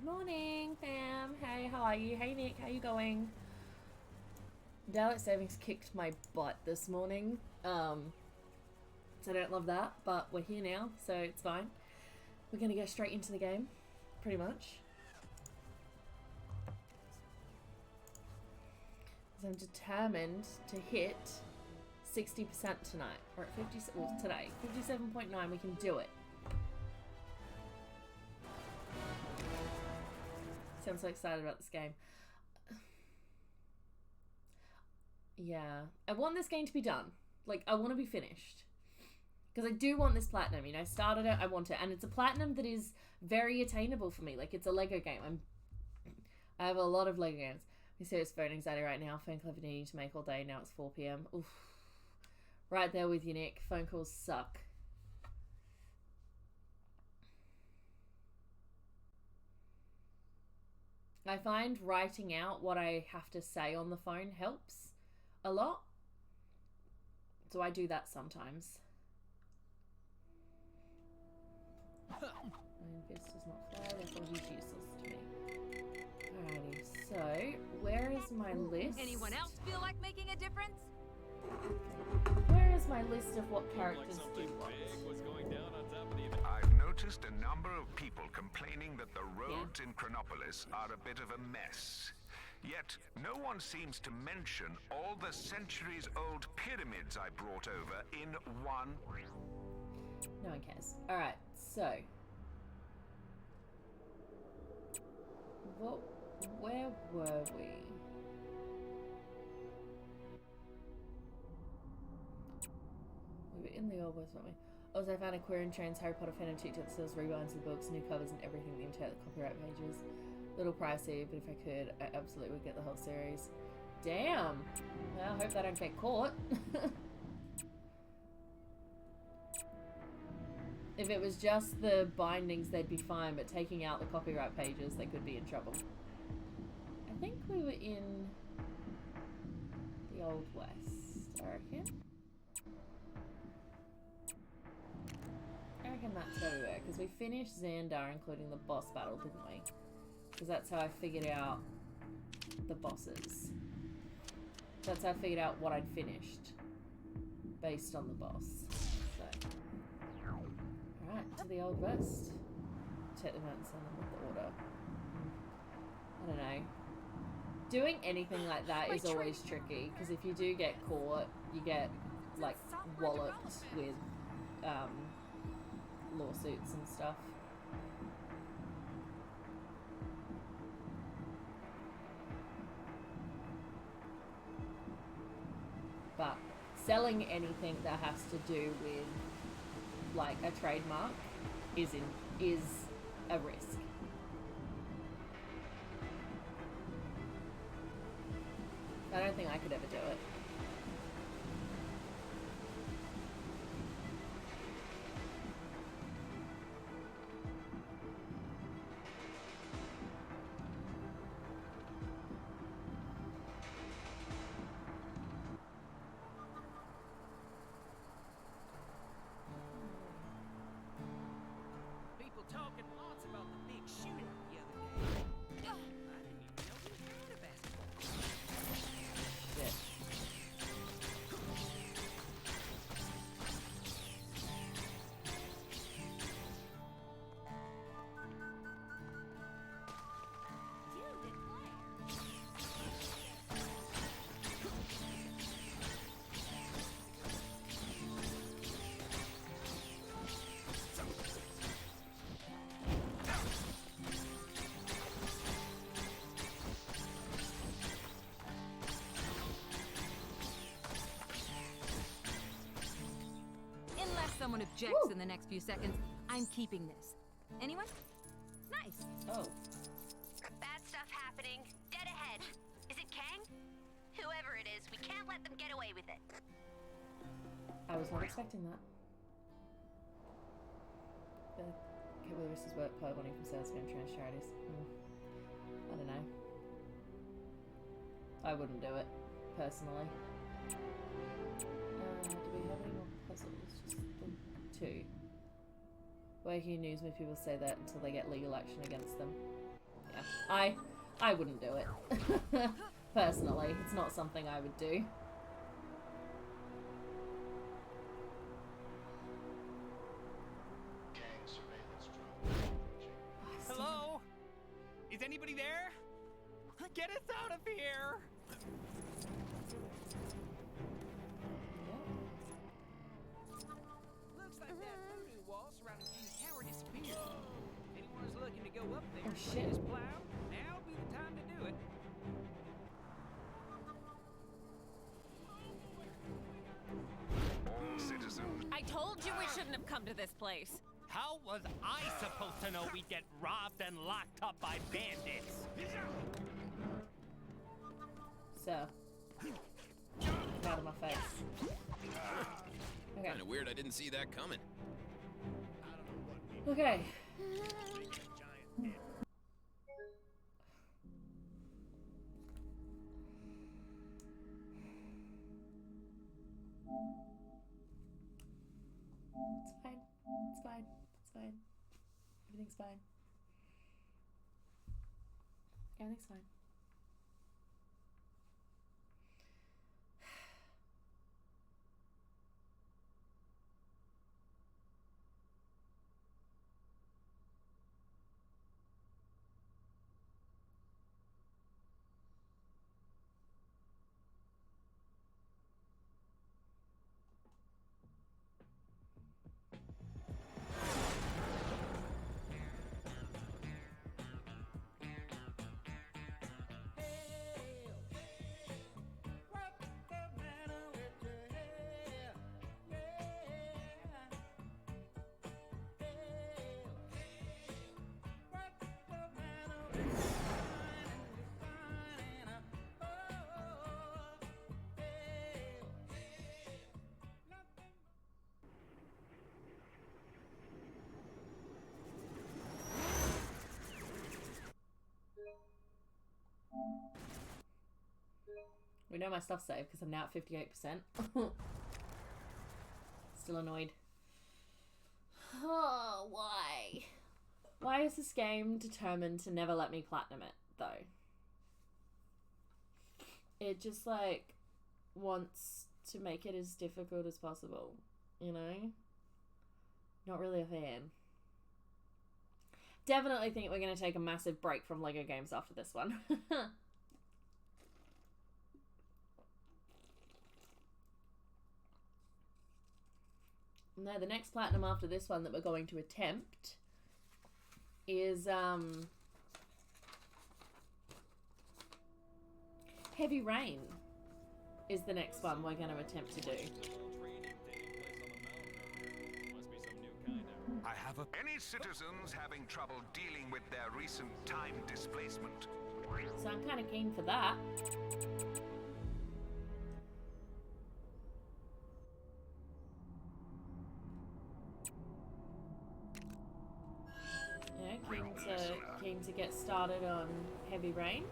Good morning, fam. Hey, how are you? Hey, Nick, how you going? Daylight savings kicked my butt this morning. So I don't love that, but we're here now, so it's fine. We're gonna go straight into the game, pretty much. So I'm determined to hit 60% tonight, or at 50, well, today, 57.9, we can do it. So I'm so excited about this game. Yeah, I want this game to be done. Like, I want to be finished. Because I do want this platinum, you know, started it, I want it. And it's a platinum that is very attainable for me. Like, it's a Lego game. I have a lot of Lego games. We say it's phone anxiety right now. Phone call I've been needing to make all day. Now it's 4 p.m. Oof. Right there with you, Nick. Phone calls suck. I find writing out what I have to say on the phone helps a lot. So I do that sometimes. And this does not fly, therefore he's useless to me. Alrighty, so where is my list? Anyone else feel like making a difference? Where is my list of what characters do what? I've noticed a number of people complaining that the roads in Chronopolis are a bit of a mess. Yet, no one seems to mention all the centuries-old pyramids I brought over in one. No one cares. Alright, so. Where were we? We were in the old West, weren't we? Also, I found a queer and trans Harry Potter fan on TikTok that sells rebinds of the books, new covers and everything, the entire copyright pages. Little pricey, but if I could, I absolutely would get the whole series. Damn! Well, I hope they don't get caught. If it was just the bindings, they'd be fine, but taking out the copyright pages, they could be in trouble. I think we were in the Old West, I reckon. I reckon that's where we were, because we finished Xandar, including the boss battle, didn't we? Because that's how I figured out the bosses. That's how I figured out what I'd finished, based on the boss. So, alright, to the Old West. Check them out and send them with the order. I don't know. Doing anything like that is always tricky, because if you do get caught, you get, like, walloped with, lawsuits and stuff. But selling anything that has to do with, like, a trademark is a risk. I don't think I could ever do it. Talking lots about the big shooting the other day. I didn't even know we had a basketball. Yeah. Someone objects in the next few seconds, I'm keeping this. Anyone? Nice. Oh. Bad stuff happening. Dead ahead. Is it Kang? Whoever it is, we can't let them get away with it. I was not expecting that. Okay, well, this is work play money from sales from trans charities. I don't know. I wouldn't do it, personally. Do we have any more puzzles? Just the 2. Breaking news when people say that until they get legal action against them. Yeah, I wouldn't do it. Personally, it's not something I would do. Hello? Is anybody there? Get us out of here! Looks like that voodoo wall surrounding King's Tower disappeared. If anyone's looking to go up there Oh, and shit. his plow, now would be the time to do it. All citizens. I told you we shouldn't have come to this place. How was I supposed to know we'd get robbed and locked up by bandits? So, get out of my face. Okay. Kind of weird I didn't see that coming. Okay. It's fine. It's fine. It's fine. Everything's fine. Everything's fine. We know my stuff's saved because I'm now at 58%. Still annoyed. Oh, why? Why is this game determined to never let me platinum it, though? It just, like, wants to make it as difficult as possible, you know? Not really a fan. Definitely think we're going to take a massive break from LEGO games after this one. No, the next platinum after this one that we're going to attempt is Heavy Rain is the next one we're going to attempt to do. I have any citizens having trouble dealing with their recent time displacement? So I'm kind of keen for that. Yeah, keen to get started on Heavy Rain.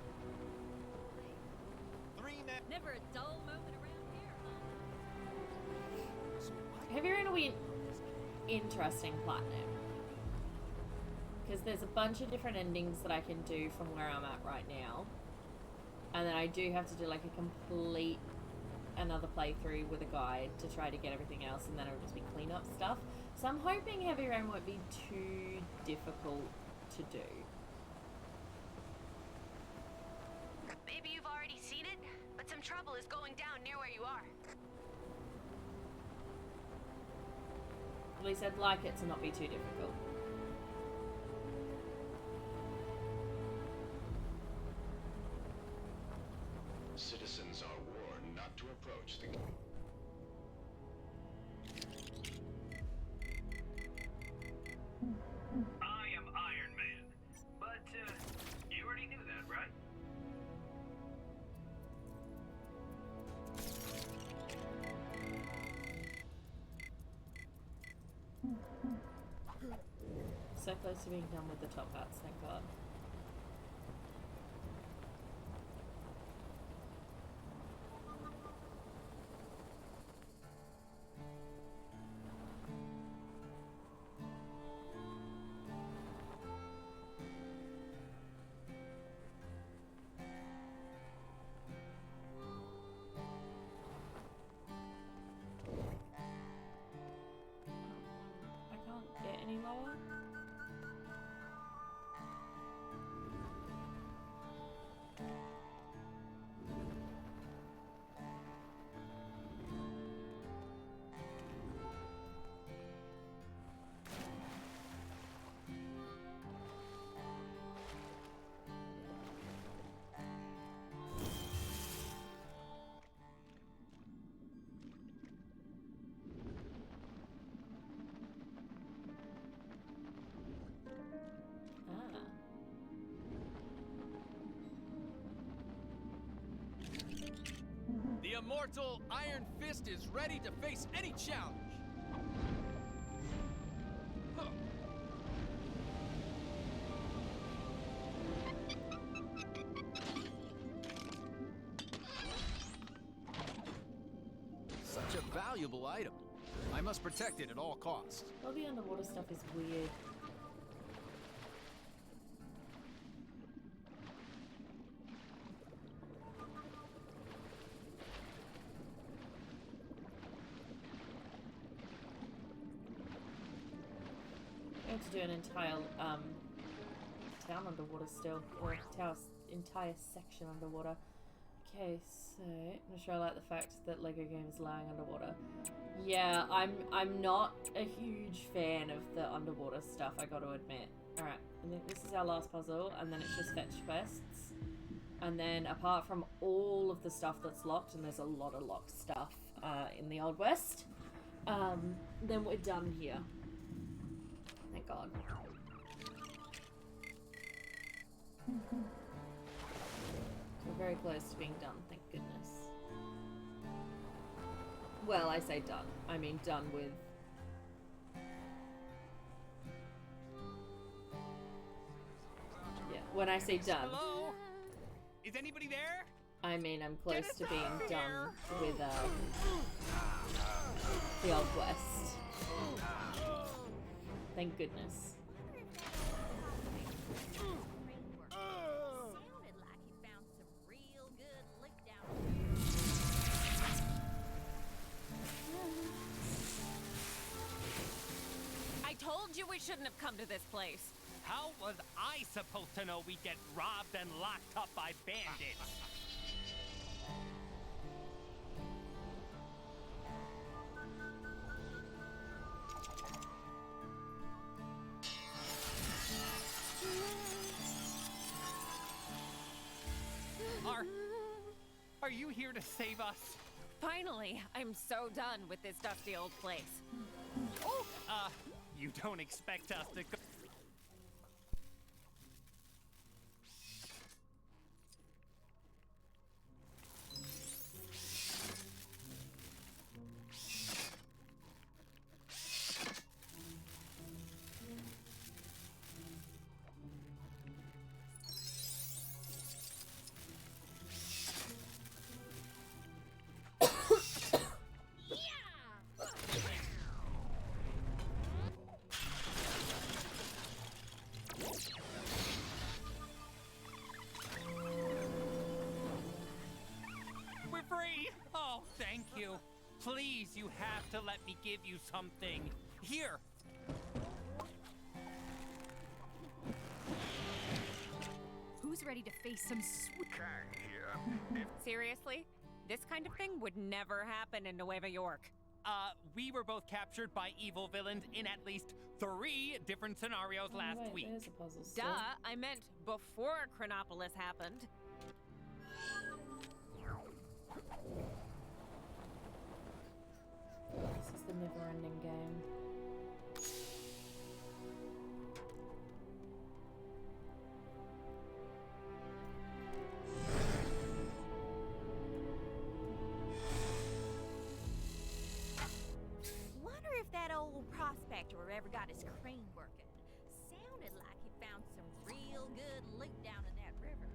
Never a dull moment around here, huh? Heavy Rain will be an interesting platinum. Because there's a bunch of different endings that I can do from where I'm at right now. And then I do have to do like a complete another playthrough with a guide to try to get everything else, and then it'll just be cleanup stuff. So I'm hoping Heavy Rain won't be too difficult to do. Maybe you've already seen it, but some trouble is going down near where you are. At least I'd like it to not be too difficult. Citizens are warned not to approach the... I am Iron Man, but you already knew that, right? So close to being done with the top hats, thank God. immortal Iron Fist is ready to face any challenge. Huh. Such a valuable item. I must protect it at all costs. All the underwater stuff is weird. I have to do an entire town underwater still, or entire section underwater. Okay, so I'm not sure I like the fact that Lego game is lying underwater. Yeah, I'm not a huge fan of the underwater stuff, I gotta admit. Alright, I think this is our last puzzle, and then it's just fetch quests. And then apart from all of the stuff that's locked, and there's a lot of locked stuff in the Old West, then we're done here. Thank God. We're very close to being done, thank goodness. Well, I say done. I mean done with... Yeah, when I say done... Hello? Is anybody there? I mean I'm close to being done with the Old West. Thank goodness. I told you we shouldn't have come to this place. How was I supposed to know we'd get robbed and locked up by bandits? Are you here to save us? Finally, I'm so done with this dusty old place. Oh, you don't expect us to go... Oh, thank you. Please, you have to let me give you something. Here. Who's ready to face some Kang here. Seriously? This kind of thing would never happen in Nueva York. We were both captured by evil villains in at least 3 different scenarios last wait, week. there's a puzzle still. Duh, I meant before Chronopolis happened. This is the never-ending game. Wonder if that old prospector ever got his crane working. Sounded like he found some real good loot down in that river.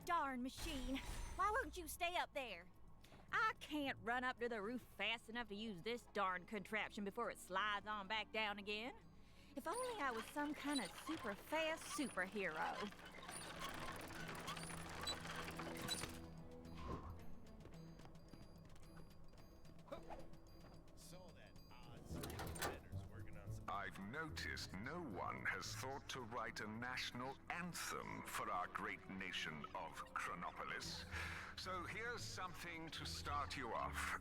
Darn machine. Why won't you stay up there? I can't run up to the roof fast enough to use this darn contraption before it slides on back down again. If only I was some kind of super fast superhero. I've noticed no one has thought to write a national anthem for our great nation of Chronopolis. So here's something to start you off.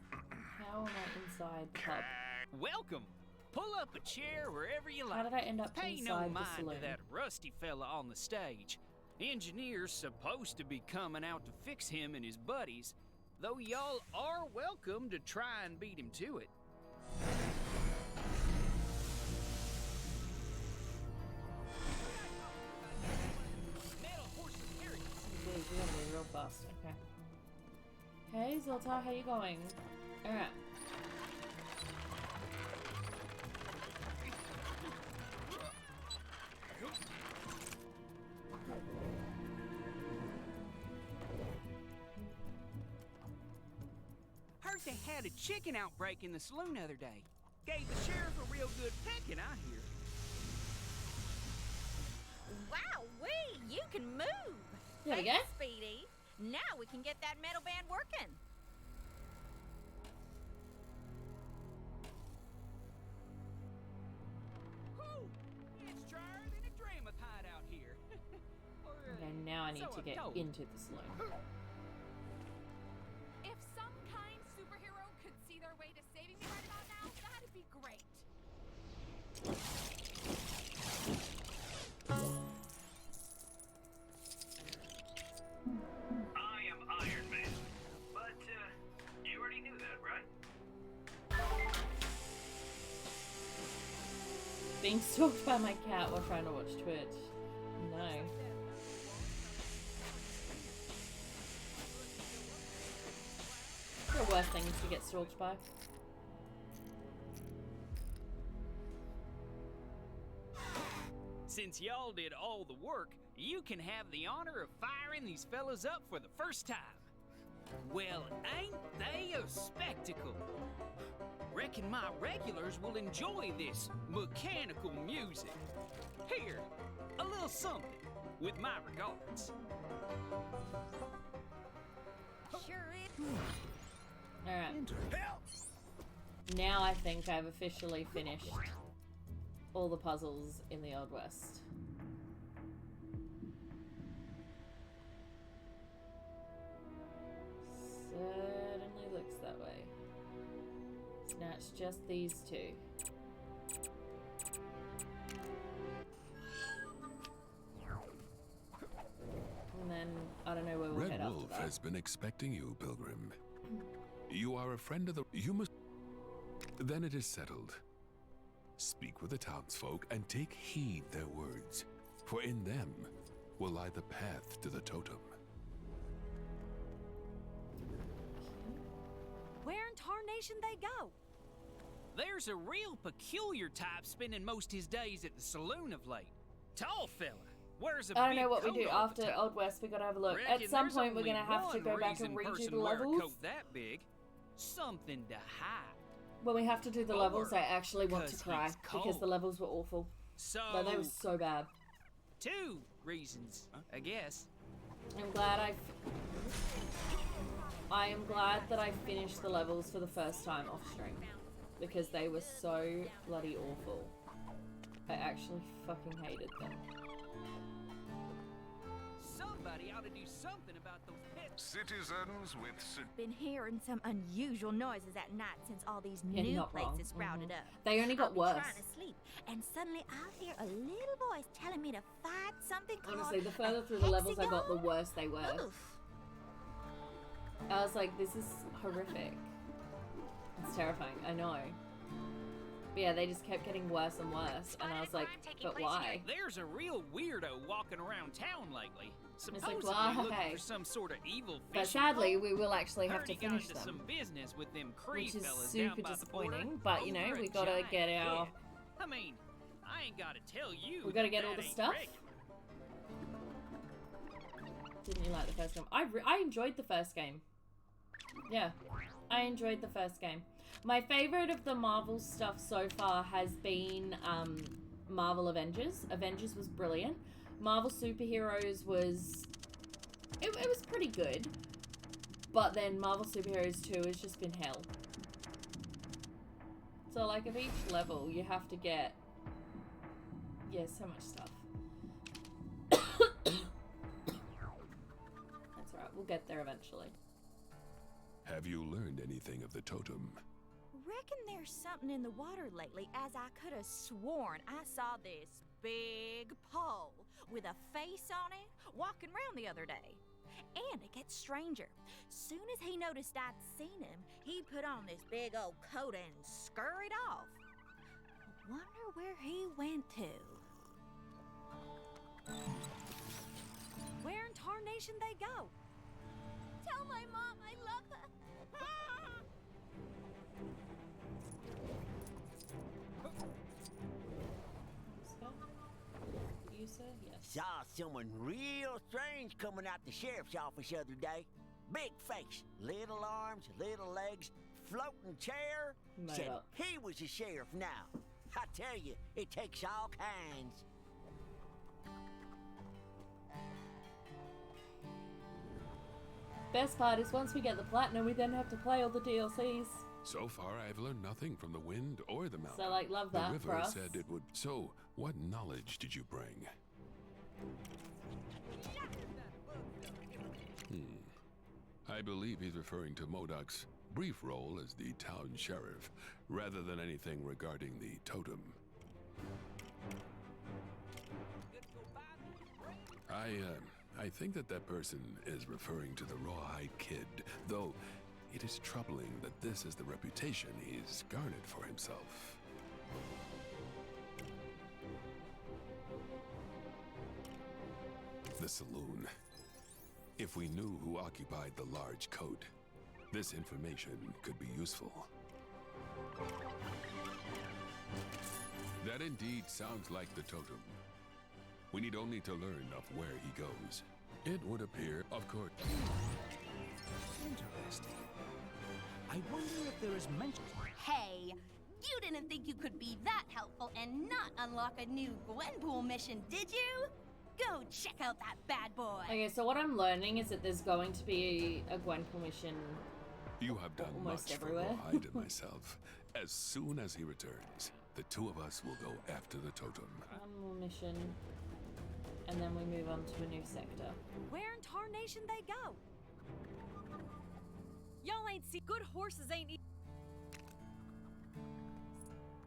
How am I inside the pub? Welcome. Pull up a chair wherever you like. How did I end up Pay inside no the mind saloon? to that rusty fella on the stage. Engineer's supposed to be coming out to fix him and his buddies, though y'all are welcome to try and beat him to it. We're gonna be real fast. Okay. Hey, Zoltar, how you going? Alright. Heard they had a chicken outbreak in the saloon the other day. Gave the sheriff a real good pecking, I hear. Wow-wee, you can move. There we Thanks, go. Speedy. Now we can get that metal band working. Whew, it's drier than a dream of hide out here. Or, Okay, now I need so to I'm get told. into the saloon. If some kind superhero could see their way to saving me right about now, that'd be great. I am Iron Man. But, you already knew that, right? Being stalked by my cat while trying to watch Twitch. No. The worst thing is to get stalked by. Since y'all did all the work, you can have the honor of firing these fellas up for the first time. Well, ain't they a spectacle? Reckon my regulars will enjoy this mechanical music. Here, a little something, with my regards. Sure is. Alright. Now I think I've officially finished all the puzzles in the Old West. Certainly looks that way. So now it's just these two. And then I don't know where we'll head Red after Wolf that. has been expecting you, Pilgrim. You are a friend of the... You must... Then it is settled. Speak with the townsfolk and take heed their words, for in them will lie the path to the totem. Where in tarnation they go? There's a real peculiar type spending most his days at the saloon of late. Tall fella. Wears a I don't know big what we coat do all the after time. Old West. We gotta have a look. Reckon At some there's point, we're only gonna have to one go back and reason redo person the wear a levels. coat that big. Something to hide. When we have to do the levels, I Or actually want to 'cause cry he's because the cold. levels were awful. So, But they were so bad. two reasons, I guess. I'm glad I am glad that I finished the levels for the first time off stream because they were so bloody awful. I actually fucking hated them. Somebody ought to do something about those pits. Citizens with Been hearing some unusual noises at night since all these Yeah, new not wrong. places sprouted up. They only got I'll be worse. trying to sleep, and suddenly I'll hear a little voice telling me to fight something called Honestly, the a further through the levels I got, the hexagon. worse they were. Oof. I was like, this is horrific. It's terrifying, I know. But yeah, they just kept getting worse and worse, and I was like, but why? There's a real weirdo walking around town lately. like, Supposedly why? looking for some sort of evil But fishing sadly, pole. we will actually have Heard to he got finish into some them. business with them Cree Which is fellas super down by the border disappointing, but you know, over we a gotta giant get our... pig. I mean, I ain't gotta tell you. We gotta get that all the ain't stuff. regular. Didn't you like the first game? I enjoyed the first game. Yeah, I enjoyed the first game. My favorite of the Marvel stuff so far has been Marvel Avengers. Avengers was brilliant. Marvel Superheroes was... It was pretty good. But then Marvel Superheroes 2 has just been hell. So like of each level you have to get Yeah, so much stuff. That's alright, we'll get there eventually. Have you learned anything of the totem? Reckon there's something in the water lately, as I could have sworn I saw this big pole with a face on it walking around the other day. And it gets stranger. Soon as he noticed I'd seen him, he put on this big old coat and scurried off. Wonder where he went to. Where in tarnation they go? Tell my mom I love her. You, sir? Yes. Saw someone real strange coming out the sheriff's office the other day. Big face, little arms, little legs, floating chair. Made Said up. he was a sheriff now. I tell you, it takes all kinds. Best part is once we get the platinum, we then have to play all the DLCs. So far, I've learned nothing from the wind or the mountain. So, like, love that the for river us. said it would. So, what knowledge did you bring? I believe he's referring to Modoc's brief role as the town sheriff, rather than anything regarding the totem. I think that person is referring to the rawhide kid, though it is troubling that this is the reputation he's garnered for himself. The saloon. If we knew who occupied the large coat, this information could be useful. That indeed sounds like the totem. We need only to learn of where he goes. It would appear, of course. Interesting. I wonder if there is mention. Hey, you didn't think you could be that helpful and not unlock a new Gwenpool mission, did you? Go check out that bad boy. Okay, so what I'm learning is that there's going to be a Gwenpool mission. You have done almost much everywhere. for Rawhide and myself. As soon as he returns, the two of us will go after the totem. One more mission, and then we move on to a new sector. Where in tarnation they go? Y'all ain't see good horses ain't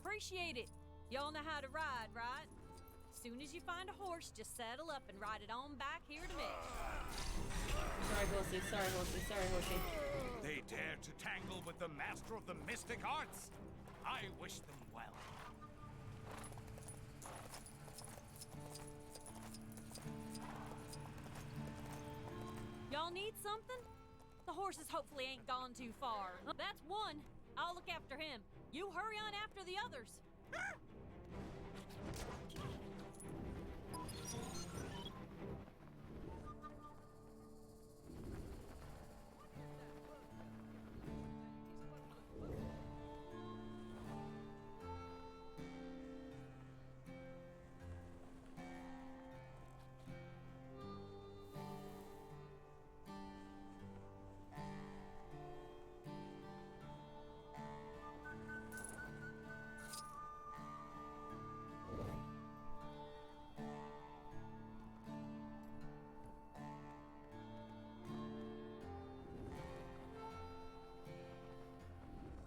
appreciate it. Y'all know how to ride, right? Soon as you find a horse, just saddle up and ride it on back here to me. Sorry, horsey. Sorry, horsey. Sorry, horsey. They dare to tangle with the master of the mystic arts. I wish them well. Y'all need something? The horses hopefully ain't gone too far. That's one. I'll look after him. You hurry on after the others.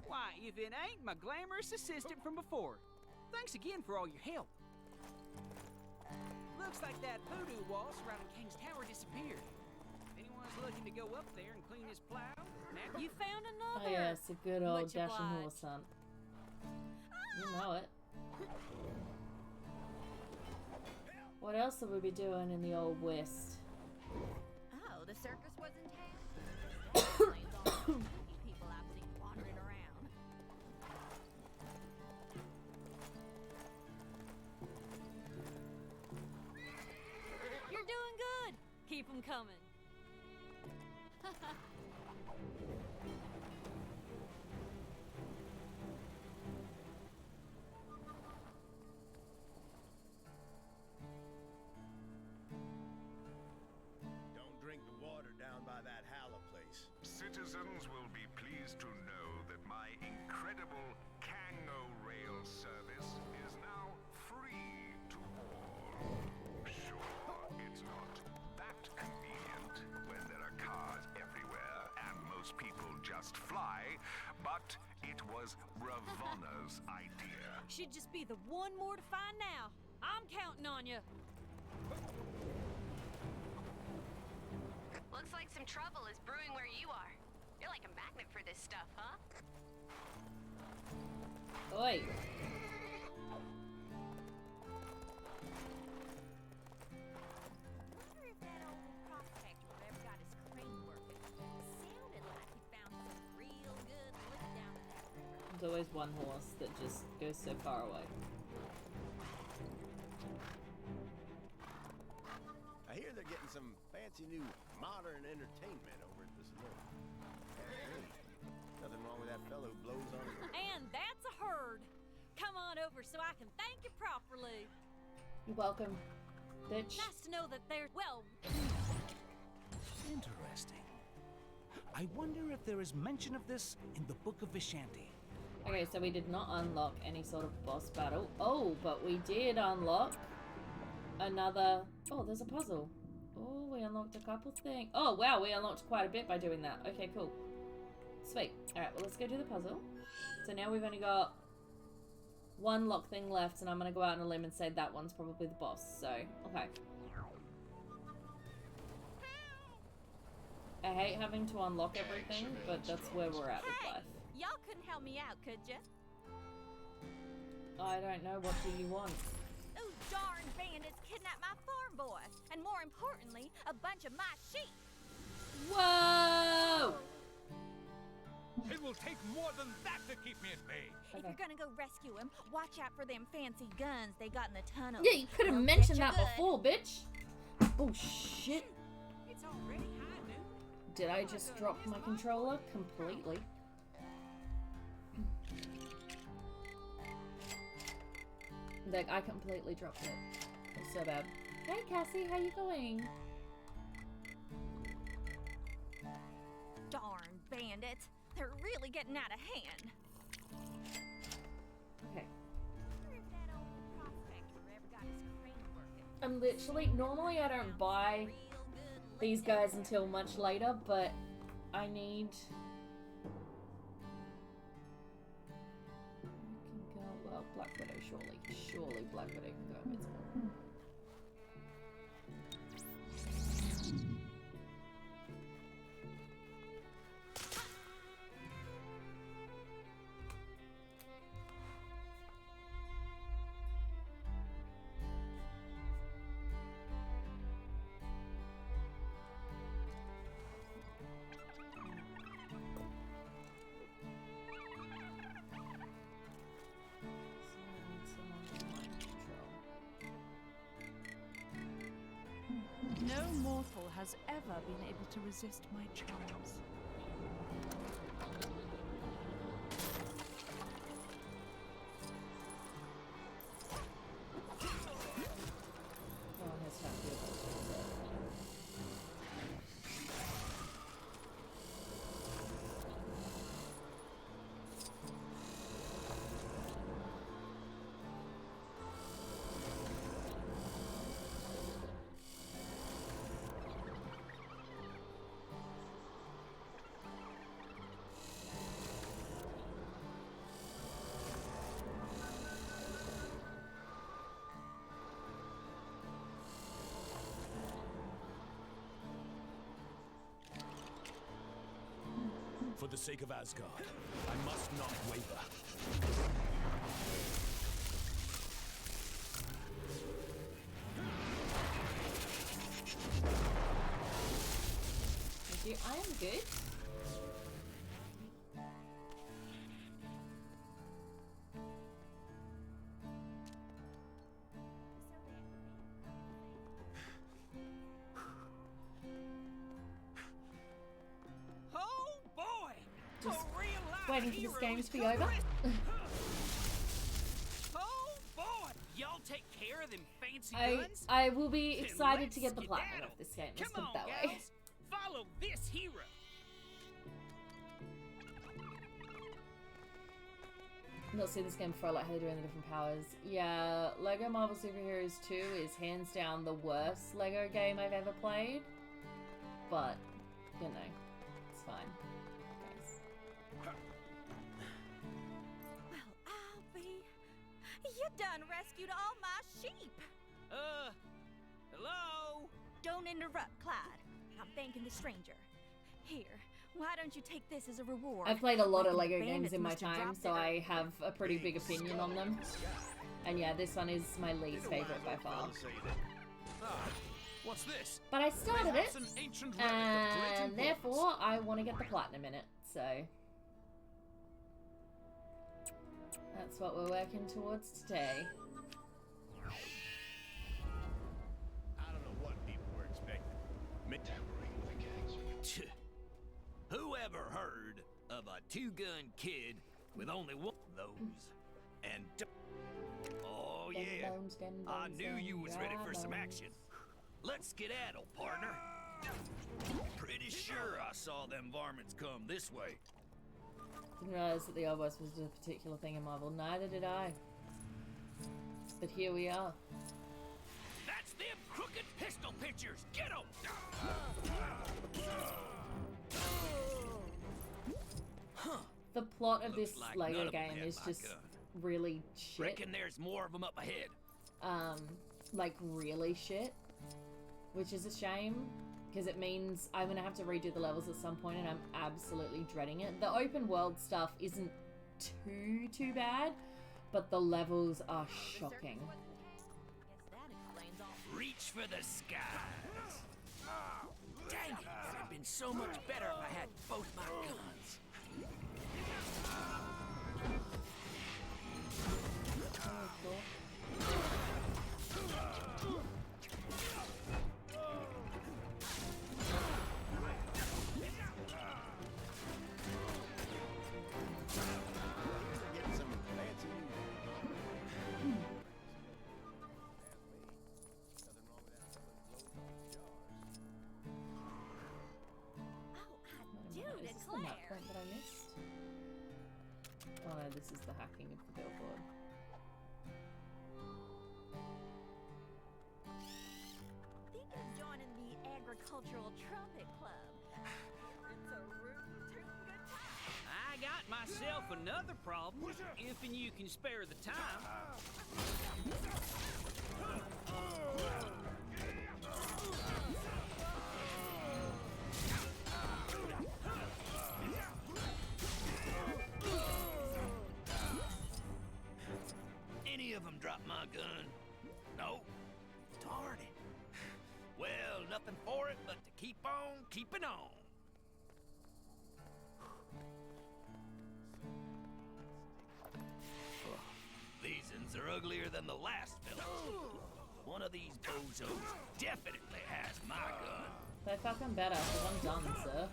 Why, if it ain't my glamorous assistant from before. Thanks again for all your help. Looks like that voodoo wall surrounding King's Tower disappeared. If anyone's looking to go up there and clean his plow, You found Oh another. yeah, it's a good old Much dashing obliged. horse hunt. You know it. What else will we be doing in the old west? Oh, the circus was in town? Definitely all the spooky people I've seen wandering around. You're doing good. Keep them coming. Don't drink the water down by that Halla place. Citizens will be pleased to know that my incredible Kango rail service is now free to all. just fly, but it was Ravonna's idea. Should just be the one more to find now. I'm counting on you. Looks like some trouble is brewing where you are. You're like a magnet for this stuff, huh? Oi. There's always one horse that just goes so far away. I hear they're getting some fancy new modern entertainment over at the saloon. Hey, nothing wrong with that fellow who blows on his... And that's a herd. Come on over so I can thank you properly. You're welcome, bitch. Nice to know that they're, well... Interesting. I wonder if there is mention of this in the Book of Vishanti. Okay, so we did not unlock any sort of boss battle. Oh, but we did unlock another... Oh, there's a puzzle. Oh, we unlocked a couple things. Oh, wow, we unlocked quite a bit by doing that. Okay, cool. Sweet. Alright, well, let's go do the puzzle. So now we've only got one lock thing left, and I'm going to go out on a limb and say that one's probably the boss. So, okay. I hate having to unlock everything, but that's where we're at with life. Y'all couldn't help me out, could ya? I don't know. What do you want? Those darn bandits kidnapped my farm boy. And more importantly, a bunch of my sheep. Whoa! It will take more than that to keep me at bay. If you're gonna go rescue him, watch out for them fancy guns they got in the tunnel. Yeah, you could have mentioned that before, bitch. Oh, shit. It's already high noon. Did I just drop my controller completely? Like, I completely dropped it. It's so bad. Hey, Cassie, how you going? Darn bandits. They're really getting out of hand. Okay. I'm literally... Normally I don't buy these guys until much later, but I need... You can go... Well, Black Widow, surely. Surely Black Widow can go invisible. No mortal has ever been able to resist my charms. For the sake of Asgard, I must not waver. Thank you. I am good. Just waiting for this game to be over. Oh boy! Y'all take care of them fancy guns? I will be excited to get the platinum of this game. Let's put it that way. Follow this hero. I've not seen this game before. I like how they're doing the different powers. Yeah, Lego Marvel Superheroes 2 is hands down the worst Lego game I've ever played. But, you know, it's fine. Well, I'll be. You done rescued all my sheep. Hello? Don't interrupt, Clyde. I'm thanking the stranger. Here, why don't you take this as a reward? I've played a lot of Reckon the Lego games bandits in my must have time, dropped so it. I have a pretty big opinion on them. And yeah, this one is my least favorite by far. What's this? But I started it, An ancient relic of great and therefore I want to get the platinum in it, so that's what we're working towards today. I don't know what people were expecting. Tampering with the gang's Whoever heard of a two-gun kid with only one of those? And oh yeah, I knew you was ready for some action. Let's skedaddle, partner. Pretty sure I saw them varmints come this way. Didn't realize that the obelisk was a particular thing in Marvel. Neither did I. But here we are. That's them crooked pistol pitchers. Get 'em! The plot of this like Lego none of them game had is my just gun. really shit. Reckon there's more of them up ahead. Like really shit, which is a shame because it means I'm gonna have to redo the levels at some point, and I'm absolutely dreading it. The open world stuff isn't too bad, but the levels are shocking. Reach for the skies. Dang it! It'd have been so much better if I had both my guns. Getting some fancy new. Is this the map point that I missed? Oh no, this is the hacking of the billboard. Think of joining the Agricultural Trumpet Club. It's a root-tootin' good time. I got myself another problem, if and you can spare the time. Any of them drop my gun? No? Darn it. Well, nothing for it but to keep on keeping on. These uns are uglier than the last fellas. One of these bozos definitely has my gun. They're fucking better, because I'm done, sir.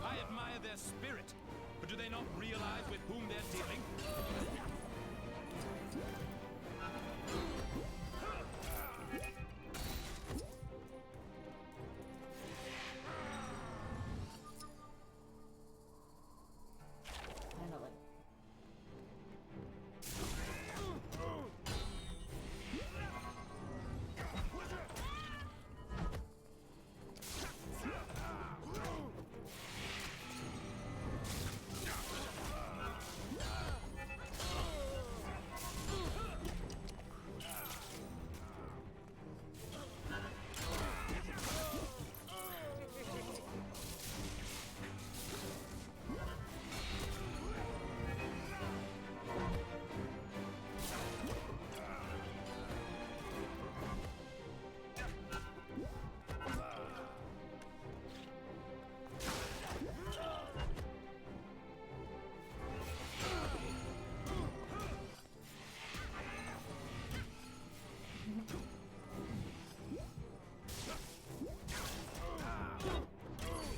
I admire their spirit, but do they not realize with whom they're dealing? Handle it.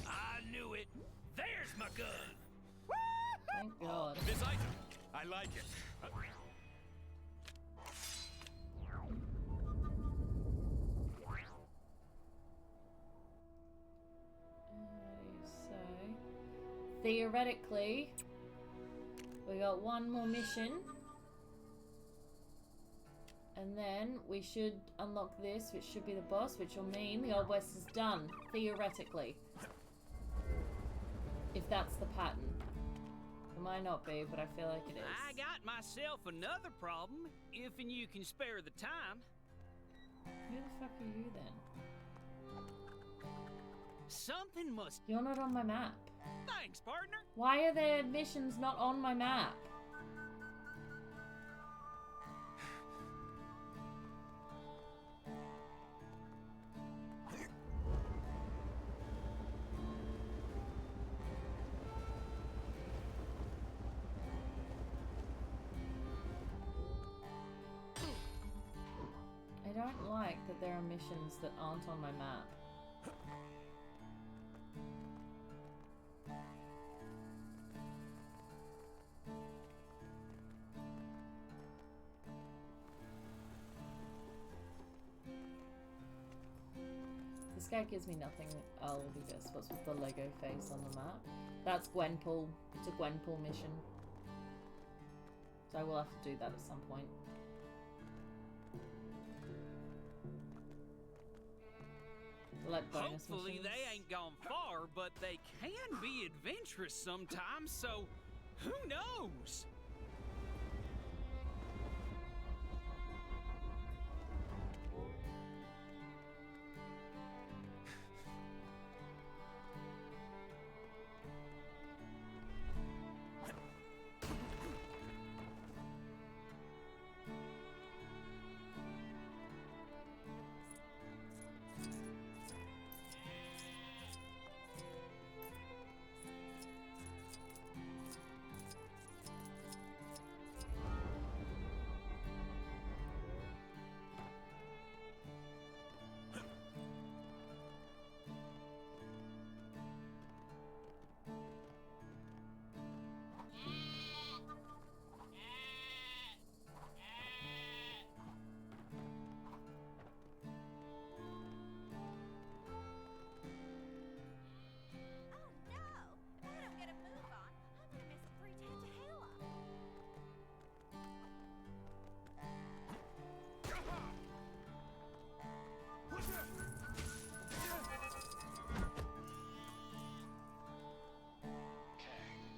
I knew it. There's my gun. Thank God. This item, I like it. So, theoretically, we got one more mission. And then we should unlock this, which should be the boss, which will mean the Old West is done, theoretically. If that's the pattern. It might not be, but I feel like it is. I got myself another problem, if and you can spare the time. Who the fuck are you then? Something must... You're not on my map. Thanks, partner. Why are there missions not on my map? I don't like that there are missions that aren't on my map. This guy gives me nothing. I'll do this. What's with the Lego face on the map? That's Gwenpool. It's a Gwenpool mission. So I will have to do that at some point. Like bonus Hopefully missions. they ain't gone far, but they can be adventurous sometimes, so who knows?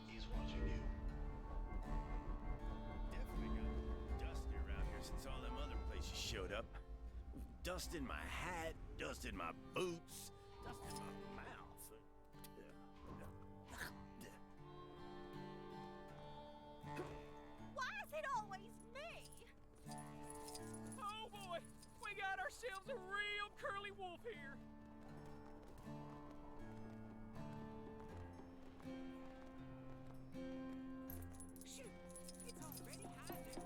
He's watching you. Definitely got dusty around here since all them other places showed up. Dust in my hat, dust in my boots, dust in my mouth. Why is it always me? Oh boy, we got ourselves a real curly wolf here. Shoot, it's already hiding.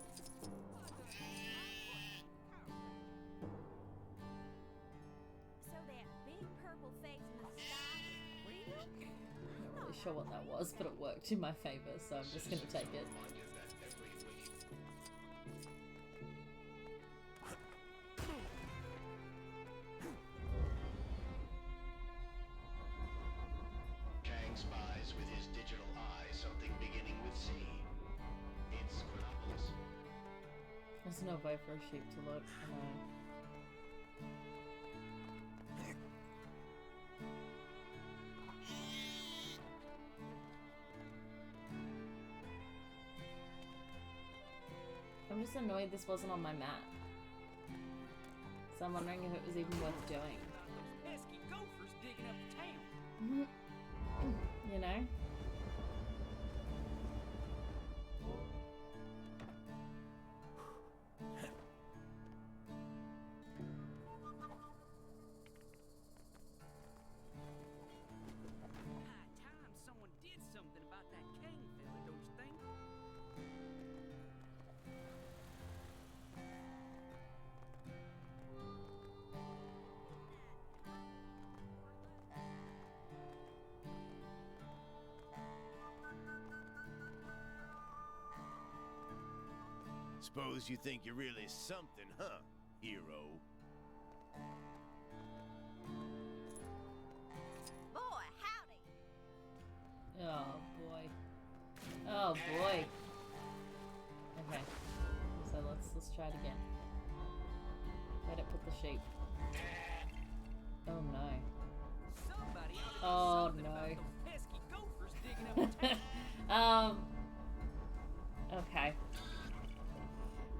So that big purple face in the sky is real? I'm not really sure what that was, but it worked in my favor, so I'm just gonna take it. Kang spies with his digital eye something beginning with C. It's Chronopolis. There's no way for a sheep to look. I know. I'm just annoyed this wasn't on my map. So I'm wondering if it was even worth doing. Pesky gophers digging up town. You know? High time someone did something about that Kang fella, don't you think? Suppose you think you're really something, huh, hero? Boy, howdy. Oh boy. Oh boy. Okay. So let's try it again. Where'd it put the sheep? Oh no. Somebody Oh something about no. those pesky gophers digging up Okay.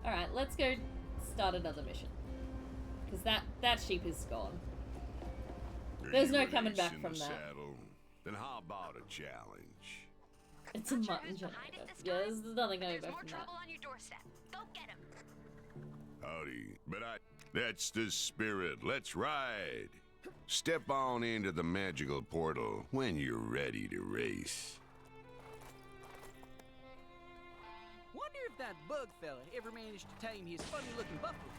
Alright, let's go start another mission. Because that sheep is gone. There's no coming back from that. Saddle? Then how about a challenge? It's a mutton generator. Yeah, there's nothing coming back from that. On your doorstep. Go get him. Howdy. But that's the spirit. Let's ride. Step on into the magical portal when you're ready to race. Wonder if that bug fella ever managed to tame his funny-looking buffalo.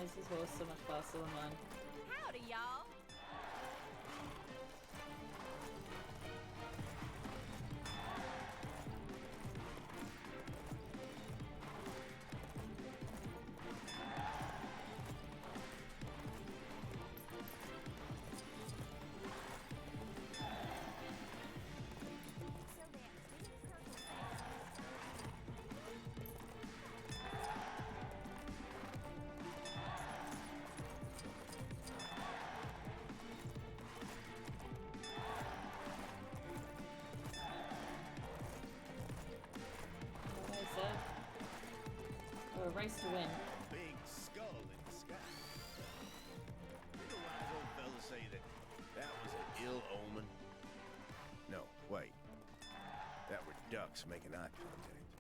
This is horse so much faster than mine. Howdy, y'all. A race to win. Big skull in the sky. Didn't a wise old fella say that was an ill omen? No, wait. That were ducks making eye contact.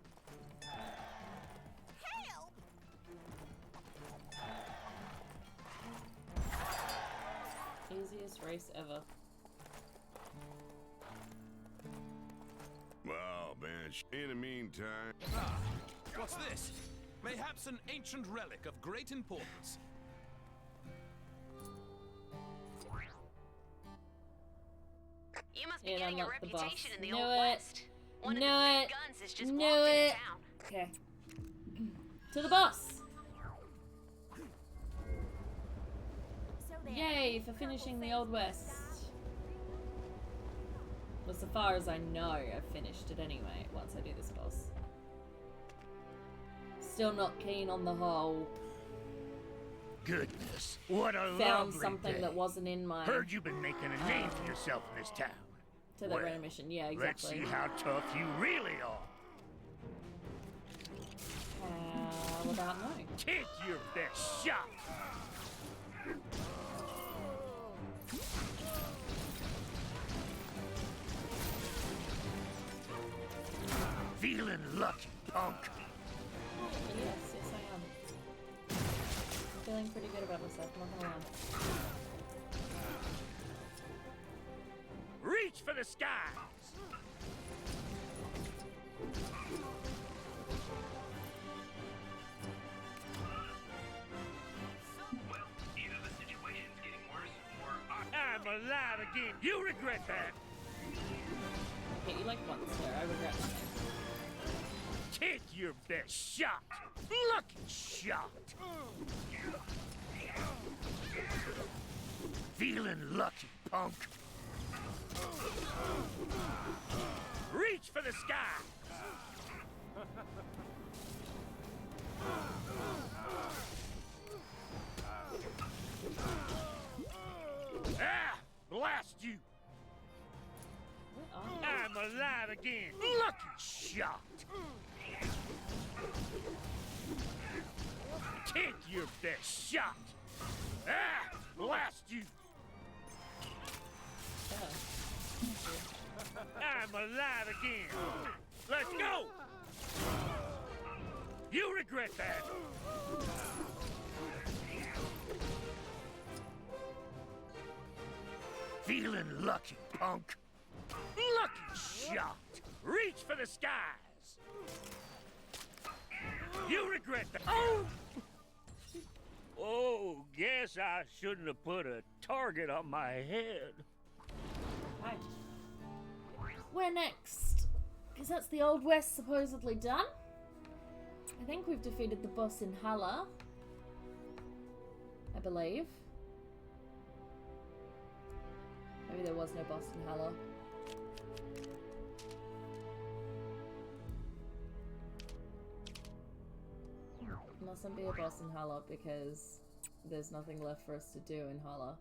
Help! Easiest race ever. Wow, bench. In the meantime... Ah, what's this? Mayhaps an ancient relic of great importance. You must be Yeah, getting a unlock the reputation boss. in the Knew Old it. West. One of the big guns is just Knew walked it. into town. Okay. To the boss! Yay for finishing the Old West. Well, so far as I know, I've finished it anyway, once I do this boss. Still not keen on the whole... Goodness, what a Found lovely something day. that wasn't in my... Heard you've been making a name for yourself in this town. To the random mission, yeah, Let's exactly. see how tough you really are. How about no? Take your best shot. Feeling lucky, punk. Yes, yes I am. Feeling pretty good about myself, not gonna lie. Reach for the skies. Well, either the situation's getting worse or I'm alive again. You regret that. I hit you like once, sir. I regret nothing. Take your best shot. Lucky shot. Feeling lucky, punk. Reach for the sky. Ah, blast you. I'm alive again. Lucky shot. Take your best shot. Ah, blast you. I'm alive again. Let's go. You regret that. Feeling lucky, punk. Lucky shot. Reach for the skies. You regret that. Oh! Oh, guess I shouldn't have put a target on my head. Hi. Where next? Because that's the Old West supposedly done. I think we've defeated the boss in Hala. I believe. Maybe there was no boss in Hala. mustn't be a boss in Hala because there's nothing left for us to do in Hala.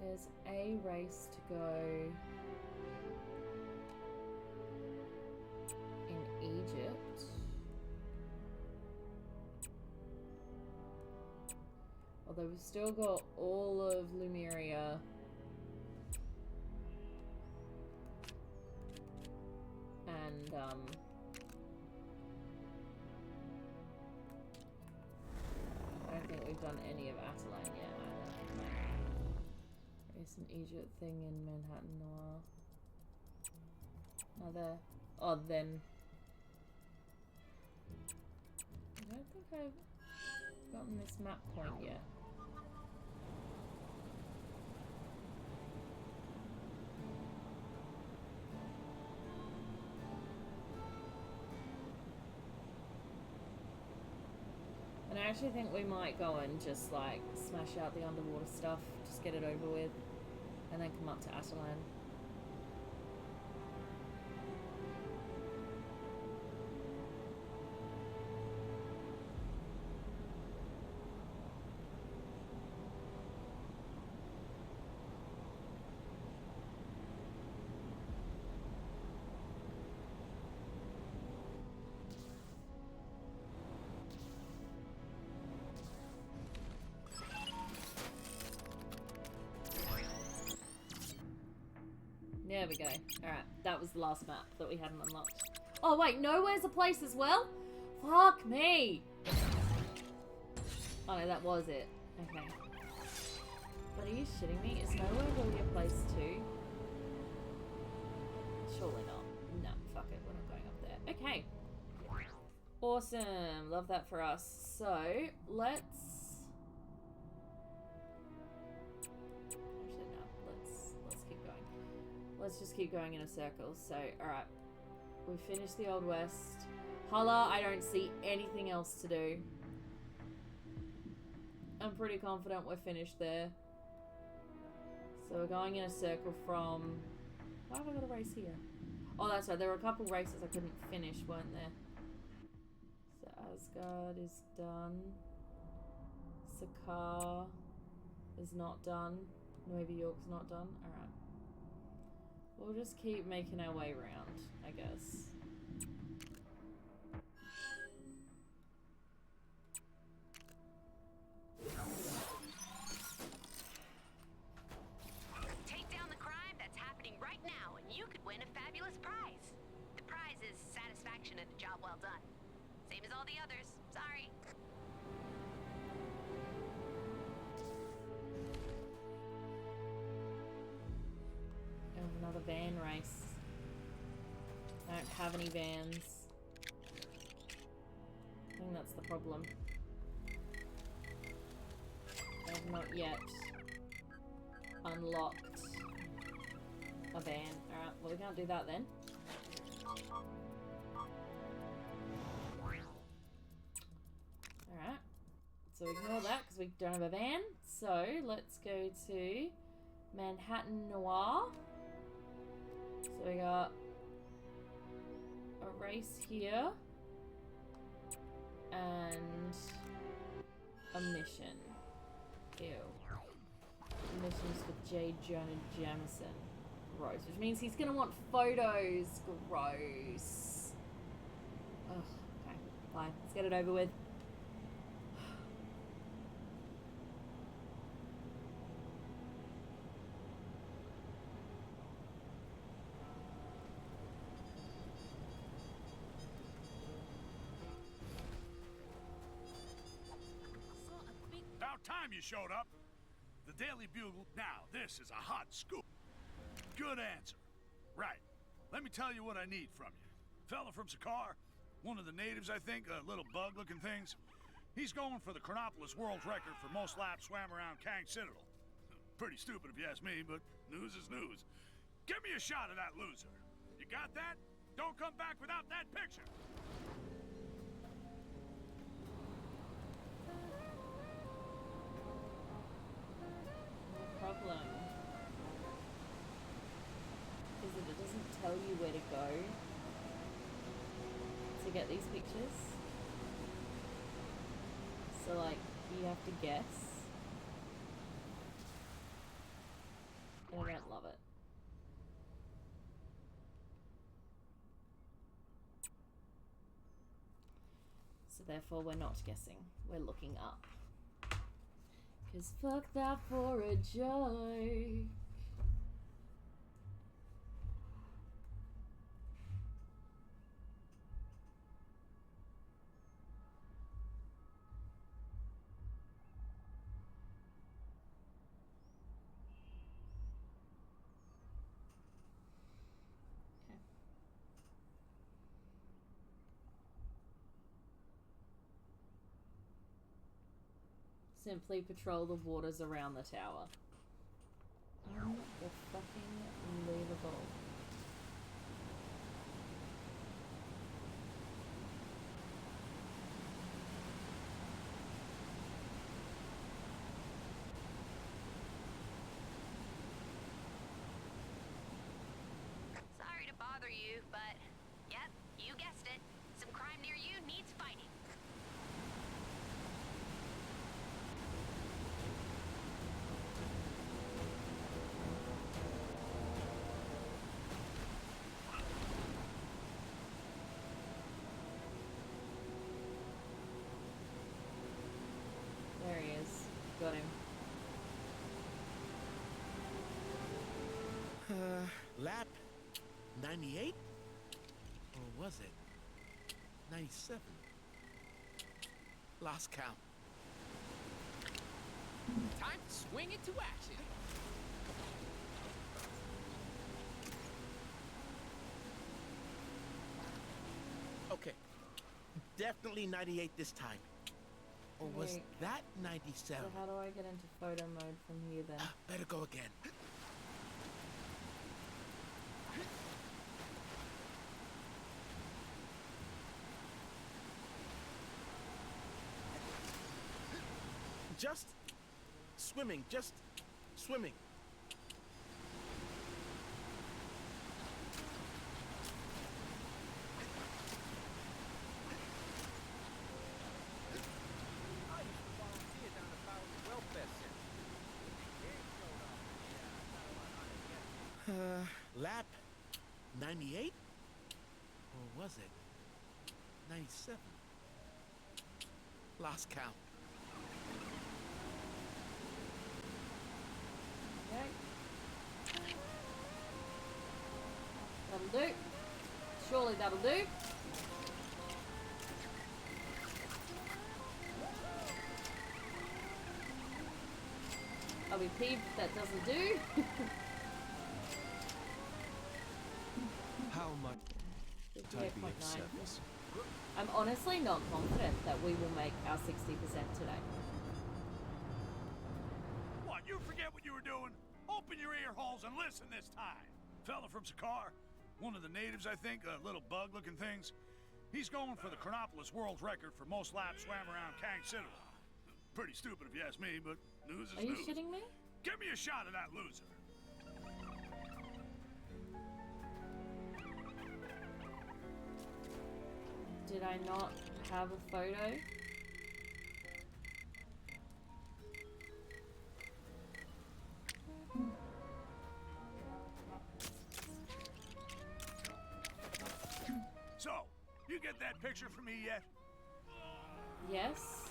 There's a race to go in Egypt. Although we've still got all of Lumeria. And, I don't think we've done any of Atalan yet either. There's an Egypt thing in Manhattan Noir. Oh, there. Oh, then. I don't think I've gotten this map point yet. And I actually think we might go and just like smash out the underwater stuff, just get it over with, and then come up to Atalan. There we go. Alright, that was the last map that we hadn't unlocked. Oh wait, Nowhere's a place as well? Fuck me! Oh no, that was it. Okay. But are you shitting me? Is Nowhere really a place too? Surely not. No, fuck it, we're not going up there. Okay. Awesome. Love that for us. So, let's... Actually, no. Let's keep going. Let's just keep going in a circle. So, alright. We've finished the Old West. Hala, I don't see anything else to do. I'm pretty confident we're finished there. So we're going in a circle from... Why have I got a race here? Oh, that's right. There were a couple races I couldn't finish, weren't there? So Asgard is done. Sakaar is not done. Nueva York's not done. Alright. We'll just keep making our way around, I guess. Take down the crime that's happening right now, and you could win a fabulous prize. The prize is satisfaction at a job well done. Same as all the others. Sorry. Oh, another van race. I don't have any vans. I think that's the problem. I've not yet unlocked a van. Alright, well we can't do that then. Alright. So ignore that because we don't have a van. So let's go to Manhattan Noir. So we got a race here. And a mission. Ew. Missions with J. Jonah Jameson. Gross. Which means he's gonna want photos. Gross. Ugh. Okay. Fine. Let's get it over with. About time you showed up. The Daily Bugle. Now, this is a hot scoop. Good answer. Right. Let me tell you what I need from you. Fella from Sakaar, one of the natives, I think, little bug-looking things. He's going for the Chronopolis world record for most laps swam around Kang Citadel. Pretty stupid if you ask me, but news is news. Give me a shot of that loser. You got that? Don't come back without that picture. Problem is that it doesn't go to get these pictures. So like, you have to guess. And I don't love it. So therefore we're not guessing, we're looking up. 'Cause fuck that for a joke. Simply patrol the waters around the tower. Unbelievable. Sorry to bother you, but yep, you guessed it. Some crime near you needs fighting. There he is. Got him. Lap 98? Or was it 97? Lost count. Time to swing into action. Okay. Definitely 98 this time. Or was Wait. that 97? So how do I get into photo mode from here then? Better go again. Just swimming, just swimming. Lap 98? Or was it 97? Lost count. Okay. That'll do. Surely that'll do. I'll be peeved if that doesn't do. How much? 58.9. I'm honestly not confident that we will make our 60% today. What, you forget what you were doing? Open your ear holes and listen this time. Fella from Sakar, one of the natives, I think, little bug-looking things. He's going for the Chronopolis world record for most laps swam around Kang Citadel. Pretty stupid if you ask me, but news is Are you news. shitting me? Give me a shot of that loser. Did I not have a photo? So, you get that picture from me yet? Yes.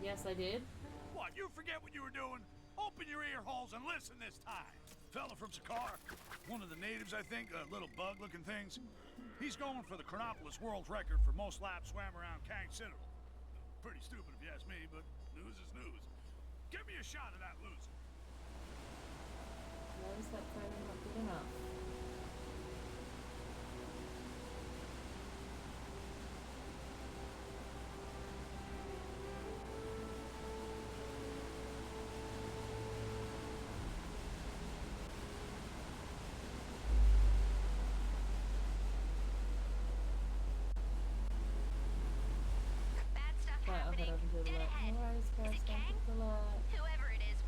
Yes, I did. What, you forget what you were doing? Open your ear holes and listen this time. Fella from Sakar, one of the natives, I think, little bug-looking things. He's going for the Chronopolis world record for most laps swam around Kang Citadel. Pretty stupid if you ask me, but news is news. Give me a shot of that loser. Why is that photo not good enough? Bad stuff happening. Dead ahead. Is it Kang? Whoever it is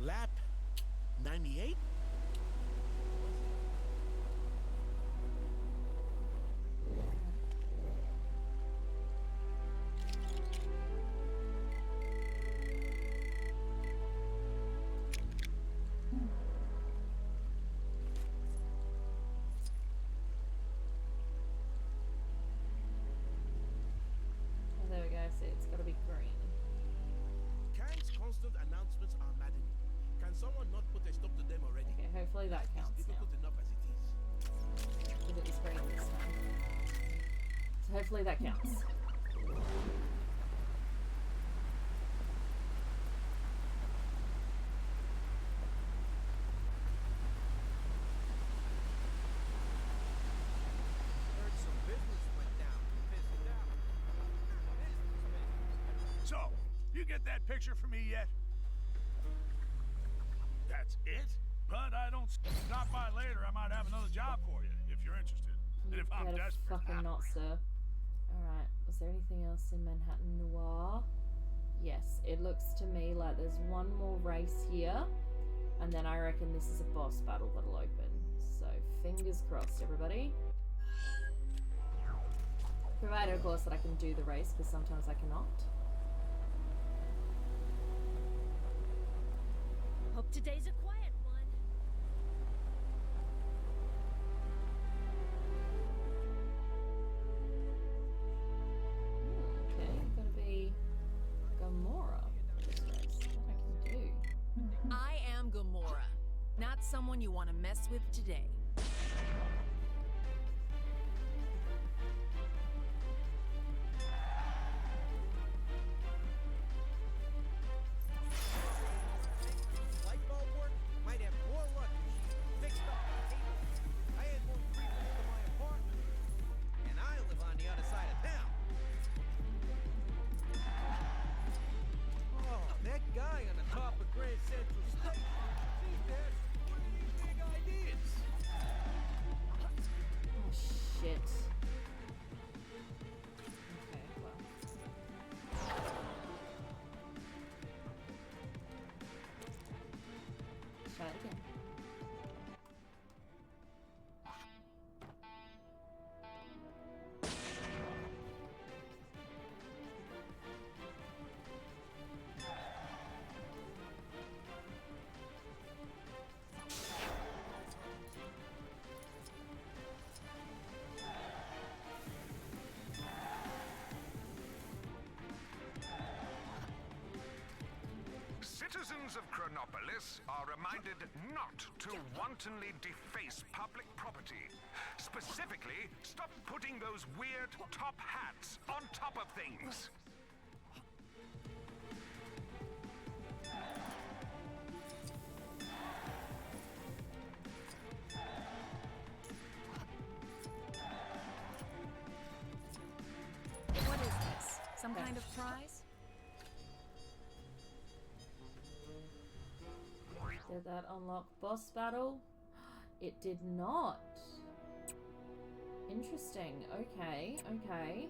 Lap 98? Oh, there we go. See, it's got to be green. Kang's constant announcements are maddening. Can someone not put a stop to them already? Okay, hopefully that counts It's now. difficult enough as it is. Because it was green this time. So hopefully that counts. Heard some business went down. Pissed out. So, you get that picture for me yet? That's it? But I don't stop by later. I might have another job for you if you're interested. And if I'm Better desperate. fucking not, sir. Alright, was there anything else in Manhattan Noir? Yes, it looks to me like there's one more race here. And then I reckon this is a boss battle that'll open. So, fingers crossed, everybody. Provided, of course, that I can do the race, because sometimes I cannot. Hope today's a quiet one. Okay, gotta be Gamora for this race. That I can do. I am Gamora, not someone you want to mess with today. Light bulb work? Might have more luck if she fixed up the table. I had one creeping into my apartment. And I live on the other side of town. Oh, that guy on the top of Grand Central Station seems to have one of these big ideas. Oh, shit. Okay, well. Try it again. Citizens of Chronopolis are reminded not to wantonly deface public property. Specifically, stop putting those weird top hats on top of things. What is this? Some kind of prize? Did that unlock boss battle? It did not. Interesting. Okay, okay.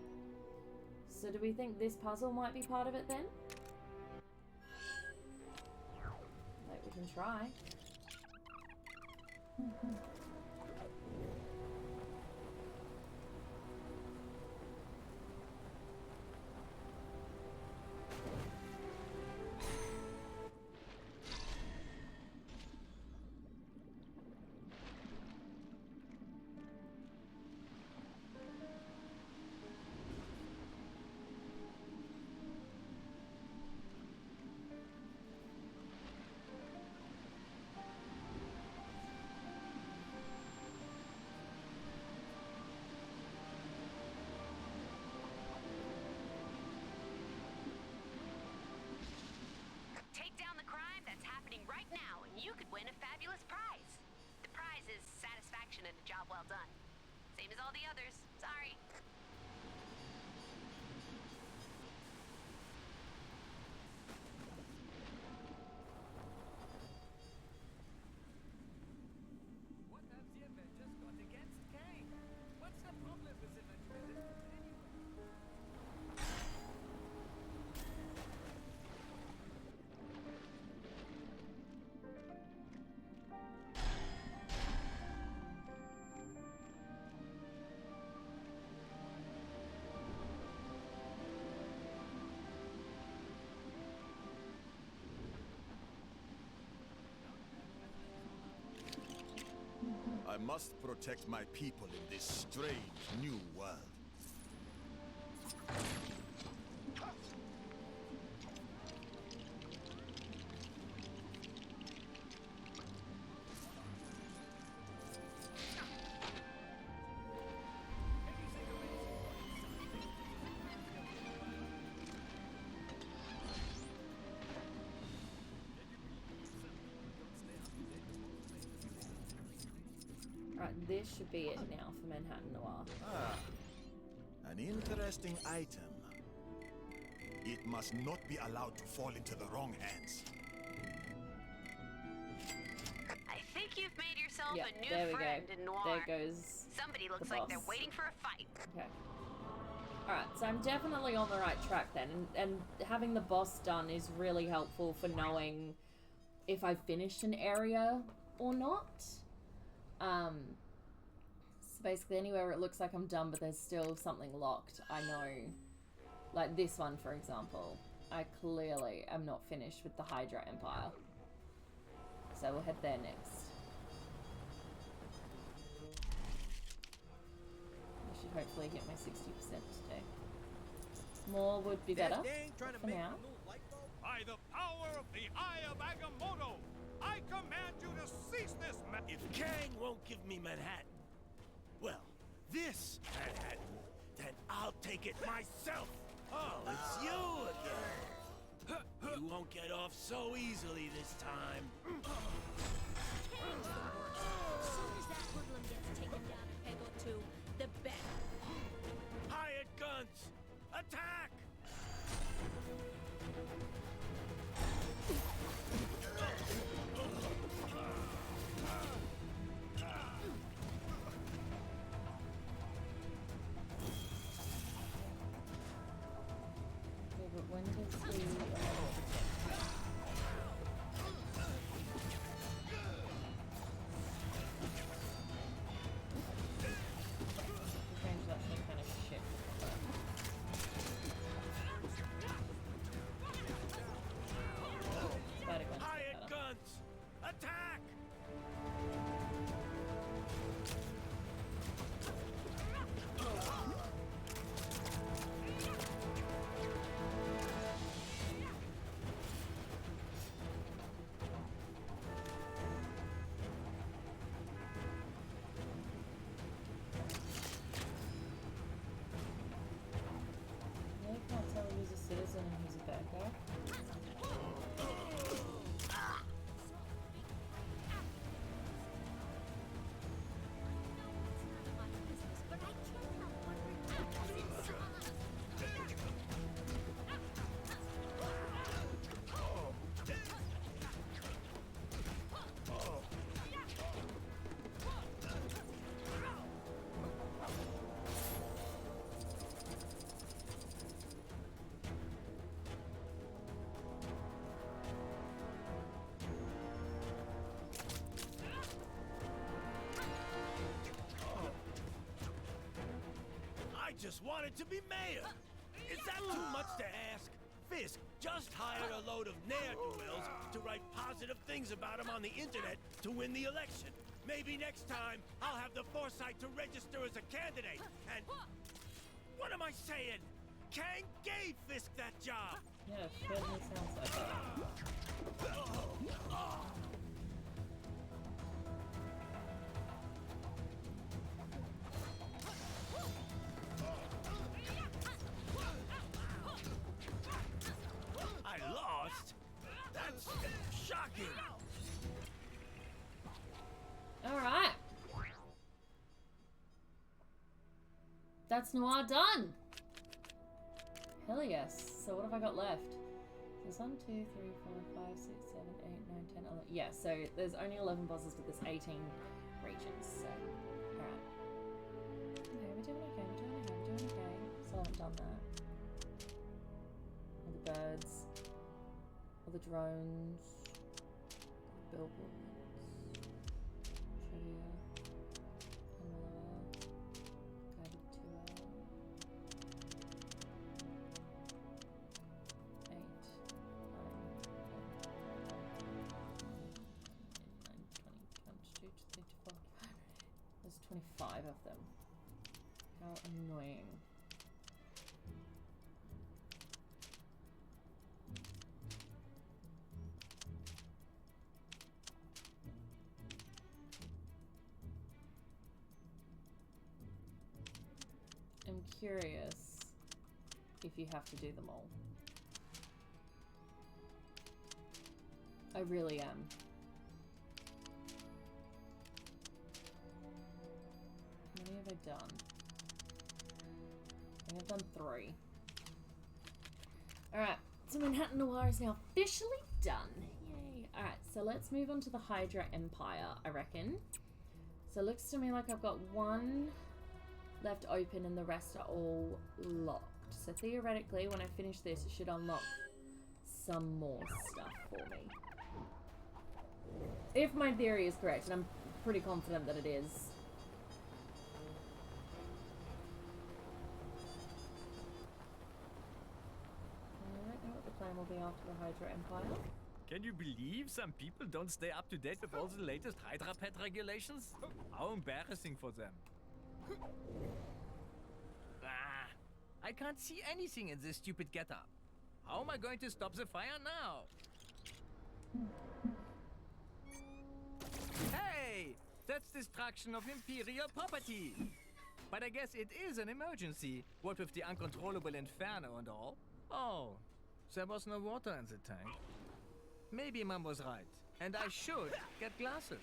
So do we think this puzzle might be part of it then? Like, we can try. Take down the crime that's happening right now, and you could win a fabulous prize. The prize is satisfaction and a job well done. Same as all the others. Sorry. What have the Avengers got against Kang? What's the problem with the Avengers anyway? I must protect my people in this strange new world. Right, this should be it now for Manhattan Noir. Ah, an interesting item. It must not be allowed to fall into the wrong hands. I think you've made yourself Yep, a there new we friend go. in Noir. There goes Somebody looks the like they're boss. waiting for a fight. Okay. Alright, so I'm definitely on the right track then, and having the boss done is really helpful for knowing if I've finished an area or not. So basically anywhere it looks like I'm done but there's still something locked, I know. Like this one, for example. I clearly am not finished with the Hydra Empire. So we'll head there next. I should hopefully hit my 60% today. More would be better for now. By the power of the Eye of Agamotto, I command you to cease this. If Kang won't give me Manhattan, well, this Manhattan, then I'll take it myself. Oh, it's you again. You won't get off so easily this time. As soon as that hoodlum gets taken down a peg or two, the better. Hired guns, attack! Okay, but when does the... Hired guns, attack! I can't tell who's a citizen and who's a bad guy. I just wanted to be mayor. Is that too much to ask? Fisk just hired a load of ne'er-do-wells to write positive things about him on the internet to win the election. Maybe next time I'll have the foresight to register as a candidate. And what am I saying? Kang gave Fisk that job. Yeah, it certainly sounds like that. I lost? That's shocking. Alright. That's Noir done. Hell yes. So what have I got left? There's 1, 2, 3, 4, 5, 6, 7, 8, 9, 10, 11. Yeah, so there's only 11 bosses, but there's 18 regions. So, alright. Okay, we're doing okay, we're doing okay, we're doing okay. Still haven't done that. All the birds. All the drones. Billboards. Trivia. Pamela. Guided tour. 8, 9, 10, 11, 12, 13, 14, 15, 16, 17, 18, 19, 20, 21, 22, 23, 24, of them. How annoying. I'm curious if you have to do them all. I really am. How many have I done? I think I've done 3. Alright, so Manhattan Noir is now officially done. Yay. Alright, so let's move on to the Hydra Empire, I reckon. So it looks to me like I've got 1 left open and the rest are all locked. So theoretically, when I finish this, it should unlock some more stuff for me. If my theory is correct, and I'm pretty confident that it is. I don't know what the plan will be after the Hydra Empire. Can you believe some people don't stay up to date with all the latest Hydra pet regulations? How embarrassing for them. Ah, I can't see anything in this stupid getup. How am I going to stop the fire now? Hey! That's destruction of Imperial property! But I guess it is an emergency, what with the uncontrollable inferno and all. Oh, there was no water in the tank. Maybe Mom was right, and I should get glasses.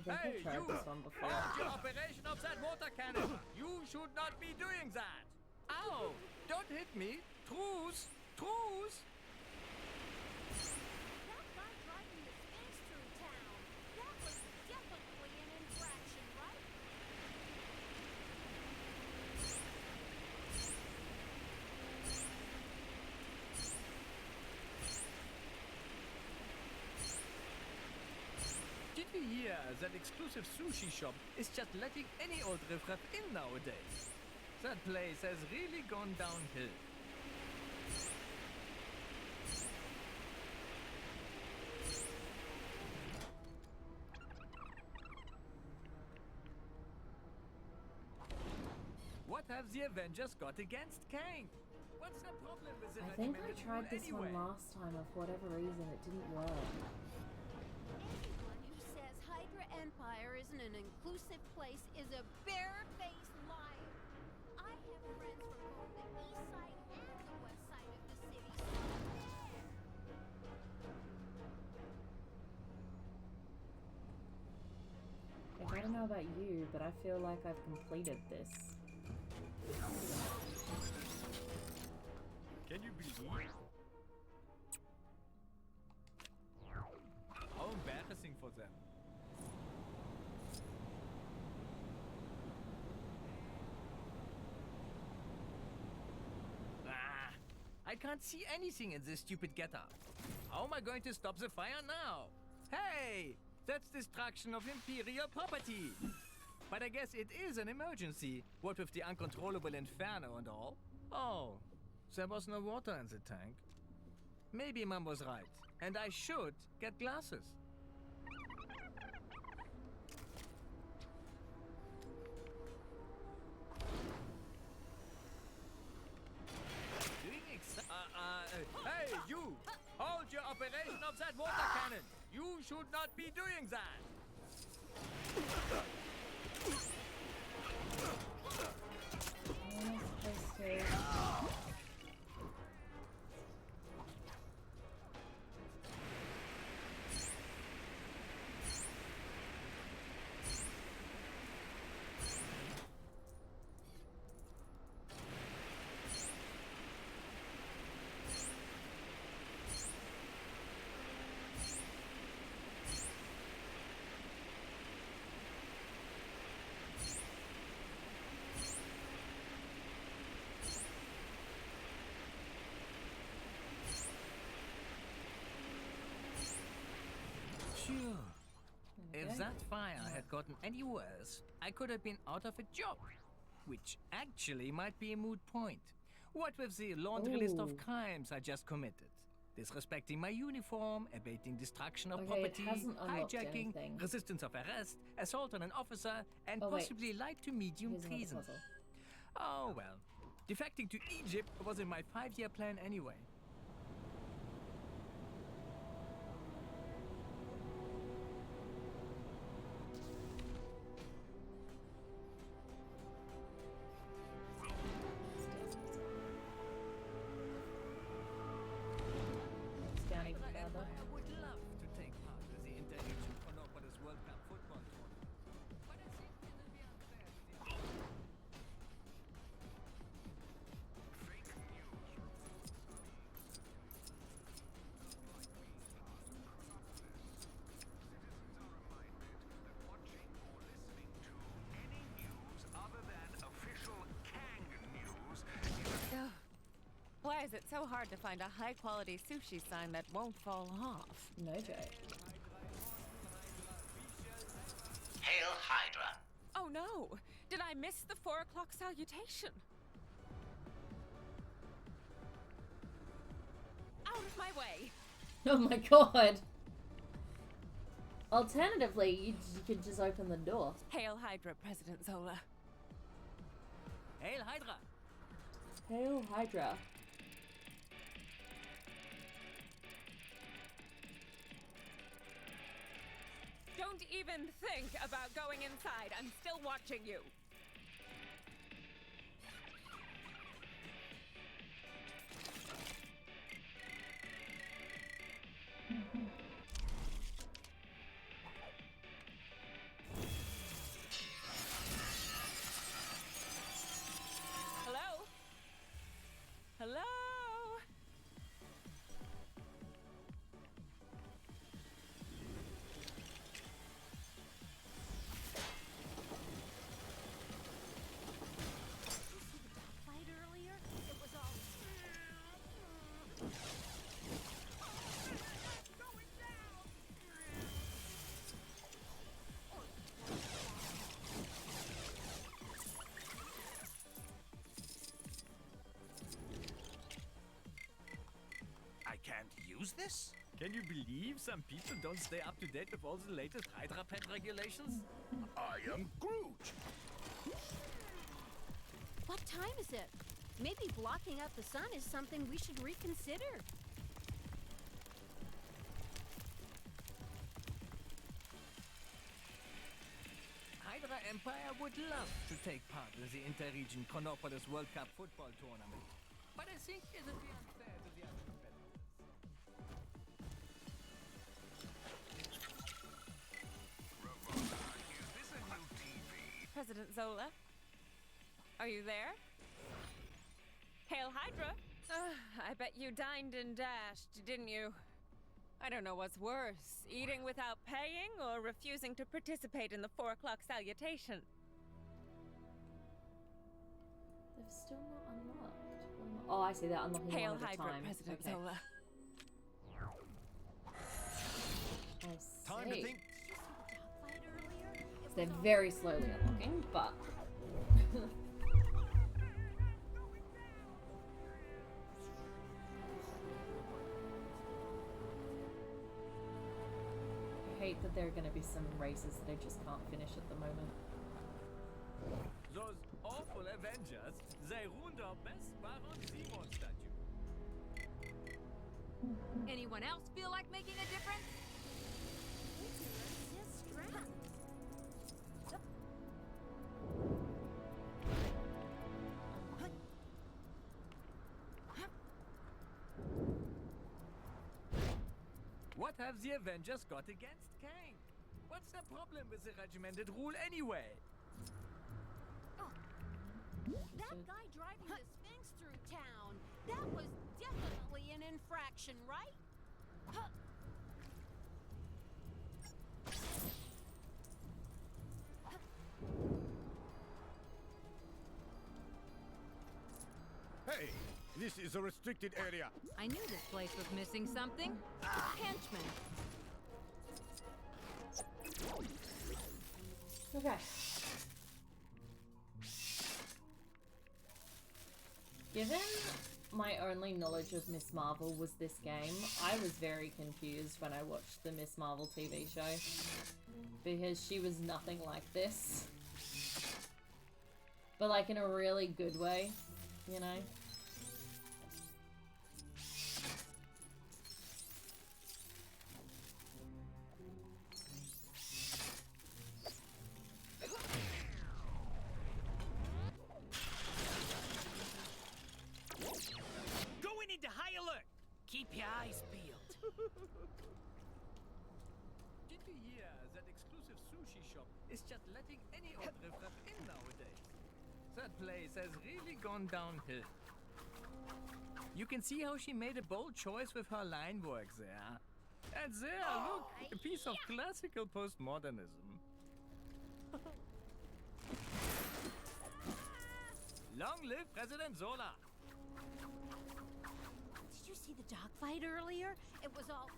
Hey, you! Hold your operation of that water cannon! You should not be doing that! Ow! Don't hit me! Truce! Truce! That guy driving the space through town. That was definitely an infraction, right? Did we hear that exclusive sushi shop is just letting any old riffraff in nowadays? That place has really gone downhill. What have the Avengers got against Kang? What's the problem with the I think I tried this one last time, and for whatever reason it didn't work. Anyone who says Hydra Empire isn't an inclusive place is a bare-faced liar. I have friends from both the east side and the west side of the city, so there. I don't know about you, but I feel like I've completed this. Can you believe? How embarrassing for them. Ah, I can't see anything in this stupid getup. How am I going to stop the fire now? Hey! That's destruction of Imperial property! But I guess it is an emergency, what with the uncontrollable inferno and all. Oh, there was no water in the tank. Maybe Mom was right, and I should get glasses. Hey, you! Hold your operation of that water cannon! You should not be doing that! Sure. If that fire had gotten any worse, I could have been out of a job. Which actually might be a moot point. What with the laundry list of crimes I just committed? disrespecting my uniform, abating destruction of Okay, it property, hasn't unlocked hijacking, anything. resistance of arrest, assault on an officer, and Oh, wait. possibly light to medium Here's another treason. puzzle. Oh well. Defecting to Egypt was in my 5-year plan anyway. It's down even further. I would love to take part in the Inter-Region Chronopolis World Cup football tournament. But I think it'll be unfair to the other. Why is it so hard to find a high-quality sushi sign that won't fall off? No joke. Hail Hydra. Oh no! Did I miss the 4 o'clock salutation? Out of my way! Oh my god! Alternatively, you could just open the door. Hail Hydra, President Zola. Hail Hydra! Hail Hydra. Don't even think about going inside. I'm still watching you. Hello? Hello? Fight earlier? It was all. I can't use this? Can you believe some people don't stay up to date with all the latest Hydra pet regulations? I am Groot. What time is it? Maybe blocking out the sun is something we should reconsider. Hydra Empire would love to take part in the Inter-Region Chronopolis World Cup football tournament. But I think it would be unfair to the other competitors. President Zola? Are you there? Hail Hydra! I bet you dined and dashed, didn't you? I don't know what's worse, eating without paying or refusing to participate in the 4 o'clock salutation. They've still not unlocked. Oh, I see. They're unlocking Hail one at a Hydra, time. President Okay. Zola. I see. Time to think. So they're very slowly unlocking, but... I hate that there are going to be some races that I just can't finish at the moment. Those awful Avengers, they ruined our best Baron Zemo statue. Anyone else feel like making a difference? What have the Avengers got against Kang? What's the problem with the regimented rule anyway? That guy driving the Sphinx through town, that was definitely an infraction, right? Hey, this is a restricted area. I knew this place was missing something. Henchman. Okay. Given my only knowledge of Miss Marvel was this game, I was very confused when I watched the Miss Marvel TV show. Because she was nothing like this. But like in a really good way, you know? Going into high alert! Keep your eyes peeled. Did you hear that exclusive sushi shop is just letting any old riffraff in nowadays? That place has really gone downhill. You can see how she made a bold choice with her line work there. And there, look, a piece of classical postmodernism. Long live President Zola! Did you see the dogfight earlier? It was all...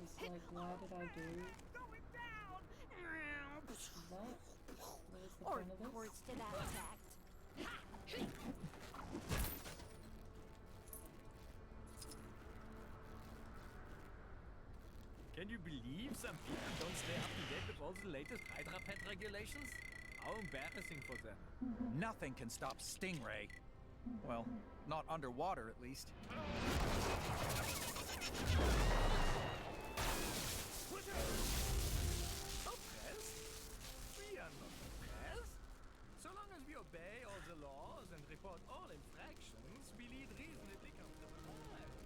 It's like, why did I do that? What was the point of this? Words to that effect. Can you believe some people don't stay up to date with all the latest Hydra pet regulations? How embarrassing for them. Nothing can stop Stingray. Well, not underwater at least. Oppressed? We are not oppressed. So long as we obey all the laws and report all infractions, we lead reasonably comfortable lives.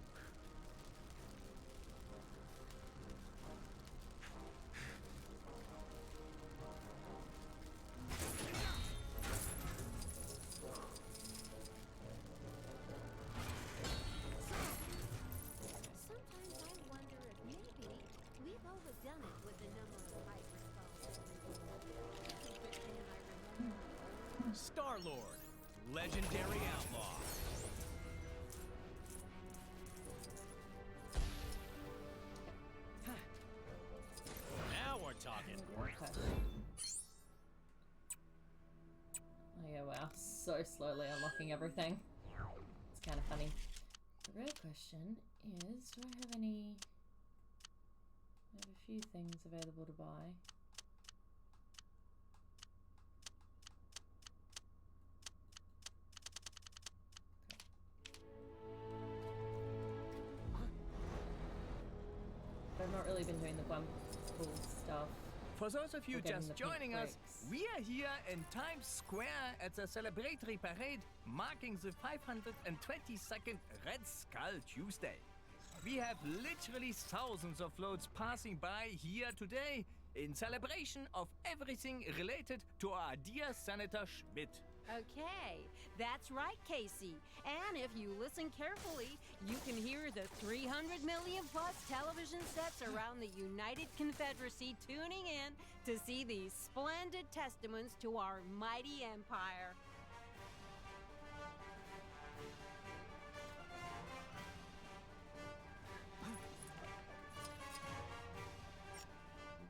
Sometimes I wonder if maybe we've overdone it with the number of Hydra spells. It's a good thing I remember. Star-Lord, legendary outlaw. Now we're talking. Okay. Oh yeah, wow. So slowly unlocking everything. It's kind of funny. The real question is, do I have any... I have a few things available to buy. But I've not really been doing the bump cool stuff. For those of you We're getting just the pink joining us, bricks. we are here in Times Square at the celebratory parade marking the 522nd Red Skull Tuesday. We have literally thousands of floats passing by here today in celebration of everything related to our dear Senator Schmidt. Okay, that's right, Casey. And if you listen carefully, you can hear the 300 million plus television sets around the United Confederacy tuning in to see these splendid testaments to our mighty empire.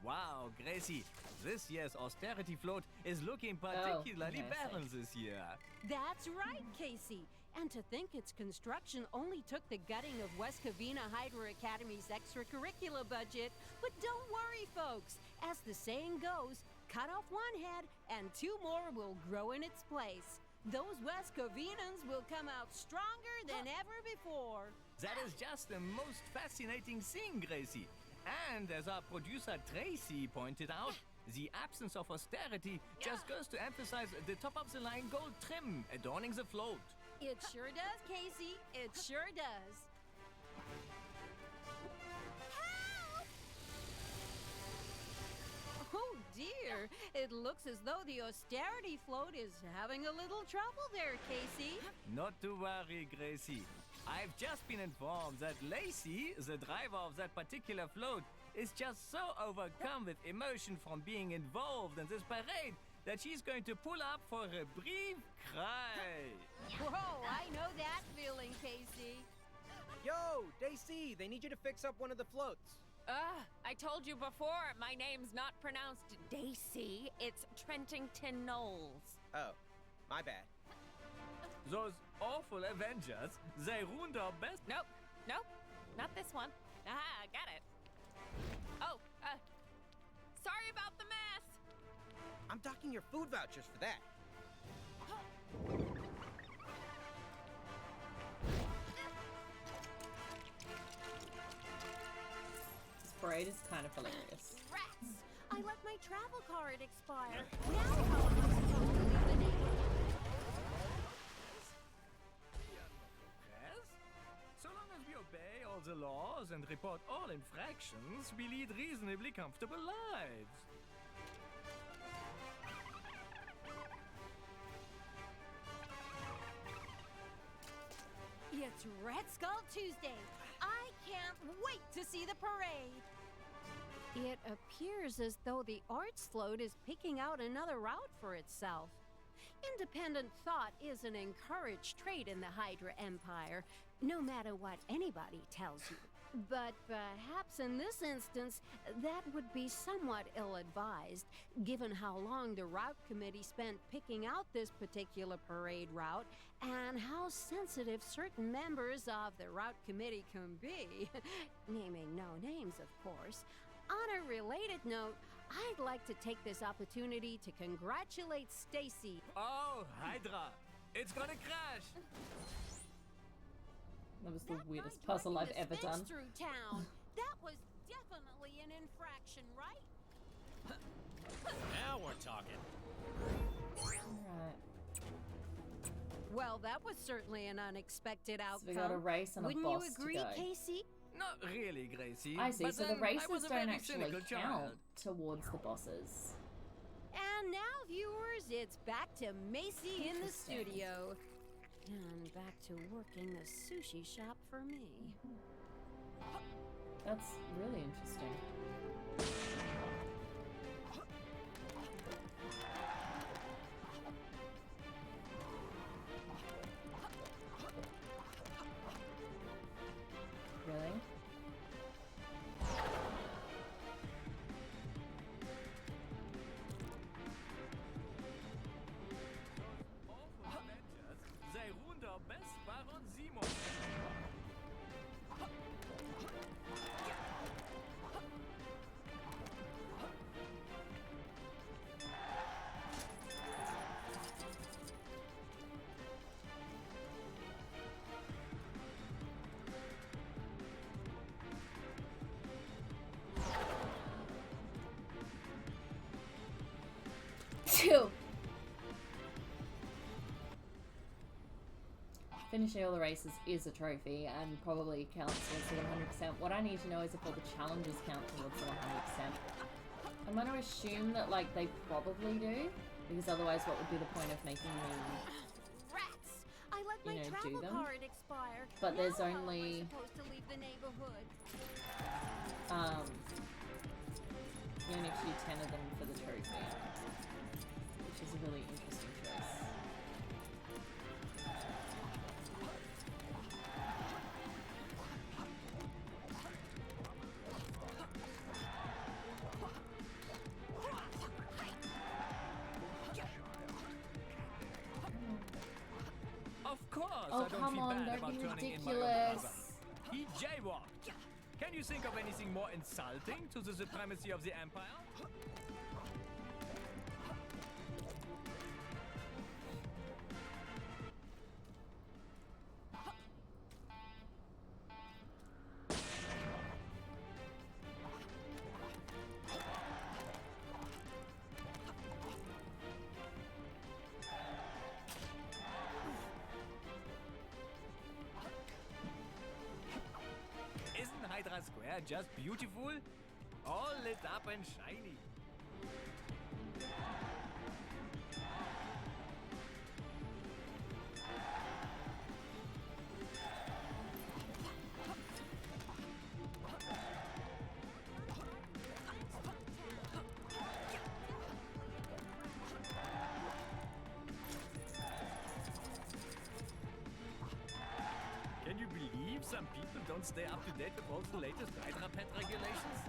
Wow, Gracie, this year's austerity float is looking particularly okay, barren this year. That's right, Casey. And to think its construction only took the gutting of West Covina Hydra Academy's extracurricular budget. But don't worry, folks. As the saying goes, cut off one head and two more will grow in its place. Those West Covinans will come out stronger than ever before. That is just the most fascinating thing, Gracie. And as our producer Tracy pointed out, the absence of austerity just goes to emphasize the top-of-the-line gold trim adorning the float. It sure does, Casey. It sure does. Help! Oh dear, it looks as though the austerity float is having a little trouble there, Casey. Not to worry, Gracie. I've just been informed that Lacey, the driver of that particular float, is just so overcome with emotion from being involved in this parade that she's going to pull up for a brief cry. Whoa, I know that feeling, Casey. Yo, DC, they need you to fix up one of the floats. I told you before, my name's not pronounced Daisy, it's Trentington Knowles. Oh, my bad. Those awful Avengers, they ruined our best. Nope, nope, not this one. Ah, got it. Oh, sorry about the mess. I'm docking your food vouchers for that. This parade is kind of hilarious. Rats! I let my travel card expire. Now how am I supposed to leave the neighborhood? Yes? So long as we obey all the laws and report all infractions, we lead reasonably comfortable lives. It's Red Skull Tuesday. I can't wait to see the parade. It appears as though the arts float is picking out another route for itself. Independent thought is an encouraged trait in the Hydra Empire, no matter what anybody tells you. But perhaps in this instance, that would be somewhat ill-advised, given how long the route committee spent picking out this particular parade route, and how sensitive certain members of the route committee can be. Naming no names, of course. On a related note, I'd like to take this opportunity to congratulate Stacy. Oh, Hydra! It's gonna crash! That was the weirdest puzzle I've ever done. Through town. That was definitely an infraction, right? Now we're talking. Alright. Well, that was certainly an unexpected outcome. So we got a race and a Wouldn't boss you agree, to go. Casey? Not really, Gracie. I see, but so the then I races was a don't very actually cynical count child. towards the bosses. And now, viewers, it's back to Macy in the studio. And back to working the sushi shop for me. That's really interesting. Really? They ruined our best Baron Zemo. Two. Finishing all the races is a trophy and probably counts towards the 100%. What I need to know is if all the challenges count towards the 100%. I'm going to assume that, like, they probably do, because otherwise what would be the point of making me, Rats! I let my do travel them? card expire. But Now there's how am I only, supposed to leave the neighborhood? you only have to do 10 of them for the trophy, which is a really interesting choice. Of course, Oh, I don't come feel on, bad don't about be turning in my ridiculous. brother. He jaywalked. Can you think of anything more insulting to the supremacy of the Empire? Isn't Hydra Square just beautiful? All lit up and shiny. Can you believe some people don't stay up to date with all the latest Hydra pet regulations?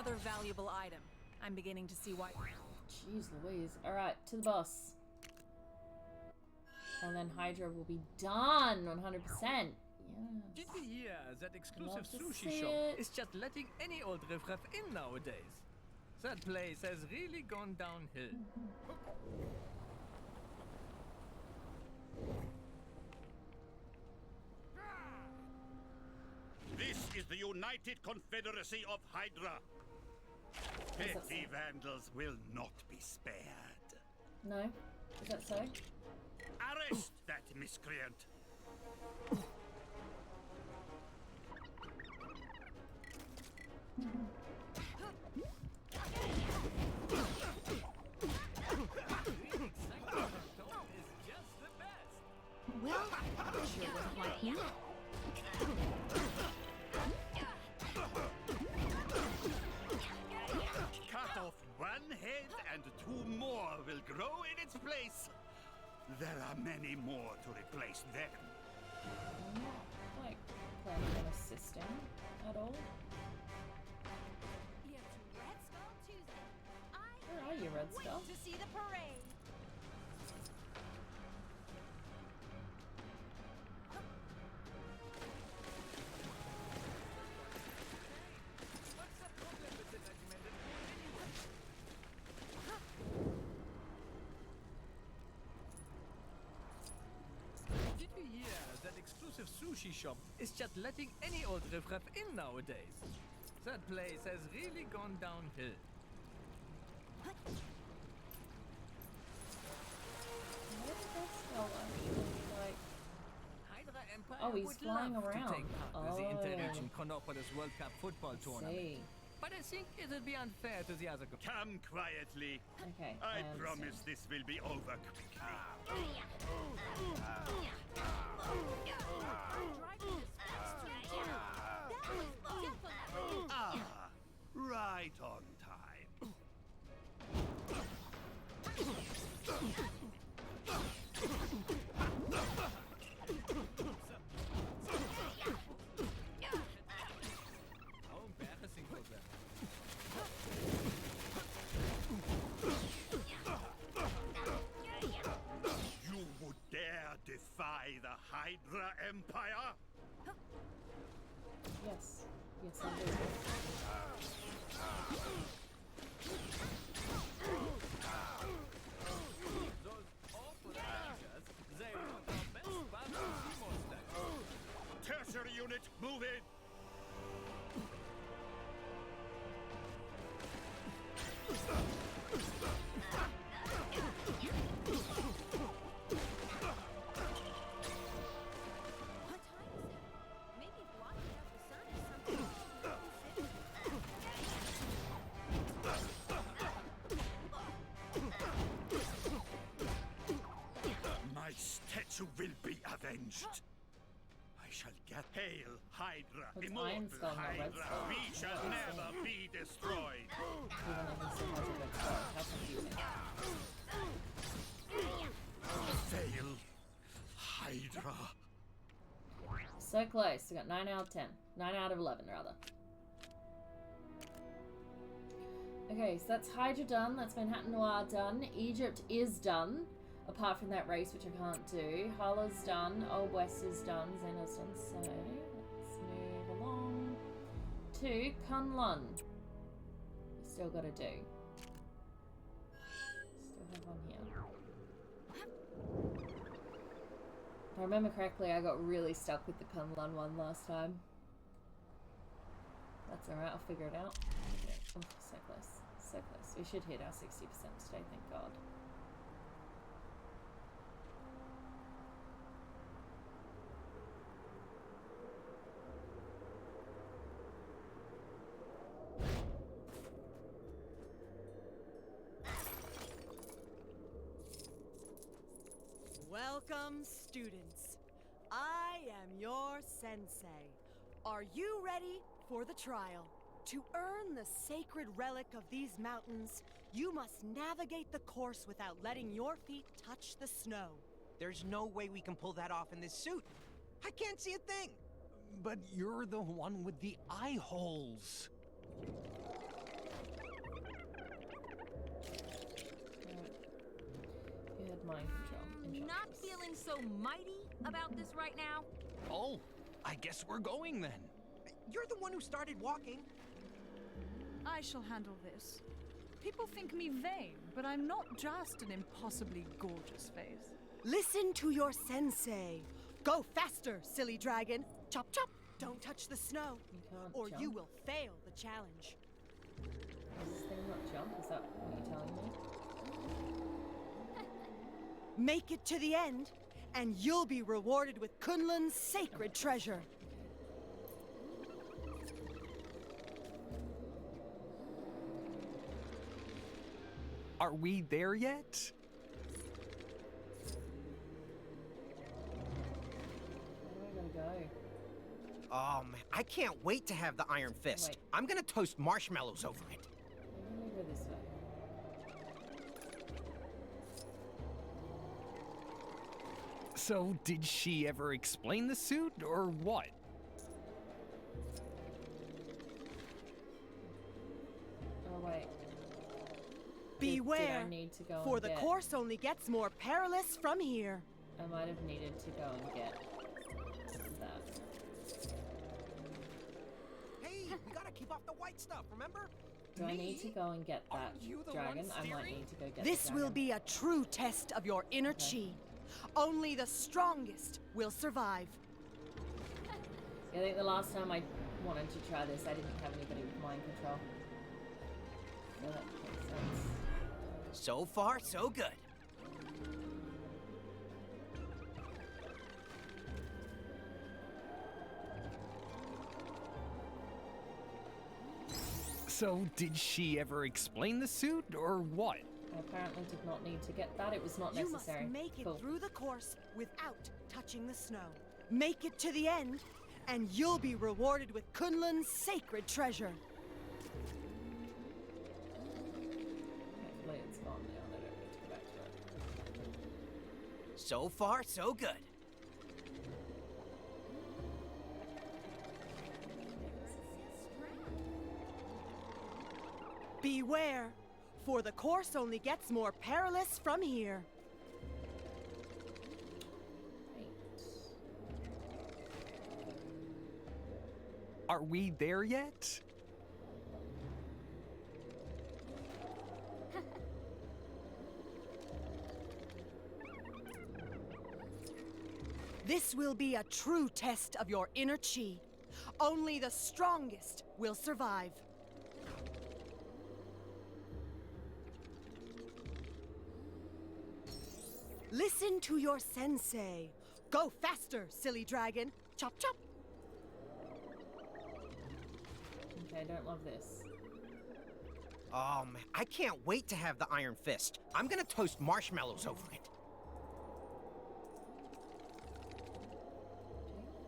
another valuable item. I'm beginning to see why. Jeez Louise. Alright, to the boss. And then Hydra will be done 100%. Did you hear that exclusive Love to sushi see shop it. is just letting any old riffraff in nowadays? That place has really gone downhill. This is the United Confederacy of Hydra. Petty vandals will not be spared. No? Is that so? Arrest that miscreant! Well, sure wasn't like him. Cut off one head and two more will grow in its place. There are many more to replace them. I'm not, like, planning on assisting at all. It's Red Skull Tuesday. Where are you, Red Skull? Wait to see the parade. Did you hear that exclusive sushi shop is just letting any old riffraff in nowadays? That place has really gone downhill. Where did Red Skull actually, like... Hydra Empire Oh, he's would flying love around. to take part in the Oh. Interregion Chronopolis World Cup football tournament. See. But I think it would be unfair to the other. Come quietly. Okay. I understand. promise this will be over quickly. Ah, right on time. How embarrassing was that? You would dare defy the Hydra Empire? Yes. Yes, I do. Those awful creatures, they want our best Battle Seymour style. Tertiary unit, move in! What time is it? Maybe blocking out the sun is something we should My statue will be avenged. I shall get Hail Hydra, It's Iron immortal Skull, not Red Hydra. Skull. We shall never be destroyed. Even if he still has a red skull. How confusing. Fail Hydra. So close. We got 9 out of 10. 9 out of 11, rather. Okay, so that's Hydra done. That's Manhattan Noir done. Egypt is done. Apart from that race, which I can't do. Hala's done. Old West is done. Xena's done. So, let's move along to Kunlun. Still got to do. Still have one here. If I remember correctly, I got really stuck with the Kunlun one last time. That's alright, I'll figure it out. Okay. Oh, so close. So close. We should hit our 60% today, thank God. Welcome, students. I am your sensei. Are you ready for the trial? To earn the sacred relic of these mountains, you must navigate the course without letting your feet touch the snow. There's no way we can pull that off in this suit. I can't see a thing. But you're the one with the eye holes. mind control. Not feeling so mighty about this right now? Oh, I guess we're going then. You're the one who started walking. I shall handle this. People think me vain, but I'm not just an impossibly gorgeous face. Listen to your sensei. Go faster, silly dragon. Chop, chop. Don't touch the snow, or you will fail the challenge. Does this thing not jump? Is that what you're telling me? Make it to the end, and you'll be rewarded with Kunlun's sacred treasure. Are we there yet? Where do I gotta go? Oh, man, I can't wait to have the Iron Fist. Wait. I'm gonna toast marshmallows over it. I'm gonna go this way. So, did she ever explain the suit, or what? Oh, wait. Beware, Did I need to go for and the get... course only gets more perilous from here. I might have needed to go and get that. Hey, we gotta keep off the white stuff, remember? Do I need to go and get that dragon? I might need to go get This the will dragon. be a true test of your inner chi. Only the strongest will survive. I think the last time I wanted to try this, I didn't have anybody with mind control. So that makes sense. So far, so good. So, did she ever explain the suit, or what? I apparently did not need to get that. It was not You necessary. must make it Cool. through the course without touching the snow. Make it to the end, and you'll be rewarded with Kunlun's sacred treasure. Hopefully it's gone now. I don't need to go back to it. So far, so good. Beware, for the course only gets more perilous from here. Are we there yet? This will be a true test of your inner chi. Only the strongest will survive. Listen to your sensei. Go faster, silly dragon. Chop, chop. Okay, I don't love this. Oh, man, I can't wait to have the Iron Fist. I'm gonna toast marshmallows over it.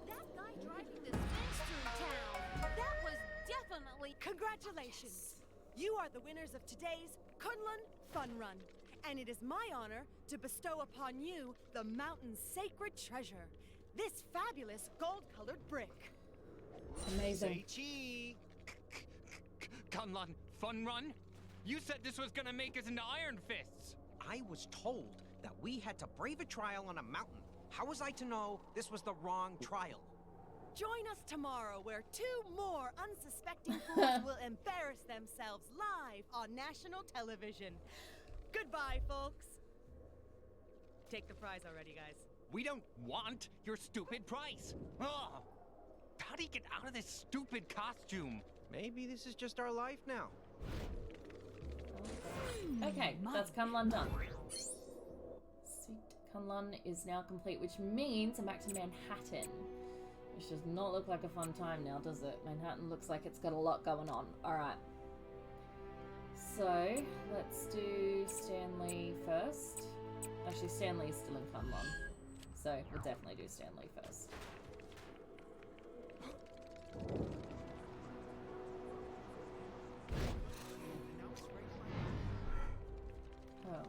That guy driving this fence through town, that was definitely... Congratulations. You are the winners of today's Kunlun Fun Run. And it is my honor to bestow upon you the mountain's sacred treasure. This fabulous gold-colored brick. Amazing. Say Kunlun, fun run? You said this was gonna make us into Iron Fists. I was told that we had to brave a trial on a mountain. How was I to know this was the wrong trial? Join us tomorrow where 2 more unsuspecting fools will embarrass themselves live on national television. Goodbye, folks. Take the prize already, guys. We don't want your stupid price. Ugh. How do you get out of this stupid costume? Maybe this is just our life now. Okay, that's Kunlun done. Sweet. Kunlun is now complete, which means I'm back to Manhattan. Which does not look like a fun time now, does it? Manhattan looks like it's got a lot going on. Alright. So, let's do Stanley first. Actually, Stanley's still in Kunlun. So, we'll definitely do Stanley first. Oh.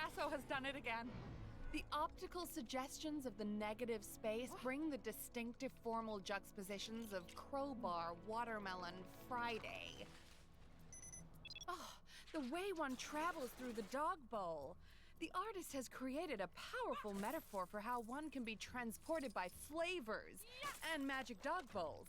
Grasso has done it again. The optical suggestions of the negative space bring the distinctive formal juxtapositions of crowbar, watermelon, Friday. Oh, the way one travels through the dog bowl. The artist has created a powerful metaphor for how one can be transported by flavors and magic dog bowls.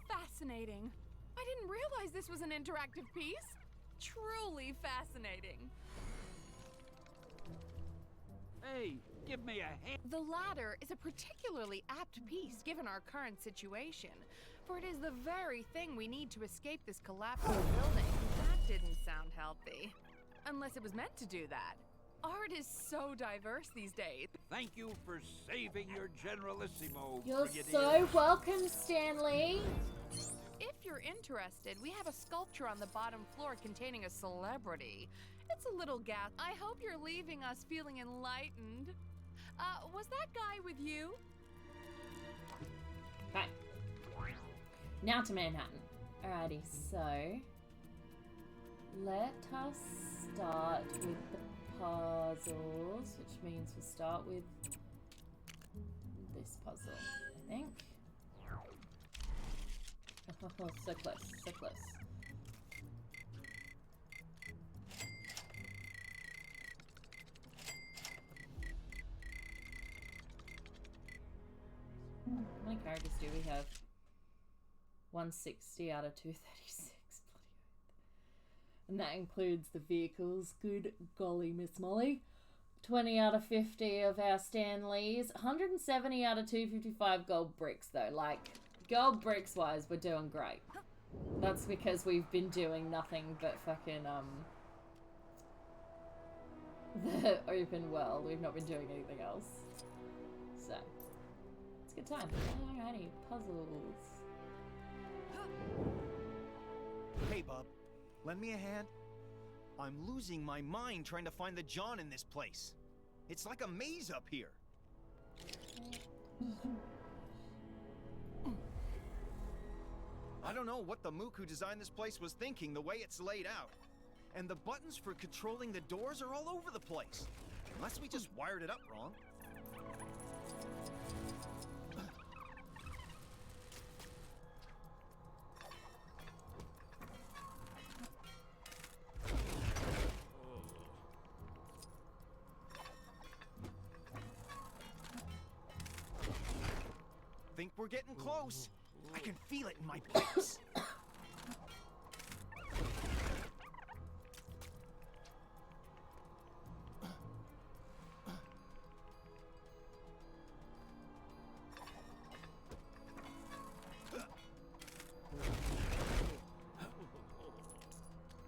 Fascinating. I didn't realize this was an interactive piece. Truly fascinating. Hey, give me a hand. The latter is a particularly apt piece given our current situation, for it is the very thing we need to escape this collapsible building. That didn't sound healthy. Unless it was meant to do that. Art is so diverse these days. Thank you for saving your Generalissimo. You're Brigadier. so welcome, Stanley. If you're interested, we have a sculpture on the bottom floor containing a celebrity. It's a little gas. I hope you're leaving us feeling enlightened. Was that guy with you? Okay. Now to Manhattan. Alrighty, so let us start with the puzzles, which means we'll start with this puzzle, I think. Oh, so close, so close. How many characters do we have? 160 out of 236. And that includes the vehicles. Good golly, Miss Molly. 20 out of 50 of our Stanleys. 170 out of 255 gold bricks, though. Like, gold bricks wise, we're doing great. That's because we've been doing nothing but fucking, the open world. We've not been doing anything else. So, it's a good time. Alrighty, puzzles. Hey, bub. Lend me a hand? I'm losing my mind trying to find the John in this place. It's like a maze up here. I don't know what the mook who designed this place was thinking the way it's laid out. And the buttons for controlling the doors are all over the place. Unless we just wired it up wrong. Think we're getting close. I can feel it in my pulse.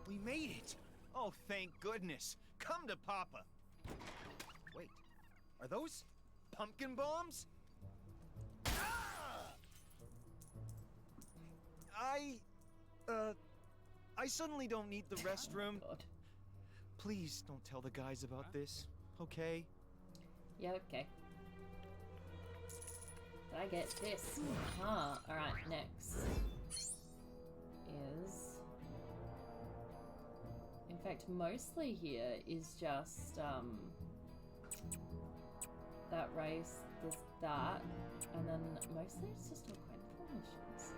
We made it. Oh, thank goodness. Come to Papa. Wait, are those pumpkin bombs? I suddenly don't need the restroom. Please don't tell the guys about this, okay? Yeah, okay. Did I get this? Alright, next is... In fact, mostly here is just, that race, there's that, and then mostly it's just all kind of missions.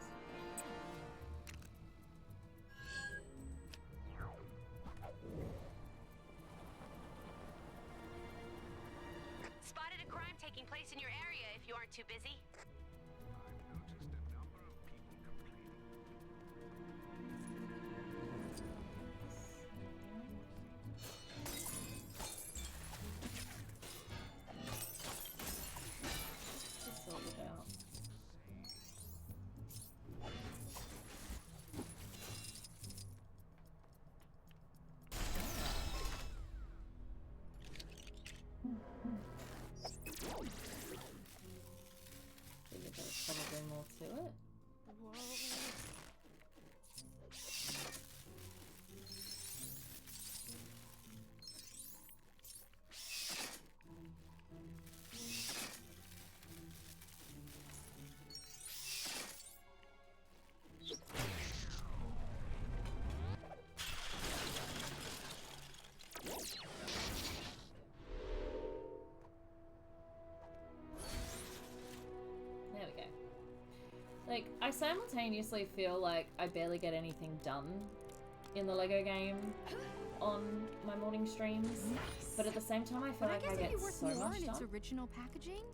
Spotted a crime taking place in your area if you aren't too busy. There we go. Like, I simultaneously feel like I barely get anything done in the Lego game on my morning streams, but at the same time I feel like I get so much done. Its original packaging.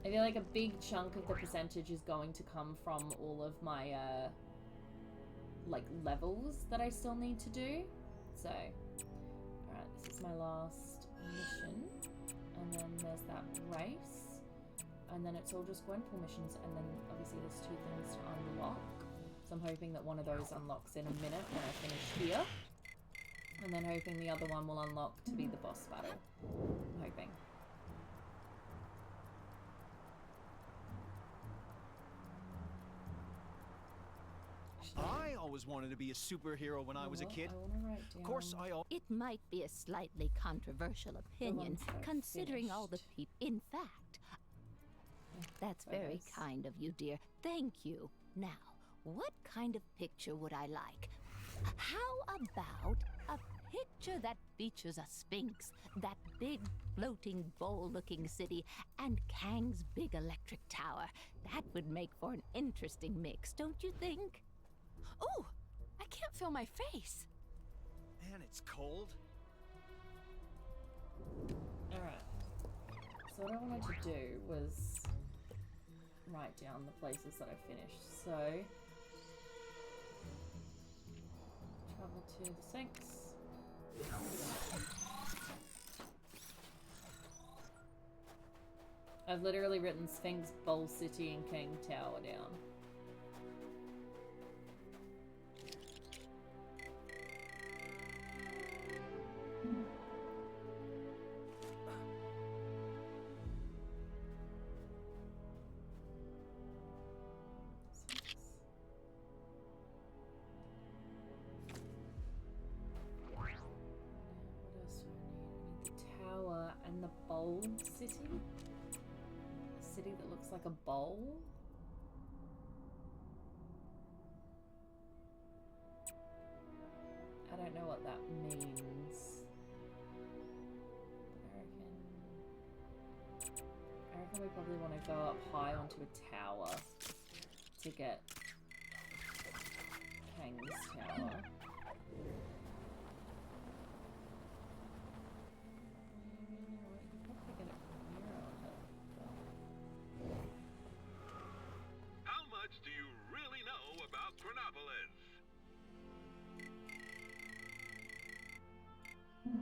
I feel like a big chunk of the percentage is going to come from all of my, like, levels that I still need to do. So, alright, this is my last mission. And then there's that race. And then it's all just Gwenpool missions. And then, obviously, there's 2 things to unlock. So I'm hoping that one of those unlocks in a minute when I finish here. And then hoping the other one will unlock to be the boss battle. I'm hoping. I always wanted to be a superhero when I was a kid. Of course, It might be a slightly controversial opinion, considering all the people. In fact, that's very kind of you, dear. Thank you. Now, what kind of picture would I like? How about a picture that features a sphinx, that big floating bowl-looking city, and Kang's big electric tower? That would make for an interesting mix, don't you think? Oh, I can't feel my face. Man, it's cold. Alright. So what I wanted to do was write down the places that I finished. So, travel to the Sphinx. I've literally written Sphinx, Bowl City, and King Tower down. City? A city that looks like a bowl? I don't know what that means. I reckon we probably want to go up high onto a tower to get Kang's tower. Do you really know about Chronopolis?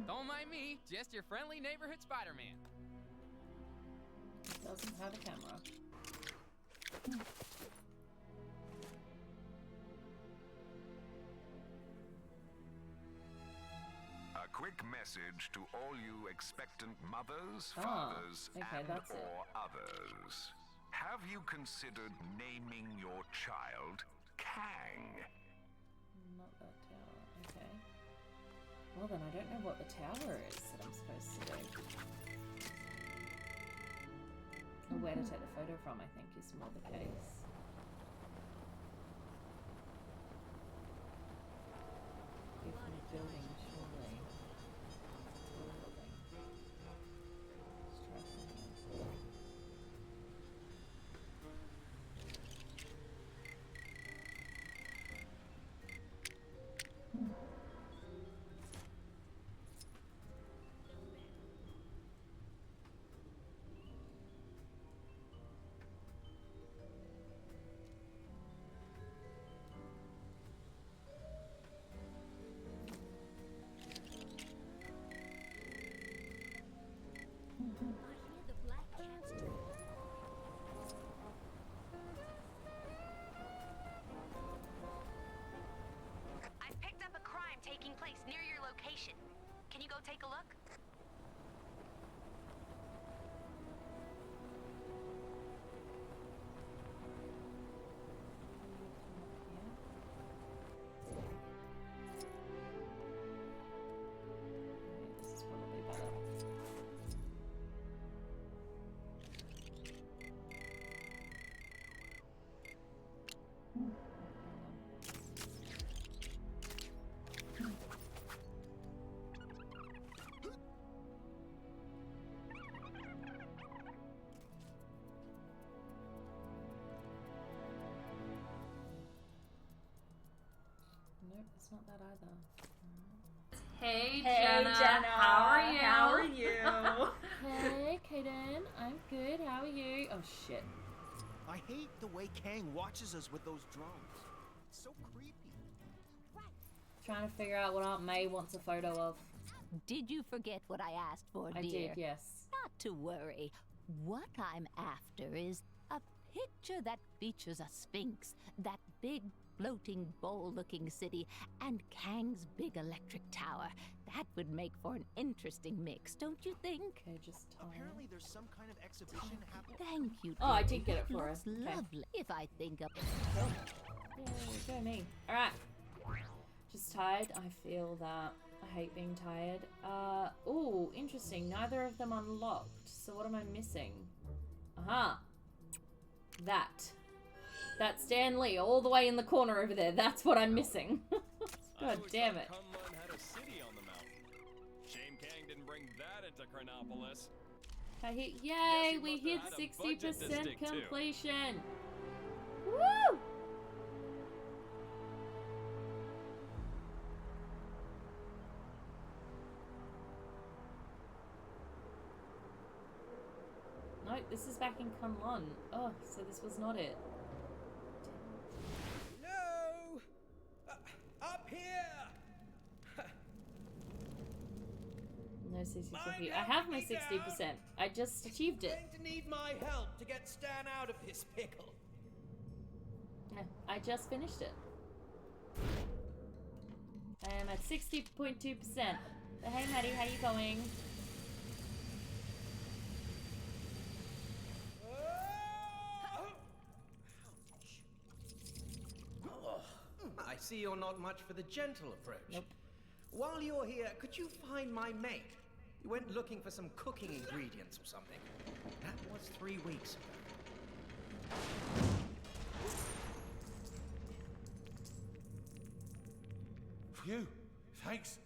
Don't mind me, just your friendly neighborhood Spider-Man. Doesn't have a camera. A quick message to all you expectant mothers, fathers, and or others. Have you considered naming your child Kang? Not that tower, okay. Well then, I don't know what the tower is that I'm supposed to do. Or where to take the photo from, I think, is more the case. Different building, surely. Building. Let's try something. I've picked up a crime taking place near your location. Can you go take a look? Nope, it's not that either. Hey Jenna, how are you? How are you? Hey Kaden, I'm good. How are you? Oh shit. I hate the way Kang watches us with those drones. It's so creepy. Trying to figure out what Aunt May wants a photo of. Did you forget what I asked for, dear? I did, yes. Not to worry. What I'm after is a picture that features a sphinx, that big floating bowl-looking city, and Kang's big electric tower. That would make for an interesting mix, don't you think? Okay, just apparently there's some kind of exhibition happening. Thank you. Oh, I dearie. did get it for her. Looks Okay. lovely. If I think of Yay, go me. Alright. Just tired. I feel that. I hate being tired. Ooh, interesting. Neither of them unlocked. So what am I missing? Aha. That. That's Stan Lee all the way in the corner over there. That's what I'm missing. God damn it. Kunlun had a city on the mountain. Shame Kang didn't bring that into Chronopolis. I hit. Yay! We hit 60% completion. Woo! No, this is back in Kunlun. Oh, so this was not it. No! Up here! No 60%. I have my 60%. I just achieved it. Going to need my help to get Stan out of this pickle. Yeah, I just finished it. I am at 60.2%. Hey Maddie, how you going? I see you're not much for the gentle approach. Nope. While you're here, could you find my mate? You went looking for some cooking ingredients or something. That was 3 weeks ago. Phew, thanks.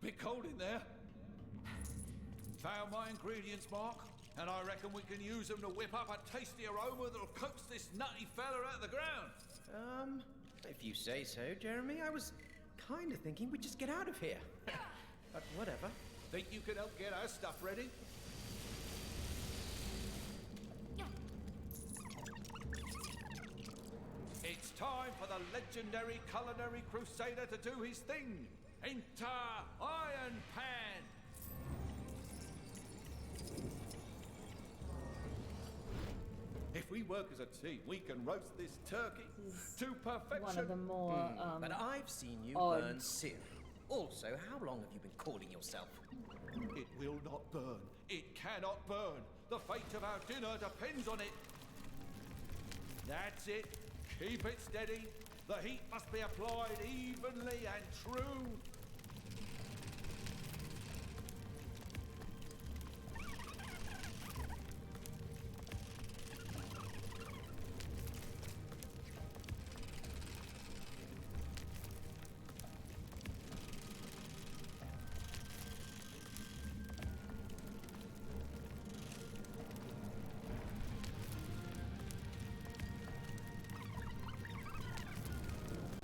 Bit cold in there. Found my ingredients, Mark, and I reckon we can use them to whip up a tasty aroma that'll coax this nutty fella out of the ground. If you say so, Jeremy. I was kind of thinking we'd just get out of here. But whatever. Think you can help get our stuff ready? It's time for the legendary culinary crusader to do his thing. Enter Iron Pan. If we work as a team, we can roast this turkey to perfection. One of the more but I've seen you odd. burn cereal. Also, how long have you been calling yourself? It will not burn. It cannot burn. The fate of our dinner depends on it. That's it. Keep it steady. The heat must be applied evenly and true.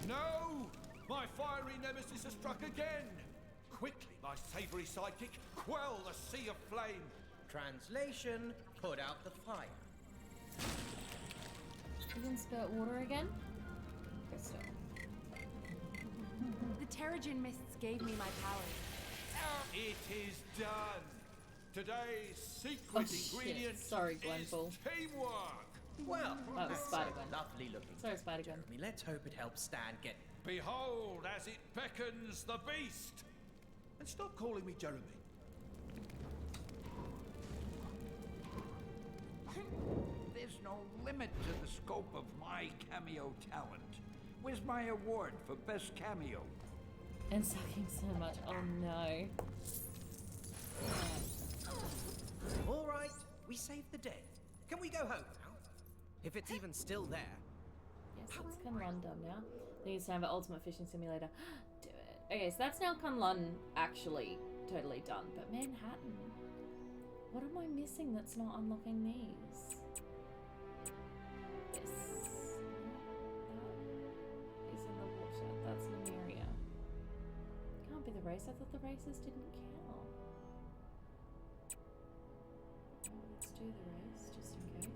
No! My fiery nemesis has struck again! Quickly, my savory sidekick, quell the sea of flame! Translation, put out the fire. You can spill water again? Crystal. The Terrigen mists gave me my powers. It is done! Today's secret ingredient Sorry, Gwenpool. is teamwork! Well, That was Spider-Gwen. lovely looking. Sorry, Spider-Gwen. Jeremy, let's hope it helps Stan get... Behold as it beckons the beast! And stop calling me Jeremy. There's no limit to the scope of my cameo talent. Where's my award for best cameo? And sucking so much. Oh no. All right, we saved the day. Can we go home now? If it's even still there. Yes, that's Kunlun done now. I think it's time for Ultimate Fishing Simulator. Do it. Okay, so that's now Kunlun actually totally done. But Manhattan, what am I missing that's not unlocking these? This. That is in the water. That's Lemuria. Can't be the race. I thought the races didn't count. Well, let's do the race just in case.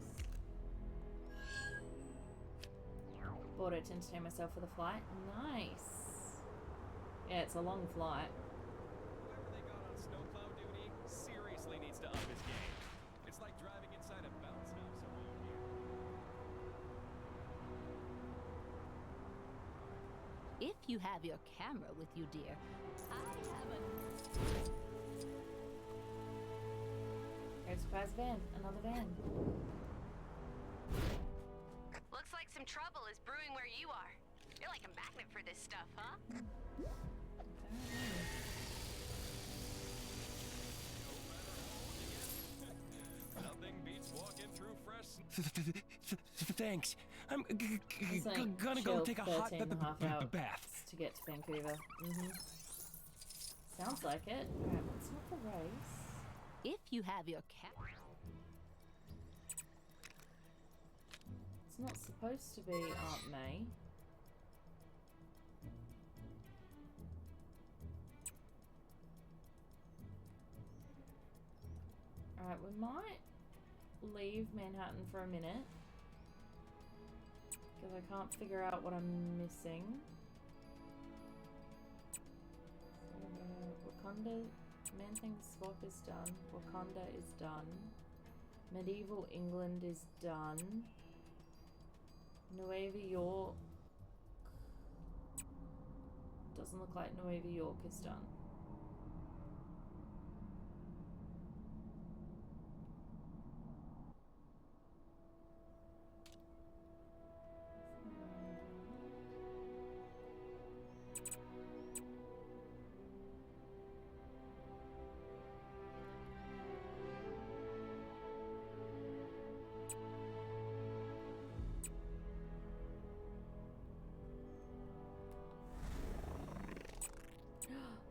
Bought it to entertain myself for the flight. Nice. Yeah, it's a long flight. Whoever they got on snowplow duty seriously needs to up his game. It's like driving inside a bounce house around here. If you have your camera with you, dear, I have a... There's surprise van. Another van. Looks like some trouble is brewing where you are. You're like a magnet for this stuff, huh? Nothing beats walking through fresh. Thanks. I'm It's like gonna go chill take a hot 13.5 bath. hours to get to Vancouver. Sounds like it. Alright, it's not the race. If you have your camera... It's not supposed to be Aunt May. Alright, we might leave Manhattan for a minute. Because I can't figure out what I'm missing. So, Wakanda, Man-Thing Swap is done. Wakanda is done. Medieval England is done. Nueva York. Doesn't look like Nueva York is done.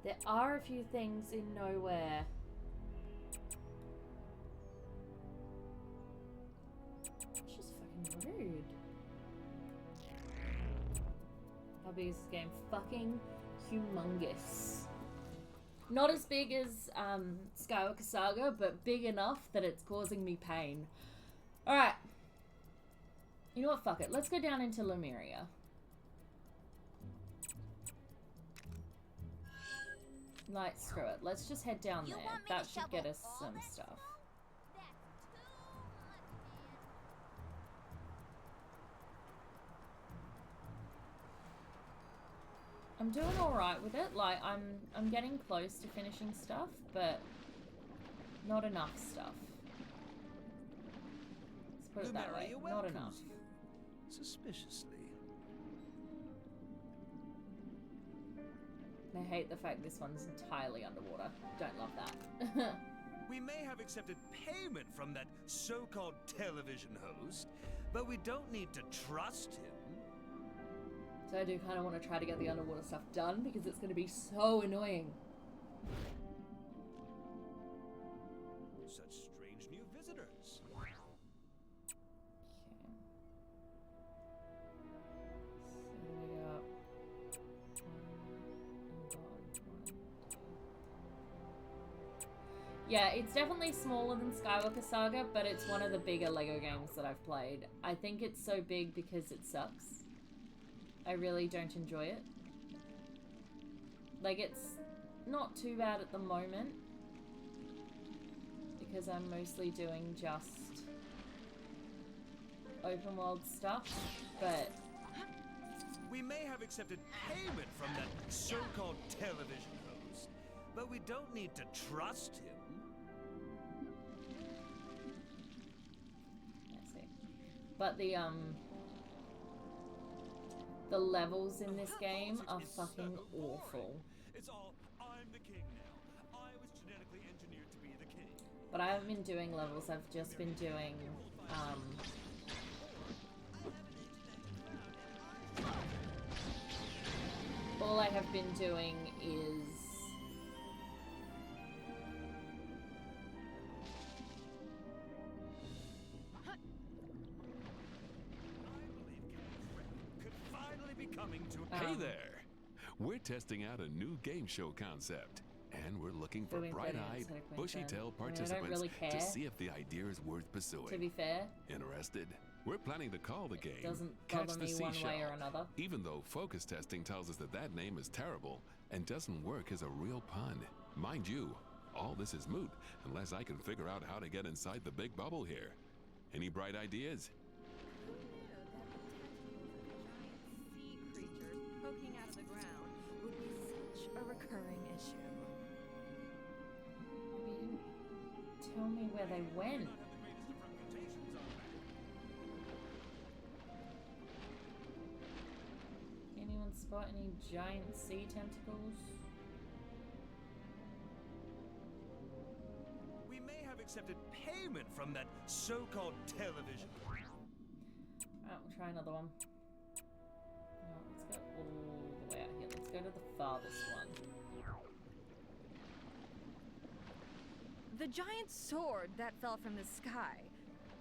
There are a few things in nowhere. It's just fucking rude. How big is this game? Fucking humongous. Not as big as Skywalker Saga, but big enough that it's causing me pain. Alright. You know what? Fuck it. Let's go down into Lemuria. Like, screw it. Let's just head down there. That should get us some stuff. I'm doing alright with it. Like, I'm getting close to finishing stuff, but not enough stuff. Let's put it that way. Not enough. Suspiciously. I hate the fact this one's entirely underwater. Don't love that. We may have accepted payment from that so-called television host, but we don't need to trust him. So I do kind of want to try to get the underwater stuff done because it's going to be so annoying. Such strange new visitors. Okay. So we got yeah, it's definitely smaller than Skywalker Saga, but it's one of the bigger LEGO games that I've played. I think it's so big because it sucks. I really don't enjoy it. Like, it's not too bad at the moment because I'm mostly doing just open world stuff, but we may have accepted payment from that so-called television host, but we don't need to trust him. I see. But the levels in this game are fucking awful. It's all, I'm the king now. I was genetically engineered to be the king. But I haven't been doing levels, I've just been doing all I have been doing is Hey there! We're testing out a new game show concept, and we're looking for bright-eyed, bushy-tailed participants really to see if the idea is worth pursuing. To be fair, Interested? We're planning to call the game doesn't Catch bother the me one Seashell, way or another. even though focus testing tells us that that name is terrible and doesn't work as a real pun. Mind you, all this is moot unless I can figure out how to get inside the big bubble here. Any bright ideas? Poking out of the ground would be such a recurring issue. You didn't tell me where they went. Anyone spot any giant sea tentacles? We may have accepted payment from that so-called television. Alright, we'll try another one. Let's go all the way out here. Let's go to the farthest one. The giant sword that fell from the sky.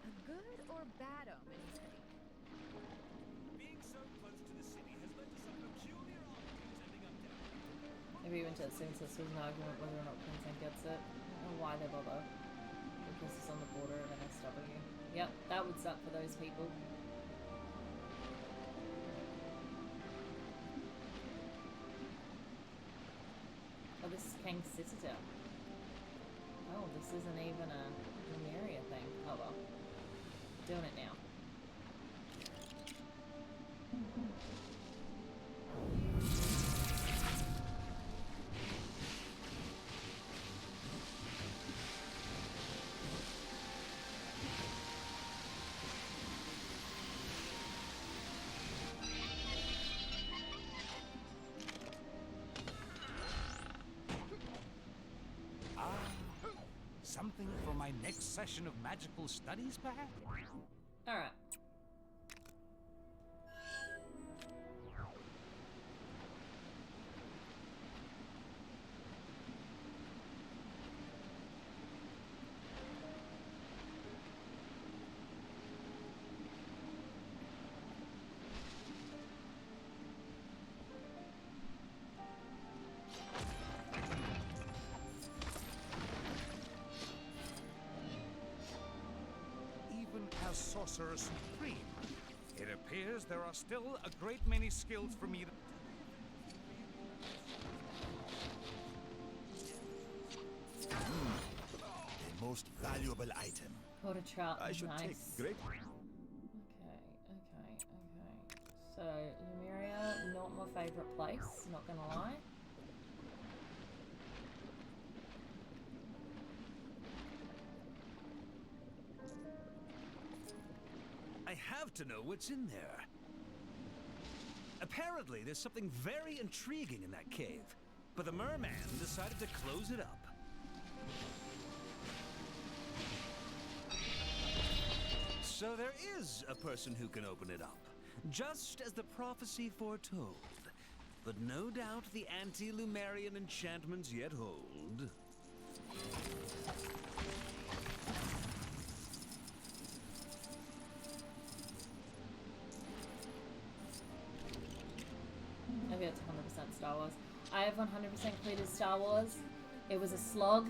A good or bad omen, you think? Being so close to the city has led to some peculiar objects ending up down. Maybe even to assume this was an argument whether or not Queensland gets it. I don't know why they bother. Because it's on the border of NSW. Yep, that would suck for those people. Oh, this is Kang's Citadel. Oh, this isn't even a Lemuria thing. Oh well. Doing it now. Something for my next session of magical studies, perhaps? Alright. As Sorcerer Supreme, it appears there are still a great many skills for me to... The most valuable item. Caught a trout. I should nice. take great... Okay. So, Lemuria, not my favourite place, not gonna lie. I have to know what's in there. Apparently, there's something very intriguing in that cave, but the merman decided to close it up. So there is a person who can open it up, just as the prophecy foretold. But no doubt the anti-Lumerian enchantments yet hold. Maybe it's 100% Star Wars. I have 100% completed Star Wars. It was a slog.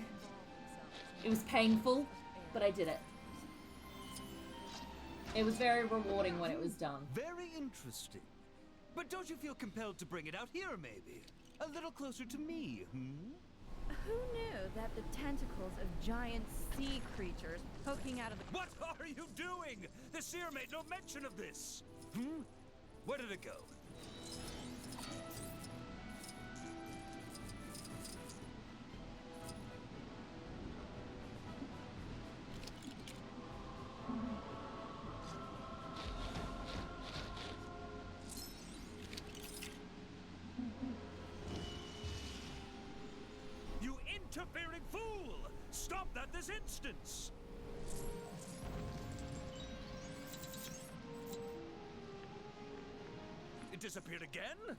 It was painful, but I did it. It was very rewarding when it was done. Very interesting. But don't you feel compelled to bring it out here, maybe? A little closer to me, Who knew that the tentacles of giant sea creatures poking out of the... What are you doing? The seer made no mention of this. Where did it go? You interfering fool! Stop that this instant! It disappeared again?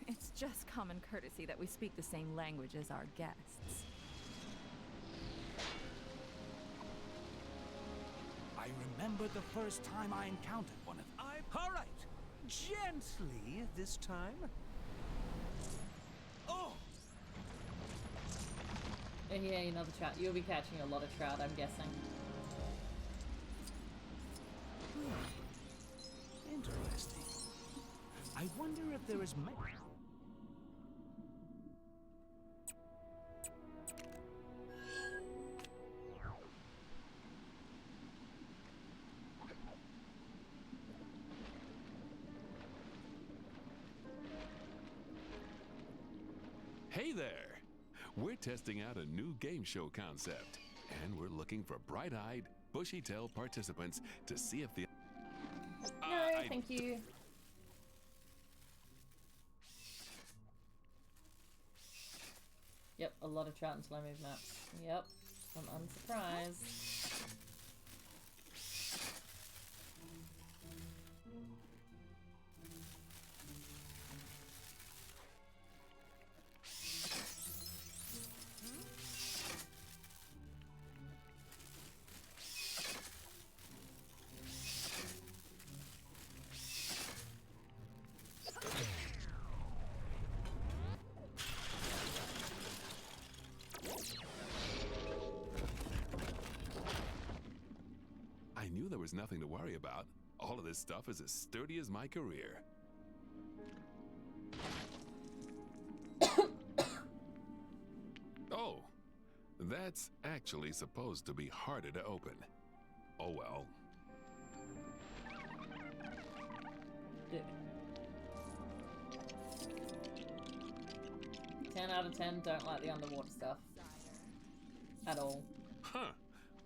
It's just common courtesy that we speak the same language as our guests. I remember the first time I encountered one of them. All right. Gently this time. Oh! Yeah, another trout. You'll be catching a lot of trout, I'm guessing. Interesting. I wonder if there is Hey there! We're testing out a new game show concept, and we're looking for bright-eyed, bushy-tailed participants to see if the... No, thank you. Yep, a lot of trout and slow move maps. Yep, I'm unsurprised. I knew there was nothing to worry about. All of this stuff is as sturdy as my career. Oh, that's actually supposed to be harder to open. Oh well. Dude. 10 out of 10 don't like the underwater stuff. At all. Huh.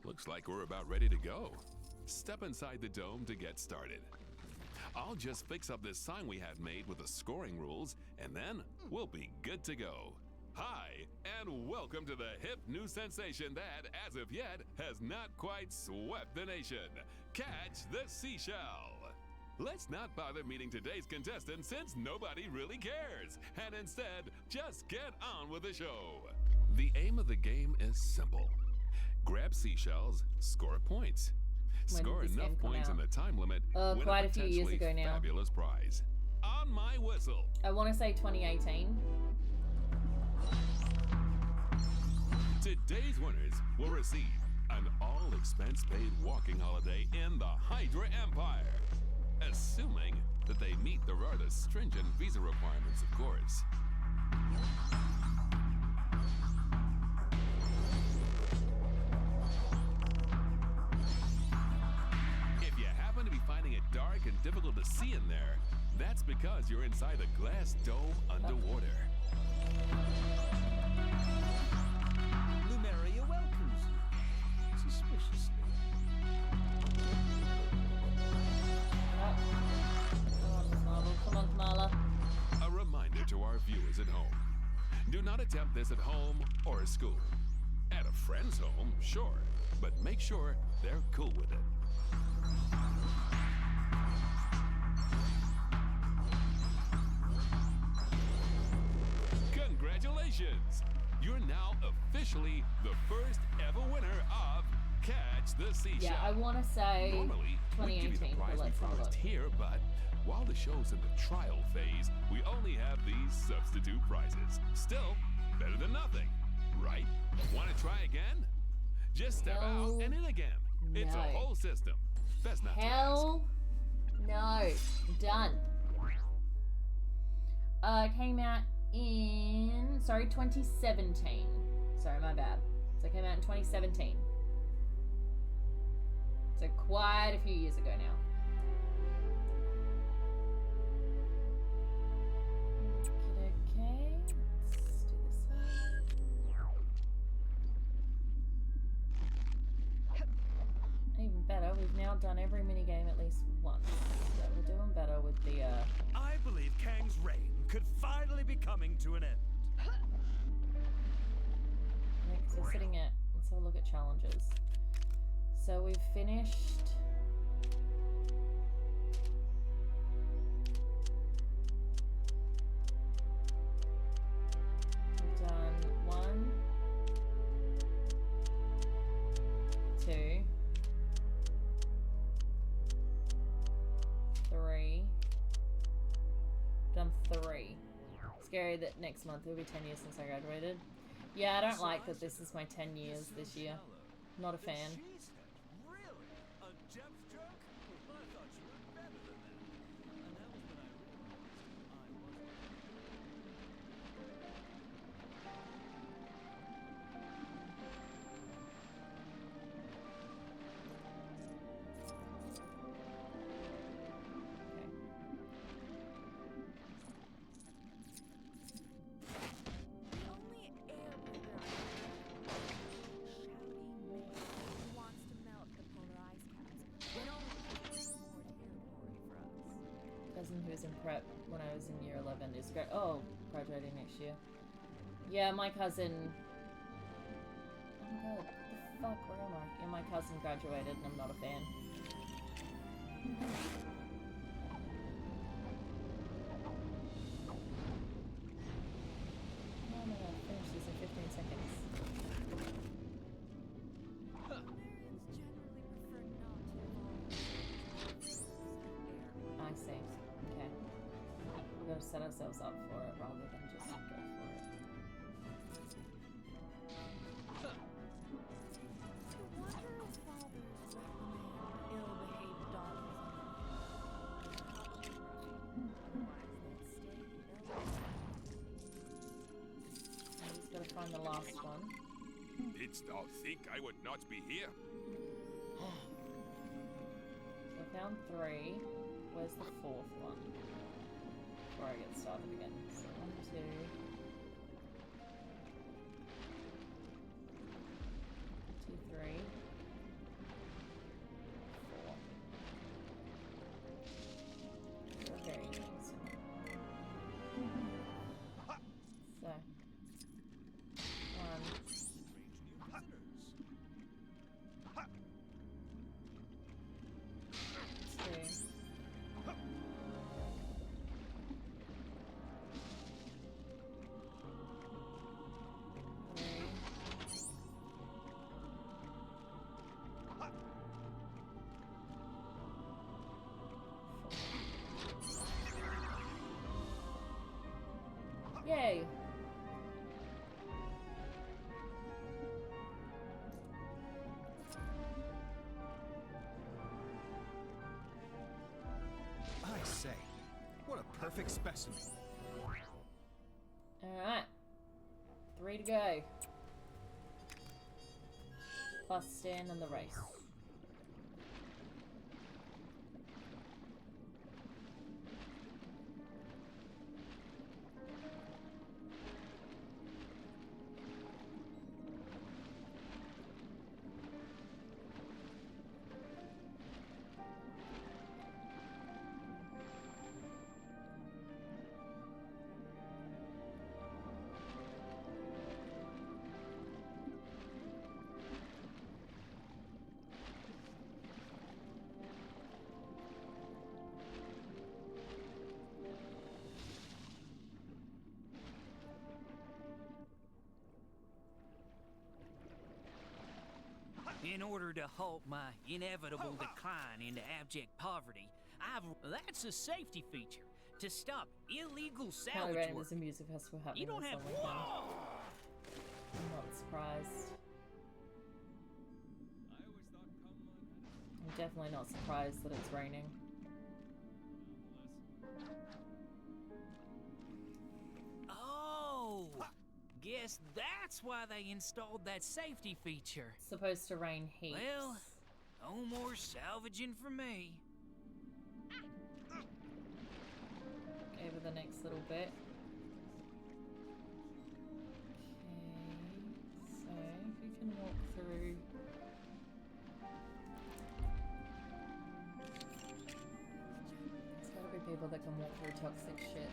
Looks like we're about ready to go. Step inside the dome to get started. I'll just fix up this sign we had made with the scoring rules, and then we'll be good to go. Hi, and welcome to the hip new sensation that, as of yet, has not quite swept the nation. Catch the seashell. Let's not bother meeting today's contestant since nobody really cares, and instead, just get on with the show. The aim of the game is simple. Grab seashells, score points. Score enough points in the time limit, win quite a a few years potentially ago now. fabulous prize. On my whistle. I want to say 2018. Today's winners will receive an all-expense-paid walking holiday in the Hydra Empire, assuming that they meet the rather stringent visa requirements, of course. If you happen to be finding it dark and difficult to see in there, that's because you're inside a glass dome underwater. Lumeria welcomes you. Suspiciously. Come on, Kamala. A reminder to our viewers at home. Do not attempt this at home or at school. At a friend's home, sure, but make sure they're cool with it. Congratulations! You're now officially the first ever winner of Catch the Seashell. Yeah, I want to say Normally, we give you the 2018, prize but we let's have a promised look. here, but while the show's in the trial phase, we only have these substitute prizes. Still, better than nothing, right? Want to try again? Just step out and in again. It's a no. whole system. Best not to ask. Hell no. Done. Came out in 2017. Sorry, my bad. So it came out in 2017. So quite a few years ago now. Okay, let's do this one. Even better, we've now done every minigame at least once. So we're doing better with the I believe Kang's reign could finally be coming to an end. I think we're sitting at, let's have a look at challenges. So we've finished scary that next month will be 10 years since I graduated. Yeah, I don't like that this is my 10 years this year. Not a fan. Really? A depth joke? I thought you were better than that. And that was when I realized Cousin who was in prep when I was in year 11 is graduating next year. Yeah, my cousin. Oh my god, what the fuck? Where am I? Yeah, my cousin graduated, and I'm not a fan. No, finish this in 15 seconds. I see. Okay. We've got to set ourselves up for it rather than just go for it. Just gotta find the last one. Didst thou think I would not be here? So I found 3. Where's the 4th one? Before I get started again. So 1, 2. 2, 3. 4. You're very young, so. So. 1. 2. Yay! I say, what a perfect specimen. Alright. 3 to go. Plus Stan and the race. In order to halt my inevitable decline into abject poverty, that's a safety feature to stop illegal salvage Apparently work. there's a music festival happening. You don't this have weekend. I'm not surprised. I'm definitely not surprised that it's raining. Oh, guess that's why they installed that safety feature. It's supposed to rain heaps. Well, no more salvaging for me. Over the next little bit. Okay, so if you can walk through. There's gotta be people that can walk through toxic shit.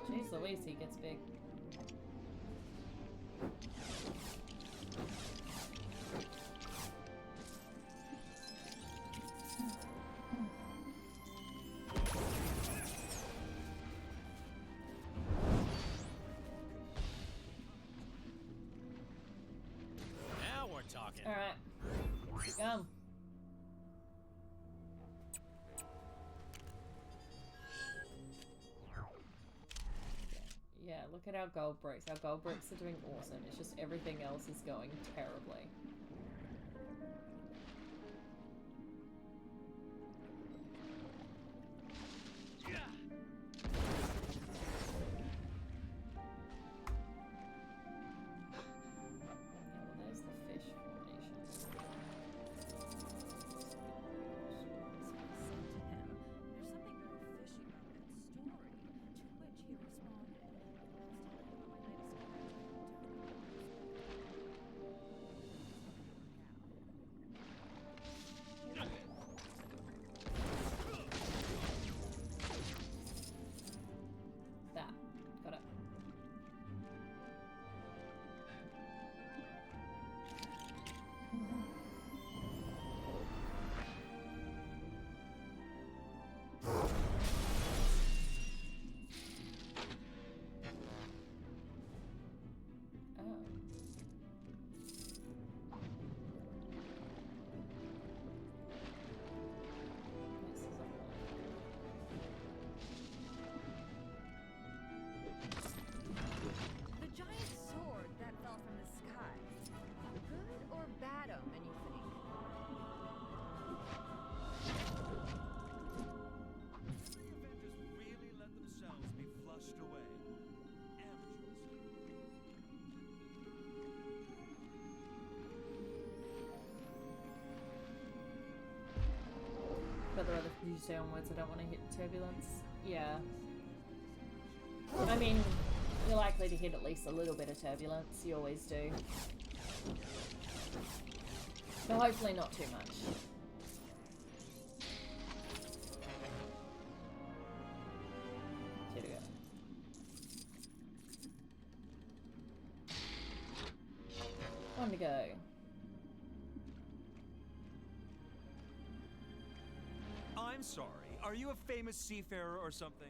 Jeez Louise, he gets big. Alright. Go. Yeah, look at our gold bricks. Our gold bricks are doing awesome. It's just everything else is going terribly. But the other you say onwards, I don't want to hit turbulence. Yeah. I mean, you're likely to hit at least a little bit of turbulence. You always do. But hopefully not too much. Here we go. One to go. I'm sorry. Are you a famous seafarer or something?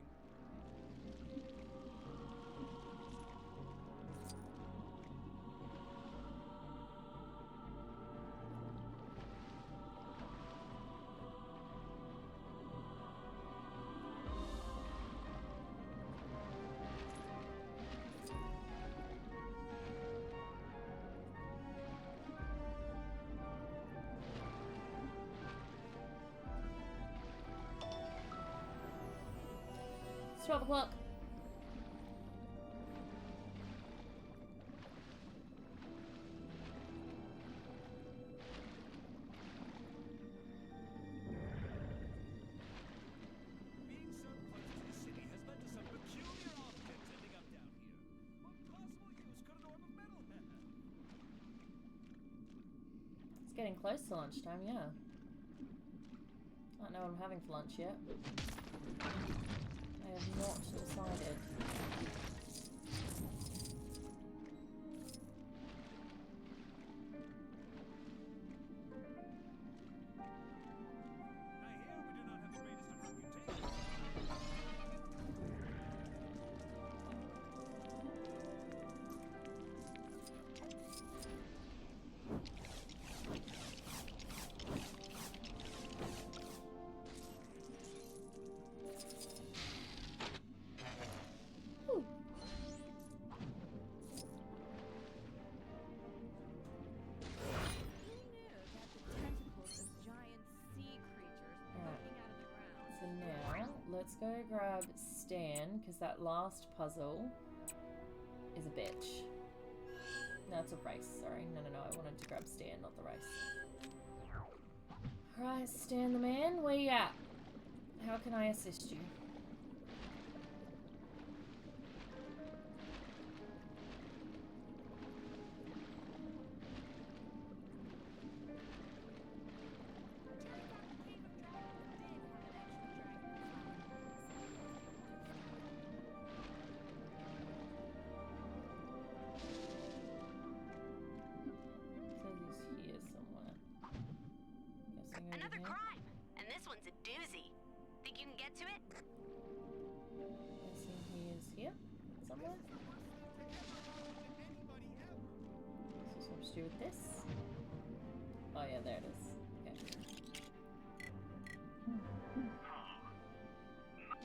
It's 12 o'clock. Being so close to the city has led to some peculiar objects ending up down here. What possible use could an orb of metal have? It's getting close to lunchtime, yeah. I don't know what I'm having for lunch yet. I have not decided. Let's go grab Stan, because that last puzzle is a bitch. No, it's a race, sorry. No, I wanted to grab Stan, not the race. Alright, Stan the man, where you at? How can I assist you? Another crime, and this one's a doozy. Think you can get to it? Guessing he is here somewhere. So switch to do with this. yeah, there it is. Okay.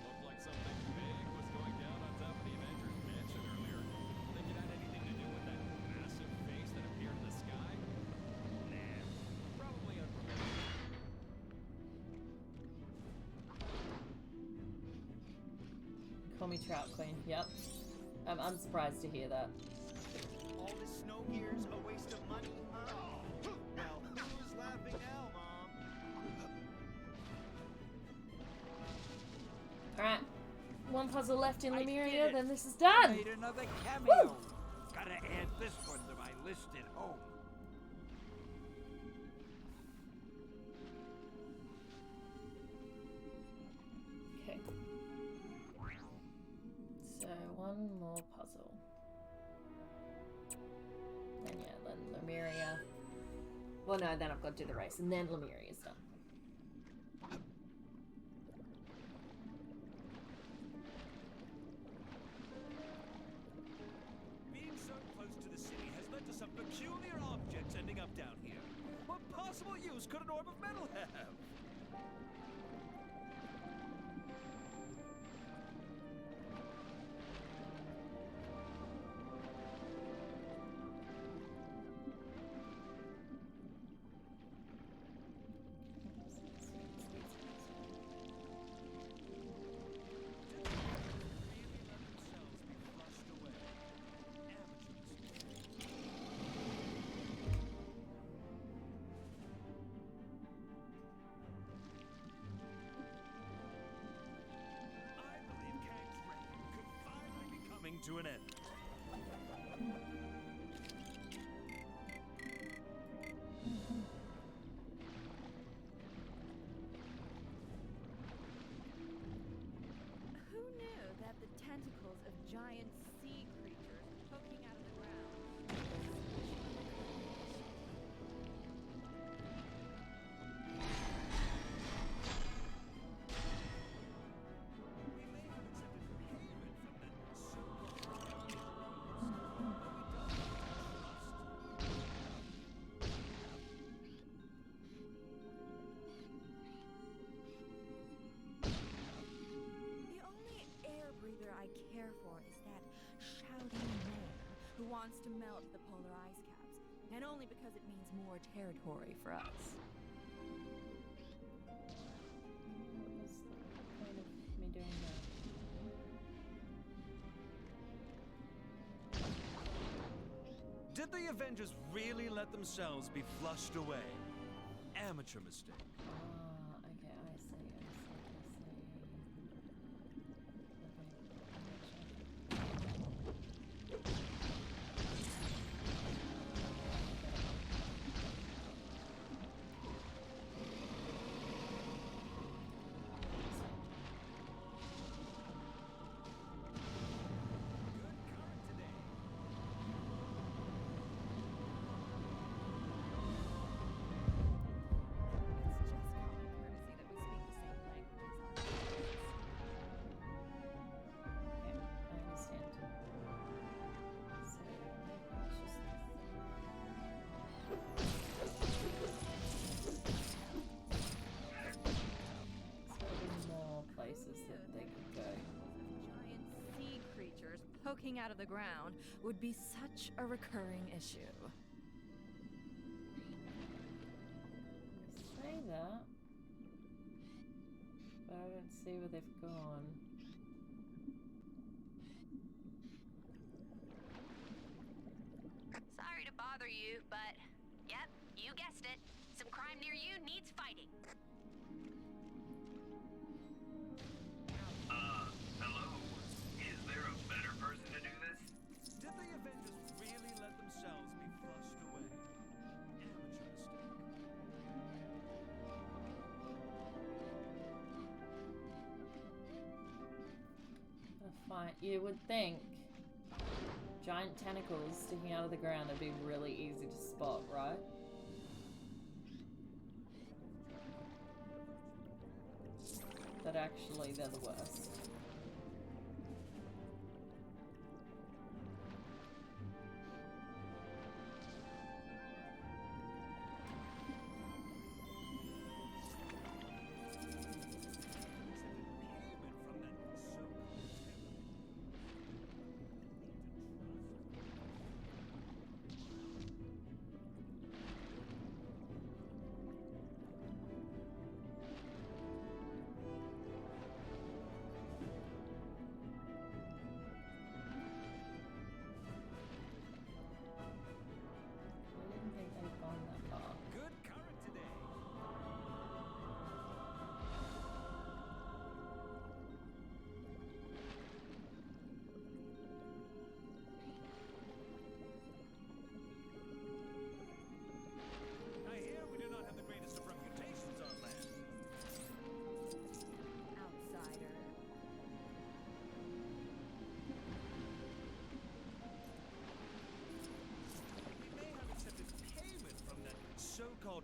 Looked like something big was going down on top of the Avengers mansion earlier. Think it had anything to do with that massive face that appeared in the sky? Nah, probably unrelated. Call me Trout Queen. Yep. I'm unsurprised to hear that. All this snow gear's a waste of money, huh? Well, who's laughing now, Mom? Alright. One puzzle left in I did Lemuria, it. then this is I done! made another cameo. Gotta add this one to my list at home. Okay. So, one more puzzle. And yeah, then Lemuria. Well, no, then I've got to do the race, and then Lemuria's done. Being so close to the city has led to some peculiar objects ending up down here. What possible use could an orb of metal have? To an end. Who knew that the tentacles of giant sea creatures poking out of the ground? I care for is that shouting man who wants to melt the polar ice caps, and only because it means more territory for us. What was the point of me doing that? Did the Avengers really let themselves be flushed away? Amateur mistake. Okay, I see, I see. Poking out of the ground would be such a recurring issue. Say that, but I don't see where they've gone. Sorry to bother you, but yep, you guessed it. Some crime near you needs fighting. Hello? Is there a better person to do this? Did the Avengers really let themselves be flushed away? Amateur mistake. Fine. You would think giant tentacles sticking out of the ground would be really easy to spot, right? But actually, they're the worst.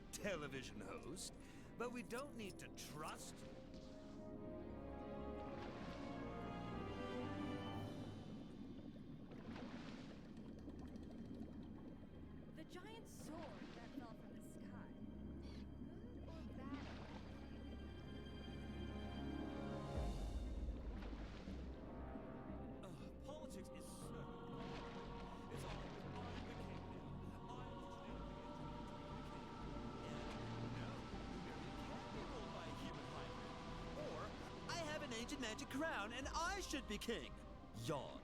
so-called television host, but we don't need to trust. The giant sword that fell from the sky. Good or bad? Politics is so... It's all I'm the king now. I'm Or I have an ancient magic crown and I should be king. Yawn.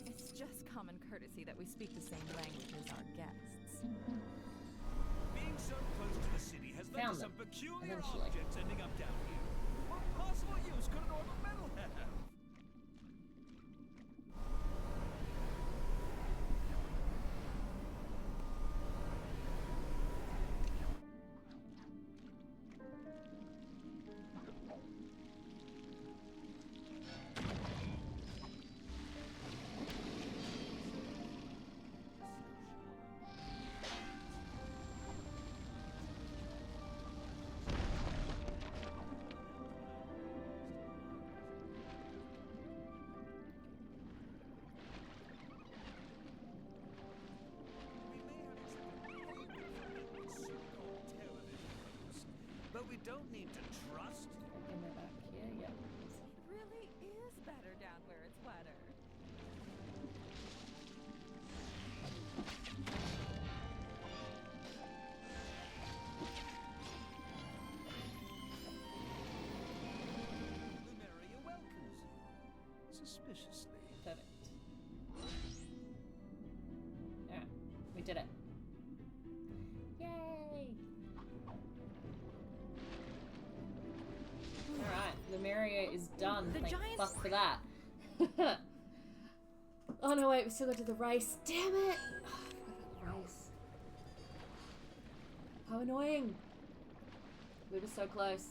It's just common courtesy that we speak the same language as our guests. Being so close to the city has led Found to some them, peculiar eventually. objects ending up down here. What possible use could an orb of metal have? But we don't need to trust. Open it back here, yeah. It really is better down where it's wetter. Lumeria welcomes you. Suspiciously. Perfect. Alright, we did it. Yay! Alright, Lumeria is done. The Thank giants- fuck for that. Oh no, wait, we still got to do the race. Damn it! Oh, I forgot about the race. How annoying! We were so close.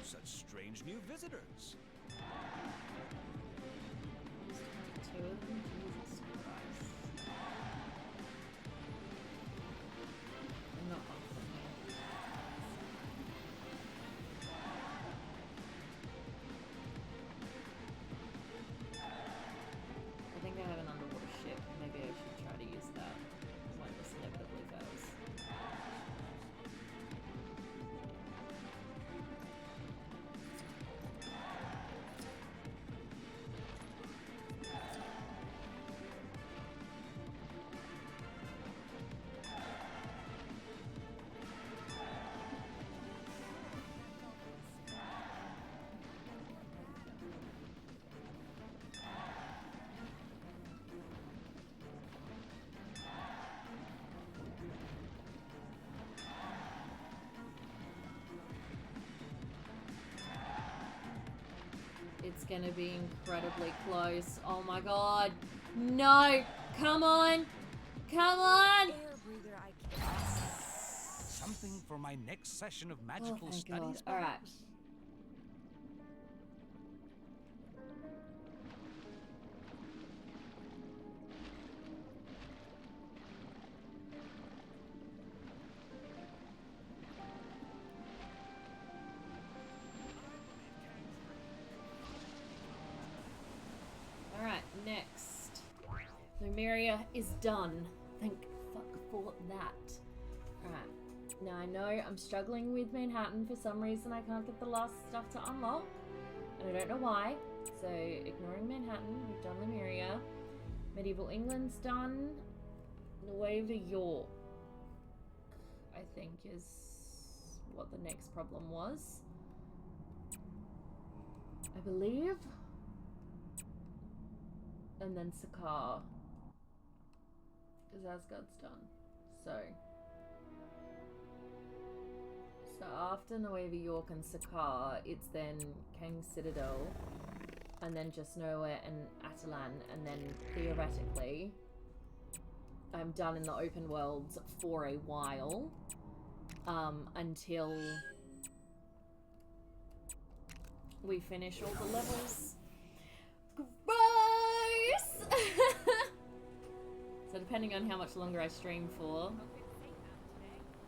Such strange new visitors. Two of them? Jesus Christ. I'm not off from here. I think I have an underwater ship. Maybe I should try to use that when this inevitably fails. It's gonna be incredibly close. Oh my god. No! Come on! Come on! Something for my next session of Oh, magical thank God. studies. Alright. perhaps? Alright, next. Lumeria is done. Thank fuck for that. Alright, Now I know I'm struggling with Manhattan. For some reason I can't get the last stuff to unlock. And I don't know why. So ignoring Manhattan, we've done Lemuria. Medieval England's done. Nueva York, I think, is what the next problem was. I believe. And then Sakaar. Because Asgard's done. So after Nueva York and Sakaar, it's then Kang's Citadel, and then just Nowhere and Atalan, and then theoretically I'm done in the open worlds for a while, until we finish all the levels. Gross! So depending on how much longer I stream for,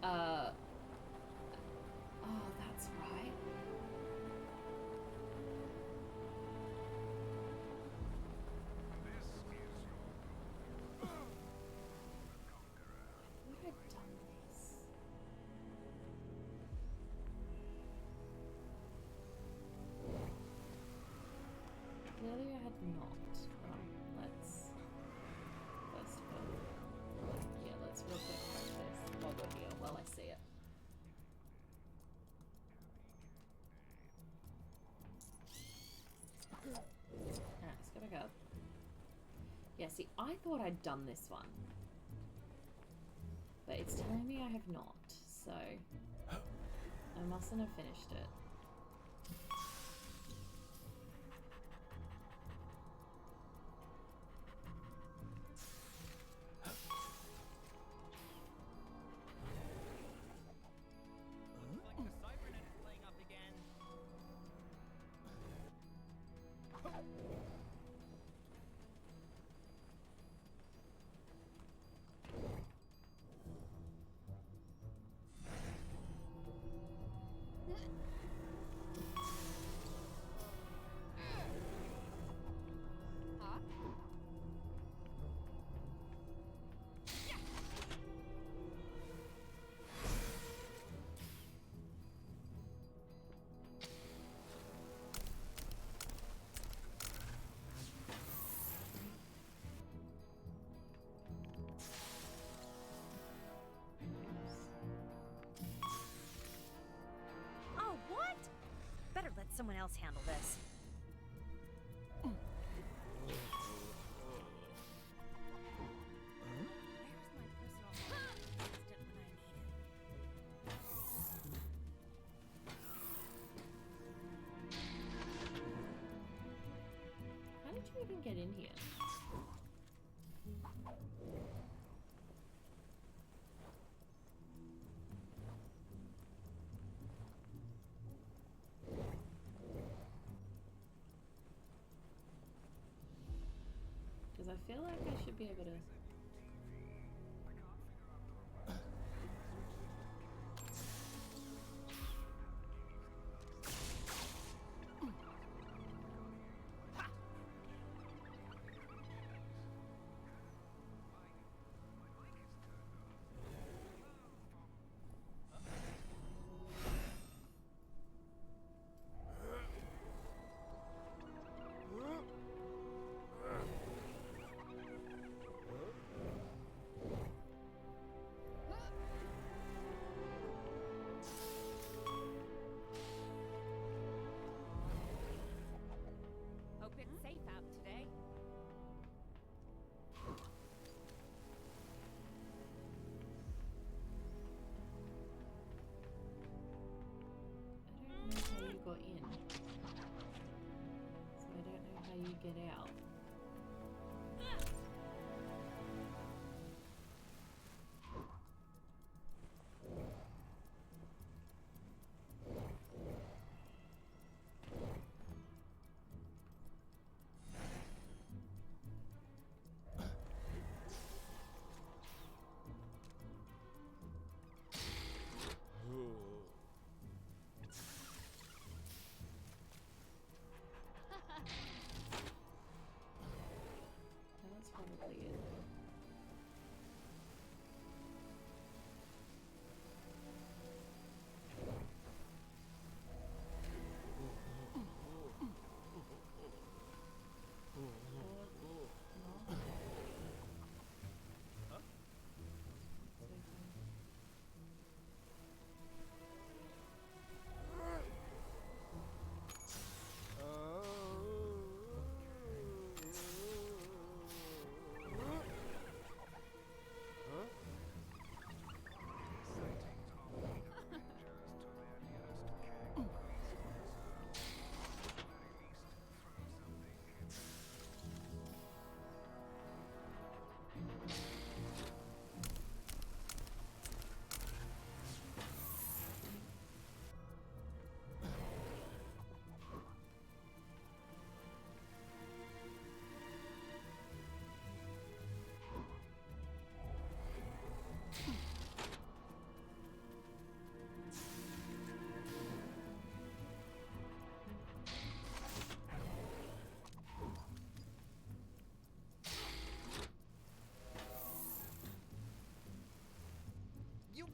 oh, that's right. Would have done this. Clearly I had not. Let's first of all, yeah, let's real quick check this while we're here, while I see it. Alright, let's go back up. Yeah, see, I thought I'd done this one. But it's telling me I have not, so I mustn't have finished it. Better let someone else handle this. How did you even get in here? Because I feel like I should be able to... Hope it's safe out today. I don't know how you got in. So I don't know how you get out.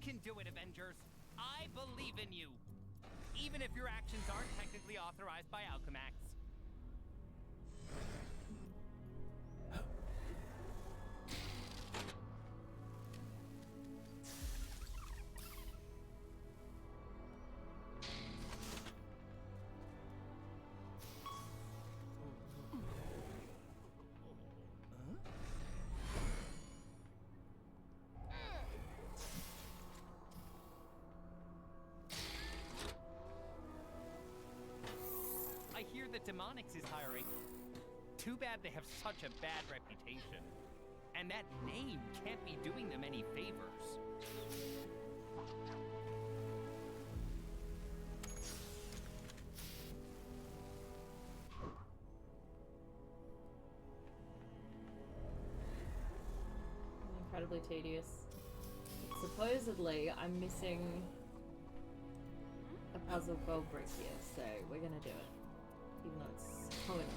can do it, Avengers. I believe in you. Even if your actions aren't technically authorized by Alchemax. I hear that Demonics is hiring. Too bad they have such a bad reputation. And that name can't be doing them any favors. Incredibly tedious. Supposedly, I'm missing a puzzle gold brick here, so we're gonna do it. Even though it's so annoying.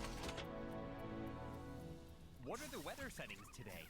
What are the weather settings today?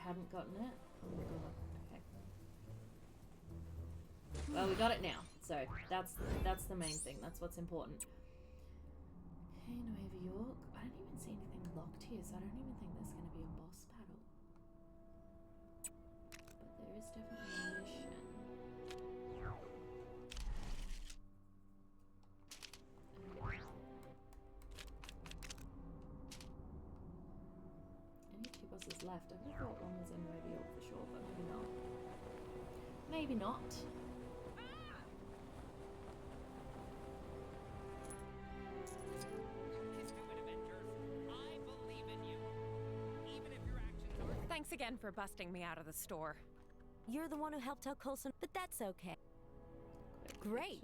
Hadn't gotten it. Oh my god. Okay. Well, we got it now, so that's the main thing. That's what's important. Okay, Nueva York. I don't even see anything locked here, so I don't even think there's going to be a boss battle. But there is definitely a mission. Bosses left. I would have thought one was in Nueva York for sure, but maybe not. Maybe not. Thanks again for busting me out of the store. You're the one who helped tell Coulson, but that's okay. Great.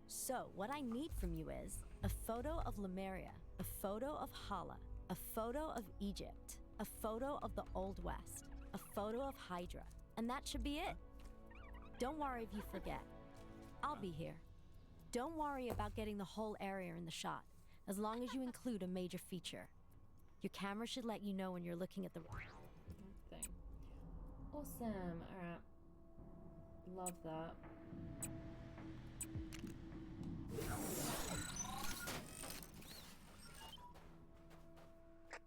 So, what I need from you is a photo of Lemuria, a photo of Hala, a photo of Egypt, a photo of the Old West, a photo of Hydra, and that should be it. Don't worry if you forget. I'll be here. Don't worry about getting the whole area in the shot, as long as you include a major feature. Your camera should let you know when you're looking at the thing. Awesome. Alright. Love that.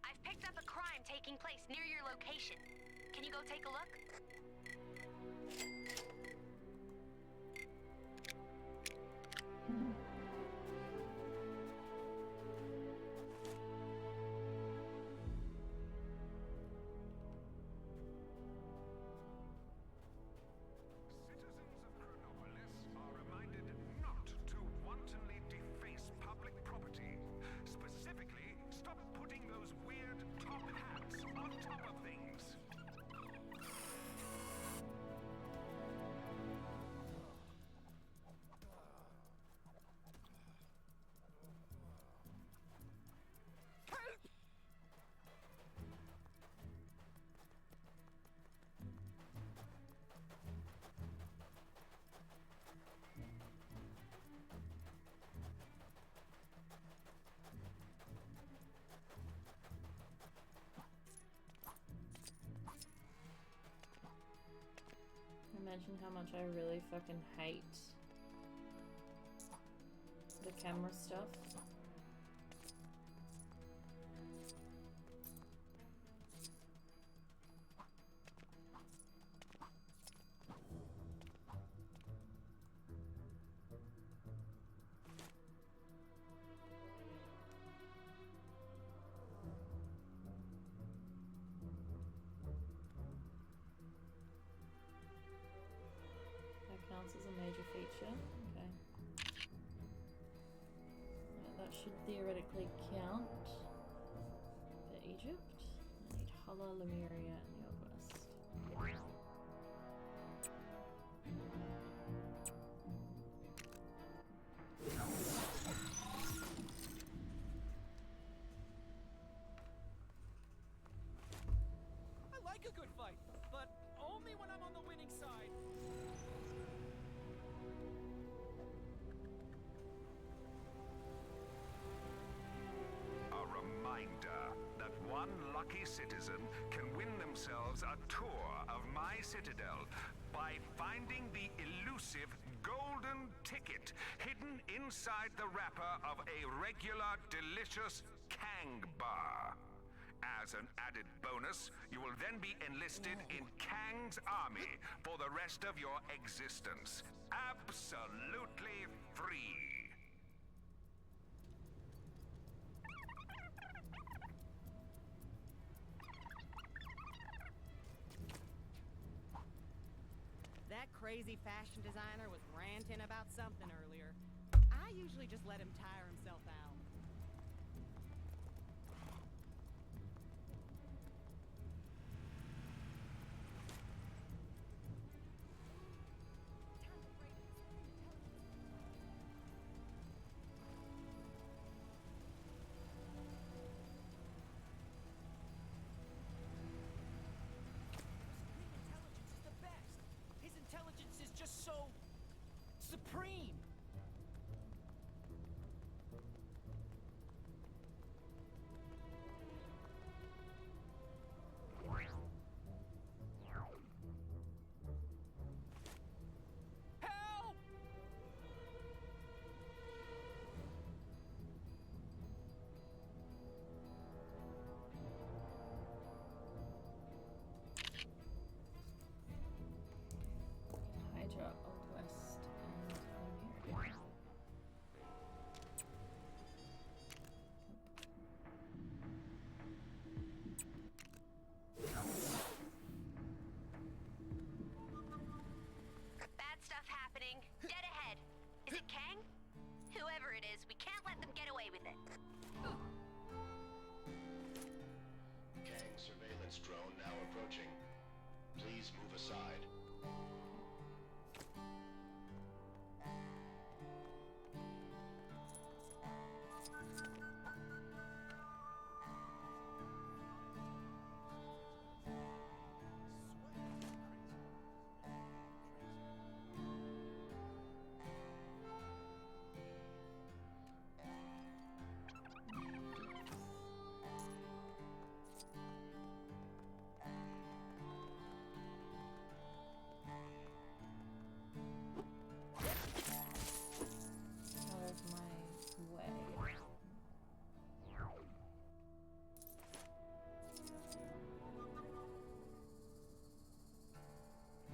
I've picked up a crime taking place near your location. Can you go take a look? Mention how much I really fucking hate the camera stuff. is a major feature. Okay. That should theoretically count for Egypt. I need Hala, Lemuria, and the Old West. I like a good fight, but only when I'm on the winning side. A reminder that one lucky citizen can win themselves a tour of my citadel by finding the elusive golden ticket hidden inside the wrapper of a regular delicious Kang bar. As an added bonus, you will then be enlisted in Kang's army for the rest of your existence. Absolutely free. That crazy fashion designer was ranting about something earlier. I usually just let him tire himself out. His intelligence is just so supreme. Help! Hydra, Old West, and Lemuria. Bad stuff happening. Dead ahead. Is it Kang? Whoever it is, we can't let them get away with it. Kang surveillance drone now approaching. Please move aside. Out of my way.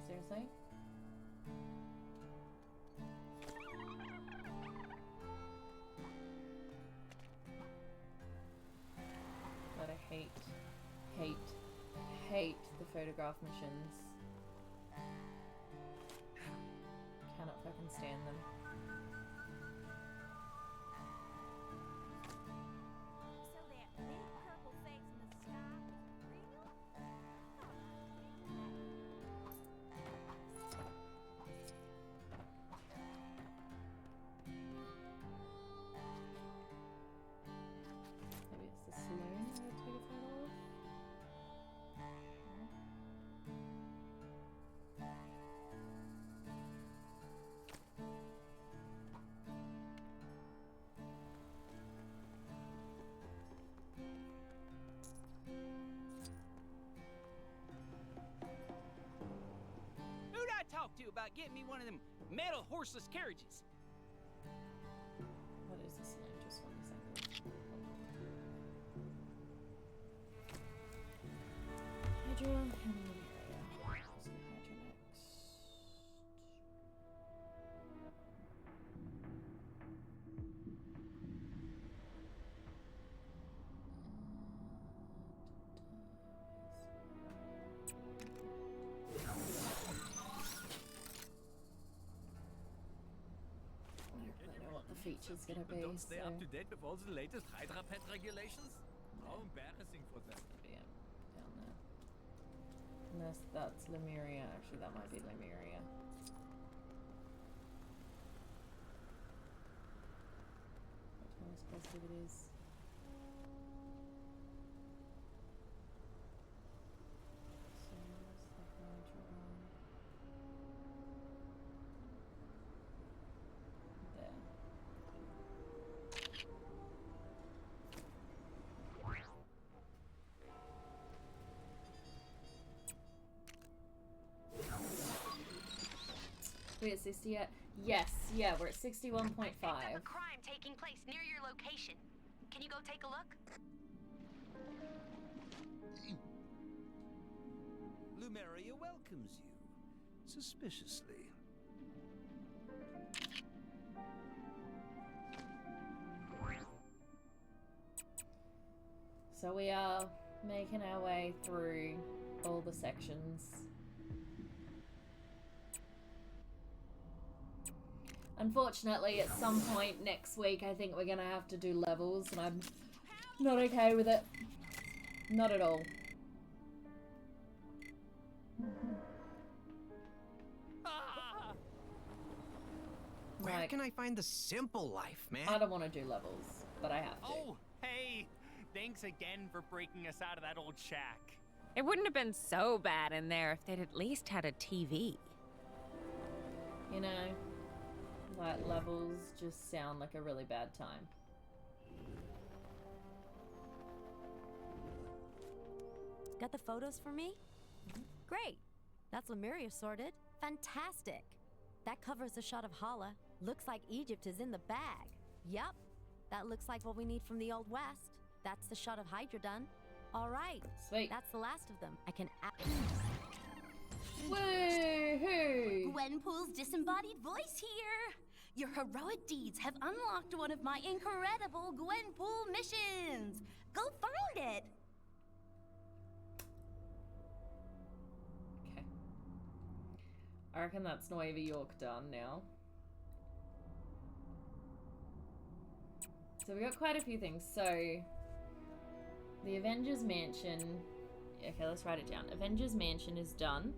Seriously? But I hate the photograph missions. Cannot fucking stand them. So that big purple face in the sky was real? Maybe it's the saloon I would take a photo of. Who'd I talk to about getting me one of them metal horseless carriages? What is the saloon? Just 1 second. Hydra and Lemuria. Let's do Hydra next. feature's gonna be. Don't stay So. up to date with all the latest Hydra pet regulations? How embarrassing for them. Yeah, down there. Unless that's Lemuria. Actually, that might be Lemuria. What time is positive it is? So where's the Hydra one? There. We at 60 yet? Yes, yeah, we're at 61.5. A crime taking place near your location. Can you go take a look? Lumeria welcomes you, suspiciously. So we are making our way through all the sections. Unfortunately, at some point next week, I think we're gonna have to do levels, and I'm not okay with it. Not at all. Where can I find the simple life, man? I don't want to do levels, but I have to. Oh, hey! Thanks again for breaking us out of that old shack. It wouldn't have been so bad in there if they'd at least had a TV. You know, like levels just sound like a really bad time. Got the photos for me? Great. That's Lemuria sorted. Fantastic. That covers a shot of Hala. Looks like Egypt is in the bag. Yup. That looks like what we need from the Old West. That's the shot of Hydra done. All right. Sweet. That's the last of them. I can Woohoo! Gwenpool's disembodied voice here. Your heroic deeds have unlocked one of my incredible Gwenpool missions. Go find it. Okay. I reckon that's Nueva York done now. So we got quite a few things. So the Avengers Mansion. Okay, let's write it down. Avengers Mansion is done.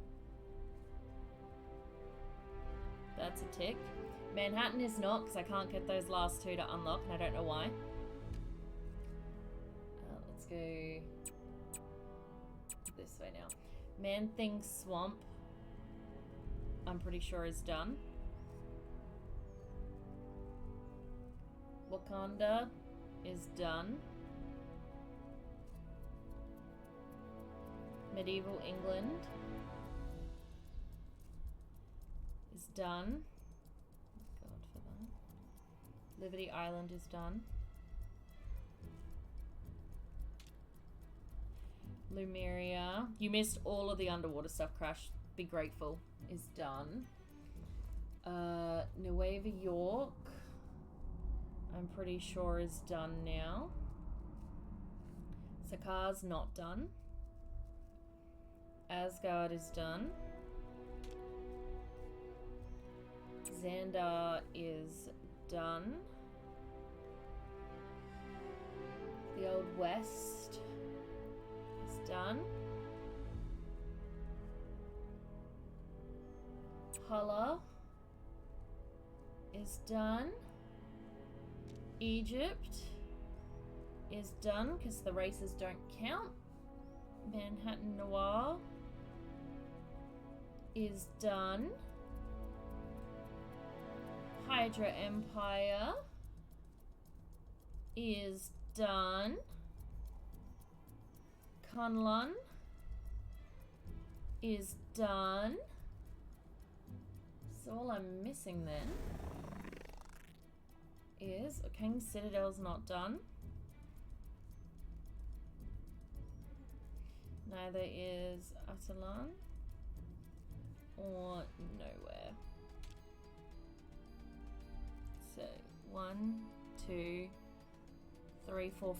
That's a tick. Manhattan is not, because I can't get those last two to unlock, and I don't know why. Let's go this way now. Man-Thing Swamp, I'm pretty sure is done. Wakanda is done. Medieval England is done. God for that. Liberty Island is done. Lumeria. You missed all of the underwater stuff, Crash. Be grateful. Is done. Nueva York, I'm pretty sure is done now. Sakar's not done. Asgard is done. Xandar is done. The Old West is done. Hala is done. Egypt is done because the races don't count. Manhattan Noir is done. Hydra Empire is done. Kunlun is done. So all I'm missing then is King's Citadel's not done. Neither is Atalan or Nowhere. So 1, 2, 3, 4,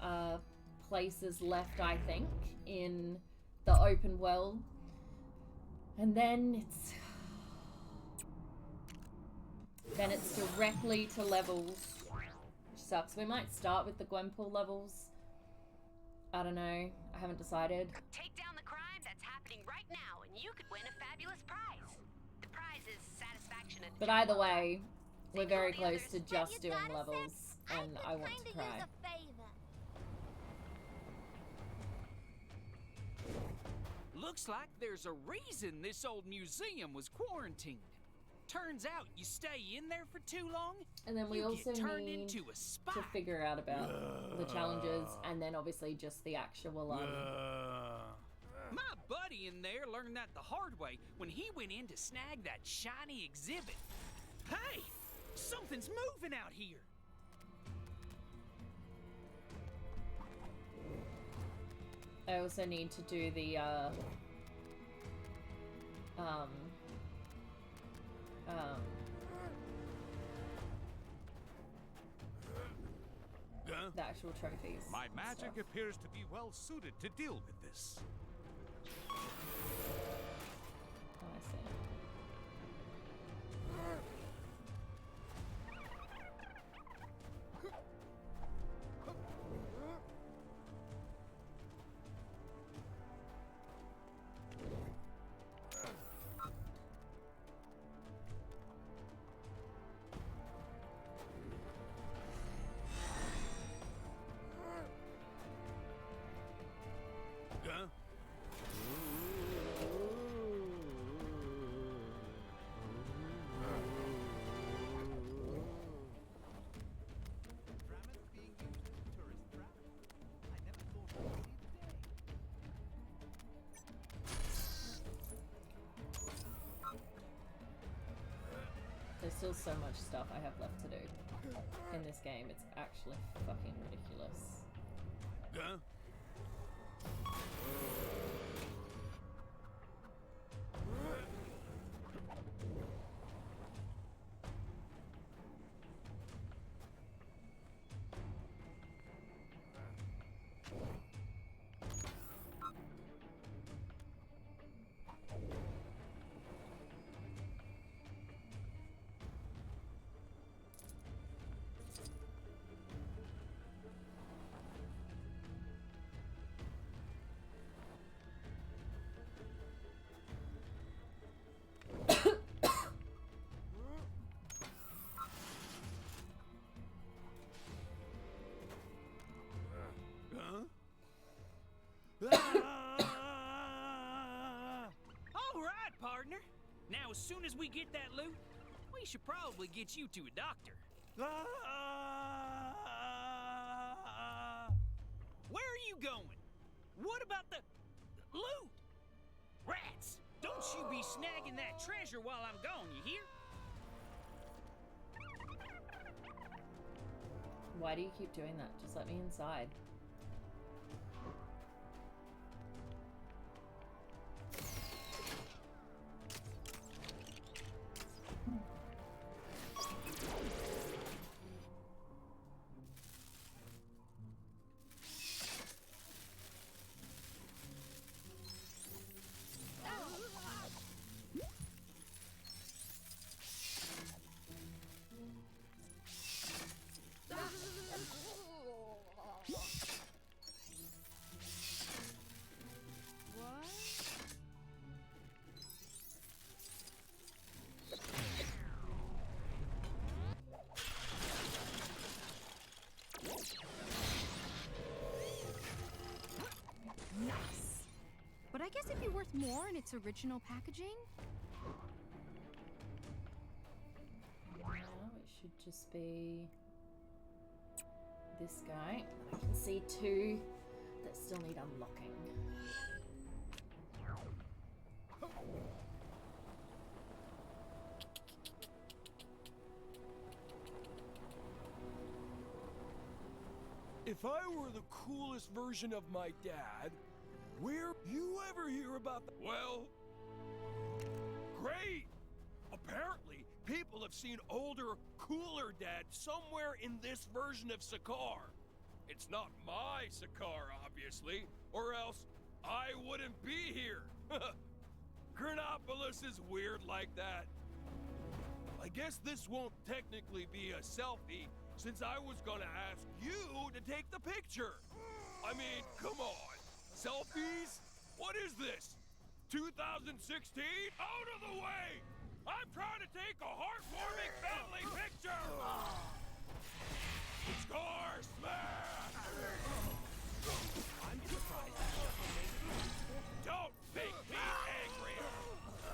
5 places left, I think, in the open world. And then and it's directly to levels, which sucks. We might start with the Gwenpool levels. I don't know. I haven't decided. Take down the crime that's happening right now, and you could win a fabulous prize. The prize is satisfaction and But either way, we're very close to just doing levels, and I want to cry. Looks like there's a reason this old museum was quarantined. Turns out you stay in there for too long, and then we also need into a spy. to figure out about the challenges, and then obviously just the actual My buddy in there learned that the hard way when he went in to snag that shiny exhibit. Hey, something's moving out here. I also need to do the the actual trophies. My magic appears to be well suited to deal with this. Oh, I see. There's still so much stuff I have left to do in this game. It's actually fucking ridiculous. All right, partner. Now, as soon as we get that loot, we should probably get you to a doctor. Where are you going? What about the loot? Rats! Don't you be snagging that treasure while I'm gone, you hear? Why do you keep doing that? Just let me inside. Nice. But I guess it'd be worth more in its original packaging. Now it should just be this guy. I can see two that still need unlocking. If I were the coolest version of my dad, where you ever hear about the— Well, great! Apparently, people have seen older, cooler Dad somewhere in this version of Sakaar. It's not my Sakaar, obviously, or else I wouldn't be here. Chronopolis is weird like that. I guess this won't technically be a selfie, since I was gonna ask you to take the picture. I mean, come on. Selfies? What is this? 2016? Out of the way! I'm trying to take a heartwarming family picture! Score smash! I'm surprised. Don't make me angrier!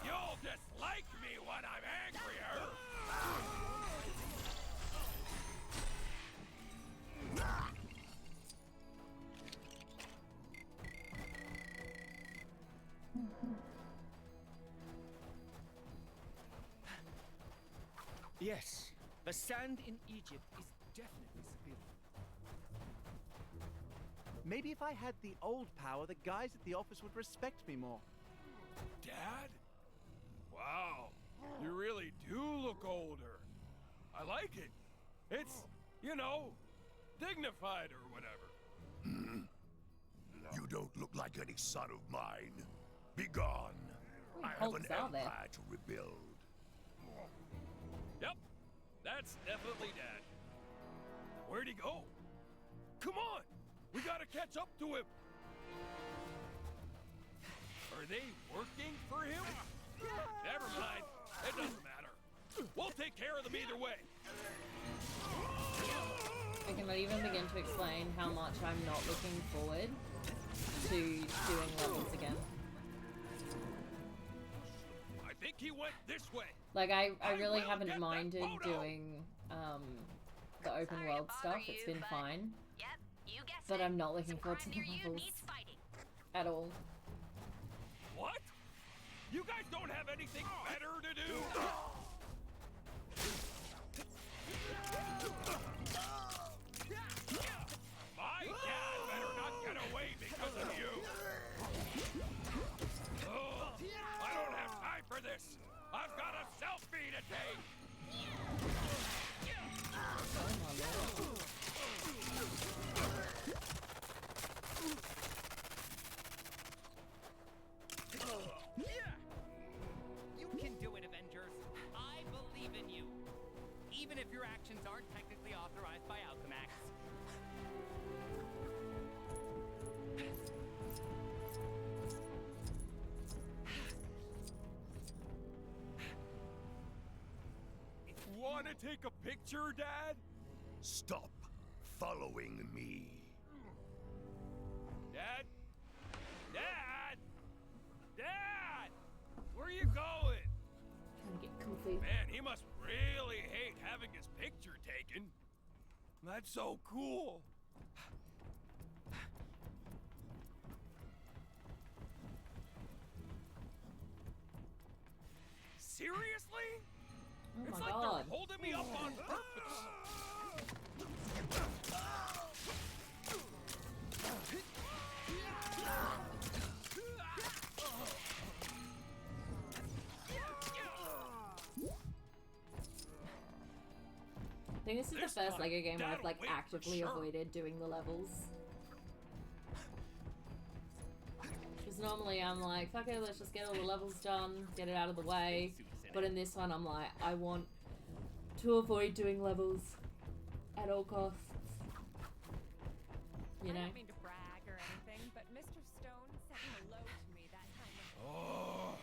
You'll dislike me when I'm angrier! Yes, the sand in Egypt is definitely superior. Maybe if I had the old power, the guys at the office would respect me more. Dad? Wow, you really do look older. I like it. It's, you know, dignified or whatever. You don't look like any son of mine. Be gone. I have an empire to rebuild. Yep, that's definitely Dad. Where'd he go? Come on, we gotta catch up to him. Are they working for him? Never mind, it doesn't matter. We'll take care of them either way. I cannot even begin to explain how much I'm not looking forward to doing levels again. I think he went this way. Like, I really haven't minded doing the open world stuff. It's been fine. But I'm not looking forward to the levels at all. What? You guys don't have anything better to do? My dad better not get away because of you. Oh, I don't have time for this. I've got a selfie to take. You can do it, Avengers. I believe in you. Even if your actions aren't technically authorized by Alchemax. Want to take a picture, Dad? Stop following me. Dad? Dad? Dad! Where are you going? Trying to get comfy. Man, he must really hate having his picture taken. That's so cool. Seriously? Oh It's my like God. they're holding me up on purpose. I think this is the first Lego game where I've like actively avoided doing the levels. Because normally I'm like, fuck it, let's just get all the levels done, get it out of the way. But in this one I'm like, I want to avoid doing levels at all costs. You know? I don't mean to brag or anything, but Mr. Stone sent hello to me that time. Oh.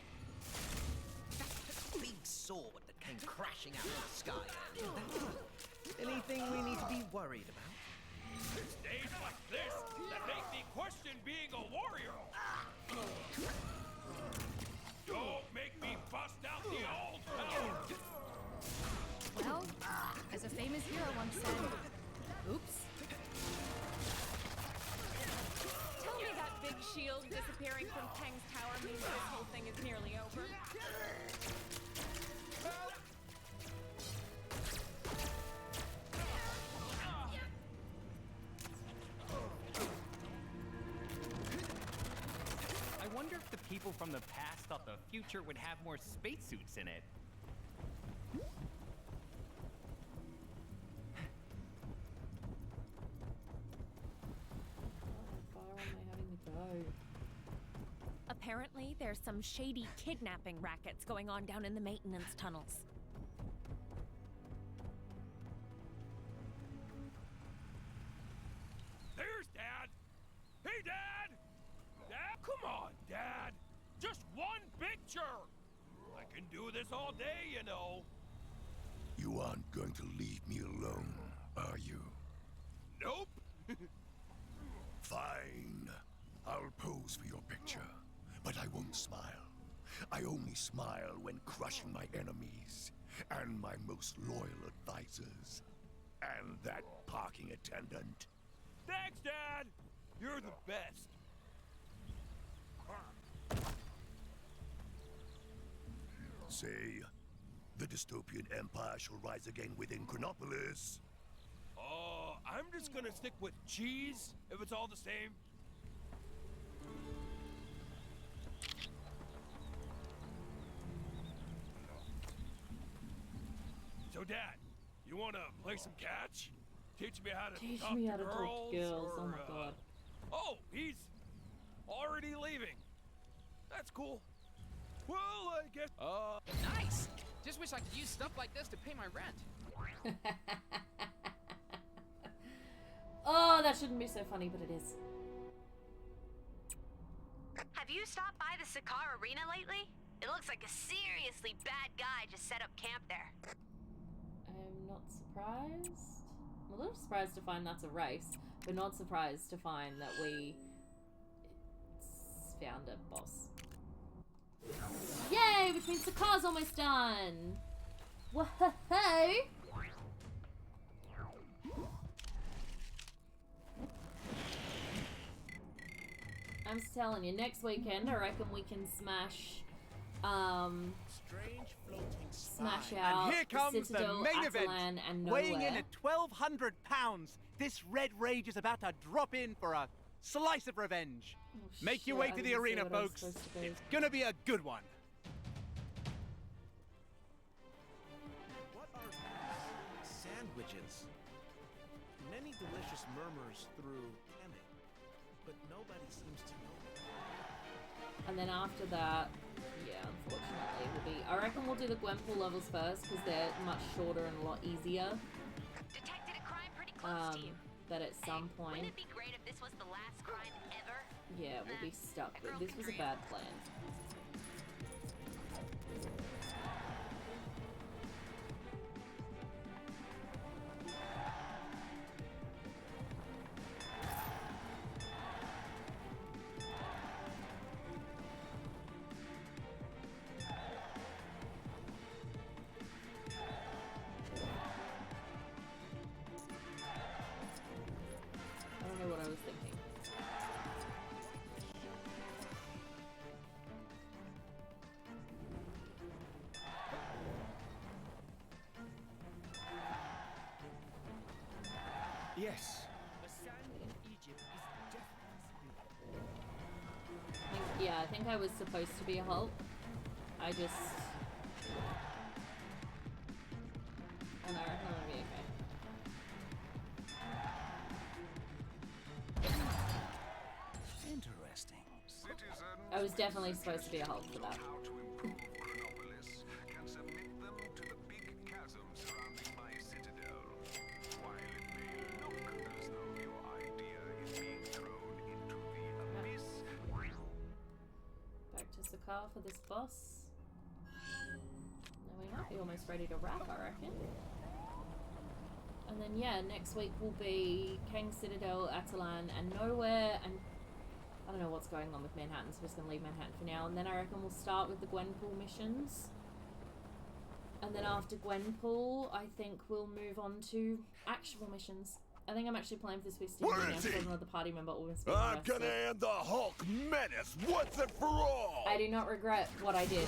That big sword that came crashing out of the sky. Anything we need to be worried about? It's days like this that make me question being a warrior. Don't make me bust out the old power. Well, as a famous hero once said, oops. Tell me that big shield disappearing from Kang's tower means this whole thing is nearly over. I wonder if the people from the past thought the future would have more spacesuits in it. How far am I having to go? Apparently, there's some shady kidnapping rackets going on down in the maintenance tunnels. can do this all day, you know. You aren't going to leave me alone, are you? Nope. Fine. I'll pose for your picture, but I won't smile. I only smile when crushing my enemies and my most loyal advisors. And that parking attendant. Thanks, Dad. You're the best. Say, the dystopian empire shall rise again within Chronopolis. I'm just gonna stick with cheese, if it's all the same. So, Dad, you wanna play some catch? Teach me how to talk to girls? Oh my god. Oh, he's already leaving. That's cool. Well, I guess. Nice. Just wish I could use stuff like this to pay my rent. Oh, that shouldn't be so funny, but it is. Have you stopped by the Sakar Arena lately? It looks like a seriously bad guy just set up camp there. I'm not surprised. I'm a little surprised to find that's a race, but not surprised to find that we found a boss. Yay! Which means the car's almost done! Whoa! I'm just telling you, next weekend I reckon we can smash Strange floating smash out and here comes the Citadel, main Atalan, event. and Weighing in Nowhere. at 1,200 pounds, this red rage is about to drop in for a slice of revenge. Make your shit, way I to the didn't see arena, what I was folks. supposed to do. It's gonna be a good one. What are these sandwiches? Many delicious murmurs through Kemet, but nobody seems to know. And then after that, yeah, unfortunately, will be. I reckon we'll do the Gwenpool levels first because they're much shorter and a lot easier. Detected a crime pretty close to you. But at some point, Wouldn't it be great if this was the last crime ever? yeah, we'll be stuck. But this was a bad plan. I don't know what I was thinking. Yes. The sand in Egypt is definitely I think I was supposed to be a Hulk. I just... And I reckon I'm gonna be okay. Interesting. I was definitely supposed to be a Hulk for that. How to improve Chronopolis can submit them to the big chasm surrounding my citadel. While it may look as though your idea is being thrown into the abyss. Back to Sakar for this boss. Now we might be almost ready to wrap, I reckon. And then yeah, next week will be Kang Citadel, Atalan, and Nowhere, and I don't know what's going on with Manhattan, so we're just gonna leave Manhattan for now. And then I reckon we'll start with the Gwenpool missions. And then after Gwenpool, I think we'll move on to actual missions. I think I'm actually playing for this week's team Where now is because he? another party member always I'm gonna end the Hulk menace once and for all! I do not regret what I did.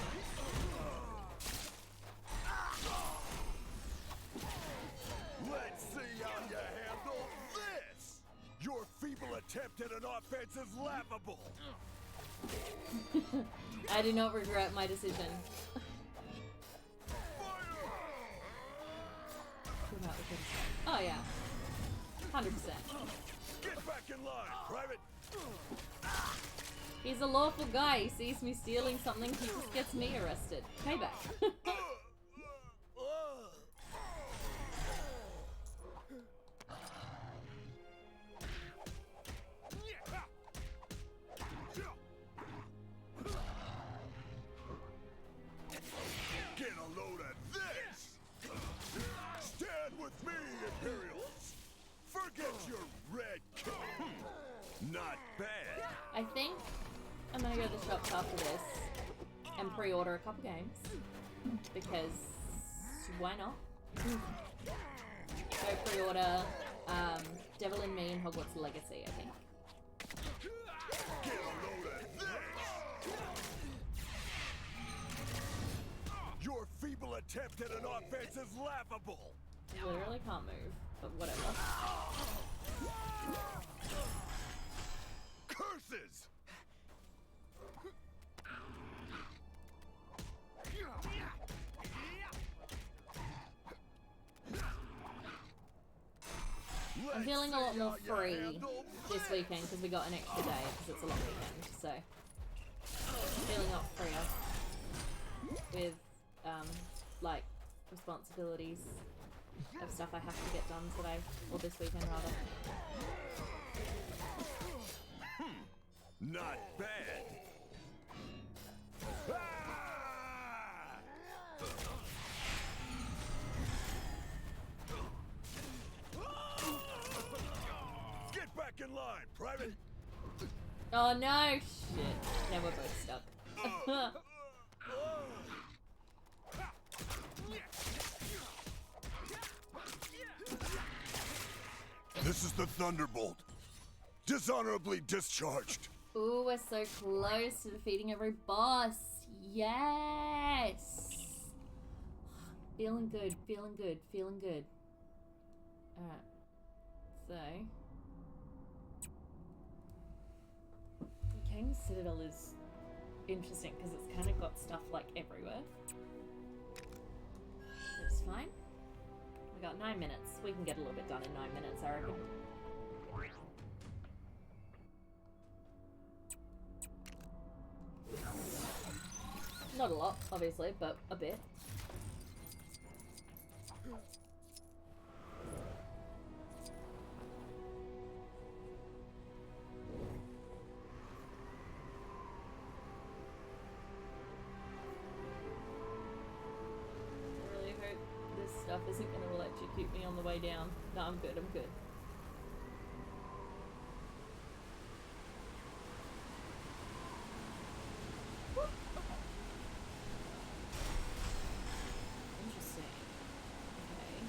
Let's see how you handle this! Your feeble attempt at an offense is laughable! I do not regret my decision. Oh yeah. 100%. Get back in line, Private! He's a lawful guy. He sees me stealing something, he just gets me arrested. Payback. Forget your red kid. Not bad. I think I'm gonna go to the shops after this and pre-order a couple games because why not? Go pre-order Devil in Me and Hogwarts Legacy, I think. Get a load of this. Your feeble attempt at an offense is laughable. Literally can't move, but whatever. Curses! I'm feeling a lot more free this weekend because we got an extra day because it's a long weekend, so feeling a lot freer with like responsibilities of stuff I have to get done today, or this weekend rather. Not bad. Get back in line, Private. Oh no, shit. Now we're both stuck. This is the Thunderbolt. Dishonorably discharged. Ooh, we're so close to defeating every boss. Yes! Feeling good, feeling good, feeling good. Alright. So. King's Citadel is interesting because it's kind of got stuff like everywhere. It's fine. We got 9 minutes. We can get a little bit done in 9 minutes, I reckon. Not a lot, obviously, but a bit. I really hope this stuff isn't going to electrocute me on the way down. No, I'm good, I'm good. Interesting. Okay.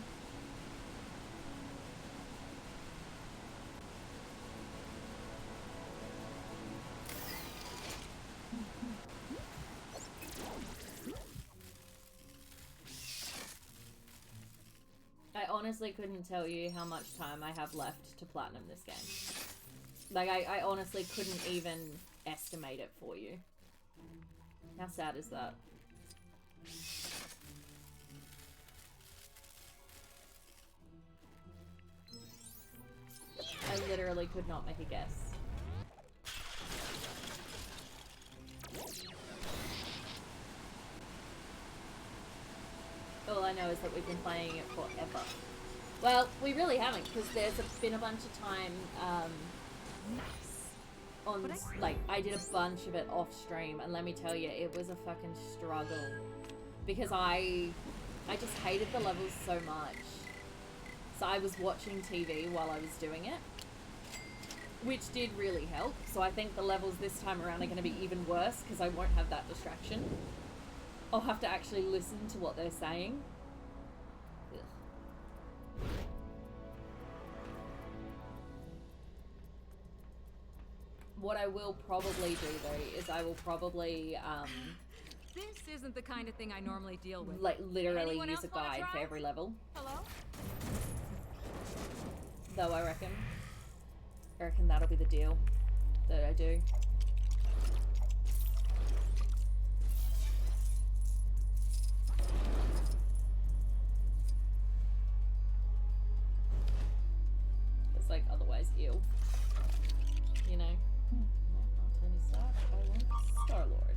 I honestly couldn't tell you how much time I have left to platinum this game. Like, I honestly couldn't even estimate it for you. How sad is that? I literally could not make a guess. All I know is that we've been playing it forever. Well, we really haven't, because there's been a bunch of time, on, like, I did a bunch of it off stream, and let me tell you, it was a fucking struggle. Because I just hated the levels so much. So I was watching TV while I was doing it, which did really help. So I think the levels this time around are going to be even worse, because I won't have that distraction. I'll have to actually listen to what they're saying. Ugh. What I will probably do though is I will probably This isn't the kind of thing I normally deal with. like literally Anyone use a else wanna guide for try? every level. Hello? Though I reckon that'll be the deal that I do. It's like otherwise ill. You know? Not Tony Stark, I want Star-Lord.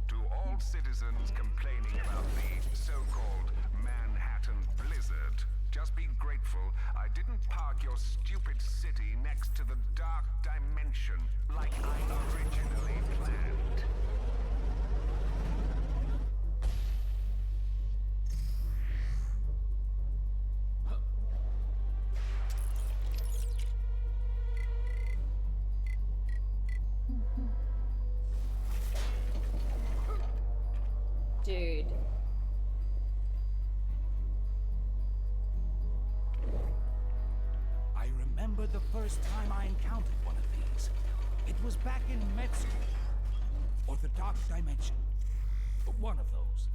To all citizens complaining about the so-called Manhattan blizzard, just be grateful I didn't park your stupid city next to the dark dimension like I originally planned. Dude. I remember the first time I encountered one of these. It was back in med school. Or the Dark Dimension. One of those.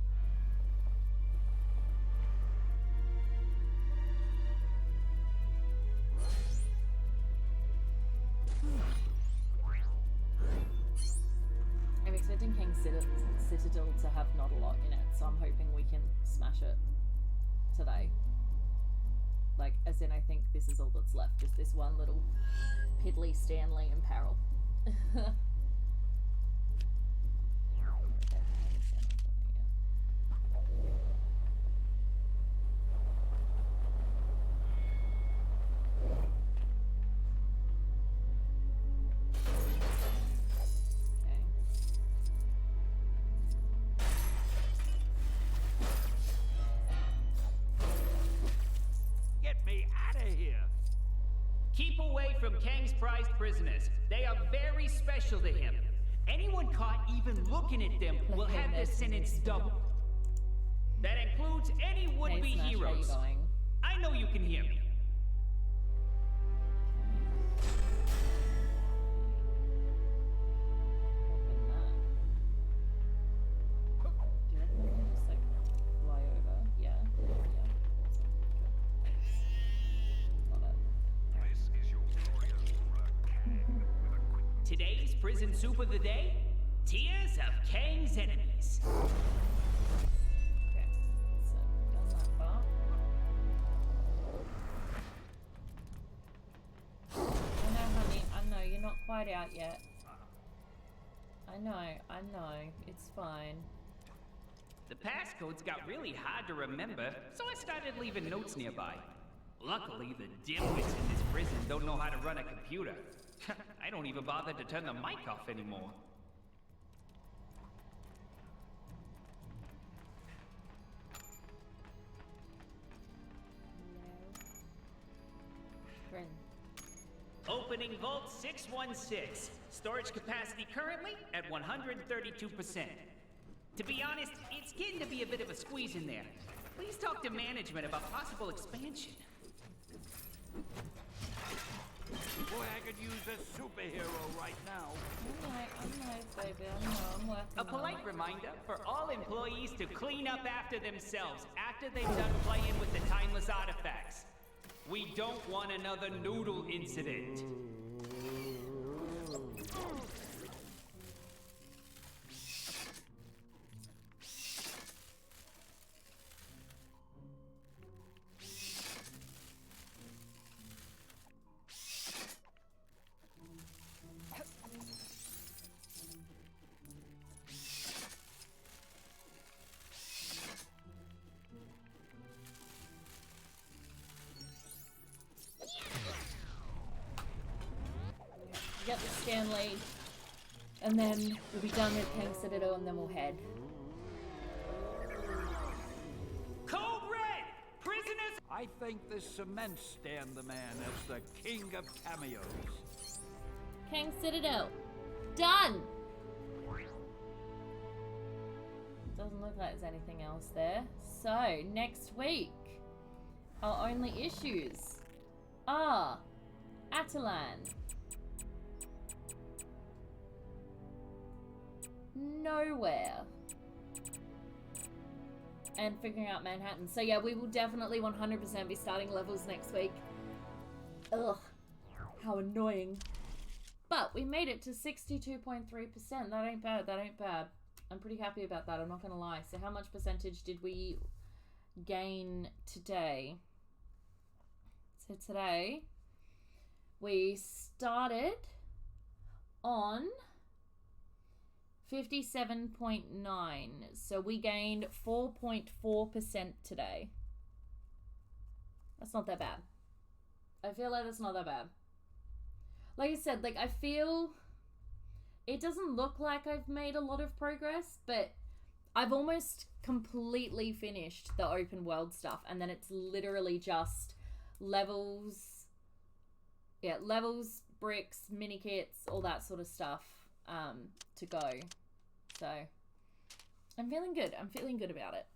I'm expecting King's Citadel to have not a lot in it, so I'm hoping we can smash it today. Like, as in, I think this is all that's left, just this one little piddly Stanley in peril. Get me out of here! Keep away from Kang's prized prisoners. They are very special to him. Anyone caught even looking at them will have their sentence doubled. That includes any would-be Hey, Smash, heroes. how you going? I know you can hear me. Do you reckon we can just, like, fly over? Yeah. Yeah. Awesome. Good. Love it. Today's prison soup of the day? Tears of Kang's enemies. Okay. So, done that part. I know, honey. I know. You're not quite out yet. I know. It's fine. The passcodes got really hard to remember, so I started leaving notes nearby. Luckily, the dimwits in this prison don't know how to run a computer. I don't even bother to turn the mic off anymore. Bryn. Opening Vault 616. Storage capacity currently at 132%. To be honest, it's getting to be a bit of a squeeze in there. Please talk to management about possible expansion. Boy, I could use a superhero right now. I'm nice, baby. I know. I'm working A polite reminder for all employees to clean up after themselves after they've done playing with the timeless artifacts. We don't want another noodle incident. Get the Stanley, and then we'll be done with King's Citadel, and then we'll head. Code Red! Prisoners! I think this cements Stan the Man as the king of cameos. King's Citadel, done! Doesn't look like there's anything else there. So, next week, our only issues are Atalan, Nowhere, and figuring out Manhattan. So yeah, we will definitely 100% be starting levels next week. Ugh, how annoying. But we made it to 62.3%. That ain't bad, that ain't bad. I'm pretty happy about that, I'm not gonna lie. So how much percentage did we gain today? So today, we started on 57.9, so we gained 4.4% today. That's not that bad. I feel like that's not that bad. Like I said, like I feel it doesn't look like I've made a lot of progress, but I've almost completely finished the open world stuff, and then it's literally just levels, yeah, levels, bricks, mini kits, all that sort of stuff to go. So I'm feeling good. I'm feeling good about it.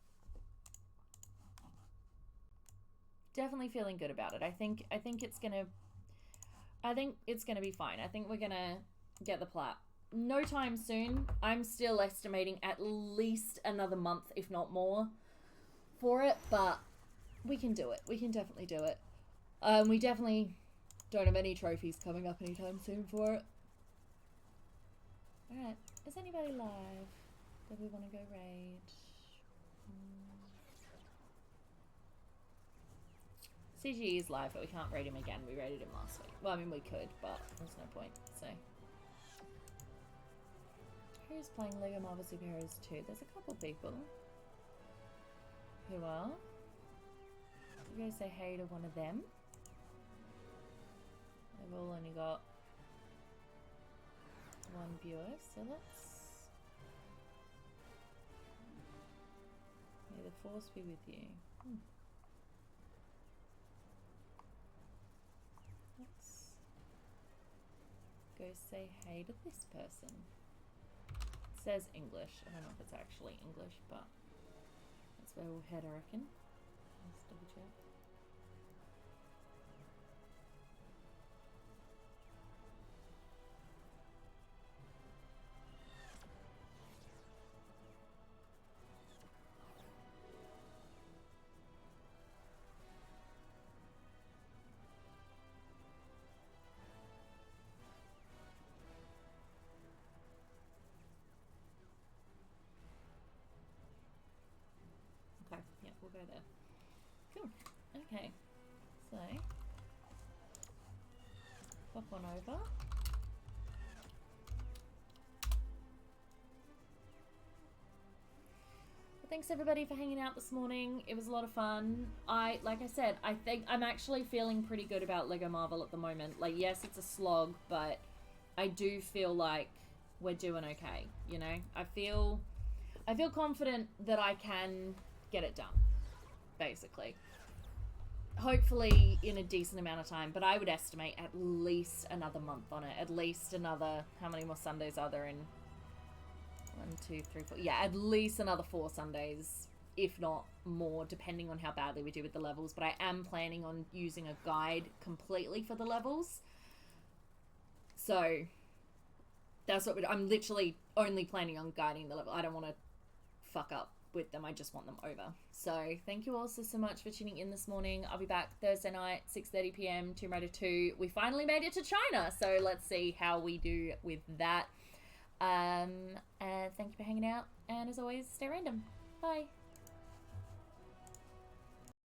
Definitely feeling good about it. I think it's gonna be fine. I think we're gonna get the plat. No time soon. I'm still estimating at least another month, if not more, for it, but we can do it. We can definitely do it. We definitely don't have any trophies coming up anytime soon for it. Alright, is anybody live that we want to go raid? CG is live, but we can't raid him again. We raided him last week. Well, I mean, we could, but there's no point, so. Who's playing Lego Marvel Superheroes 2? There's a couple people. Who are? I'm gonna say hey to one of them. They've all only got one viewer, so let's... May the force be with you. Let's go say hey to this person. It says English. I don't know if it's actually English, but that's where we'll head, I reckon. Let's double check. Okay, yeah, we'll go there. Cool. Okay, so pop on over. Well, thanks everybody for hanging out this morning. It was a lot of fun. Like I said, I think I'm actually feeling pretty good about Lego Marvel at the moment. Like, yes, it's a slog, but I do feel like we're doing okay, you know? I feel confident that I can get it done, basically. Hopefully in a decent amount of time, but I would estimate at least another month on it. At least another, how many more Sundays are there in? 1, 2, 3, 4. Yeah, at least another 4 Sundays, if not more, depending on how badly we do with the levels. But I am planning on using a guide completely for the levels. So that's what I'm literally only planning on guiding the level. I don't want to fuck up with them. I just want them over. So thank you all so much for tuning in this morning. I'll be back Thursday night, 6:30 p.m. Tomb Raider 2. We finally made it to China, so let's see how we do with that. Thank you for hanging out, and as always, stay random. Bye.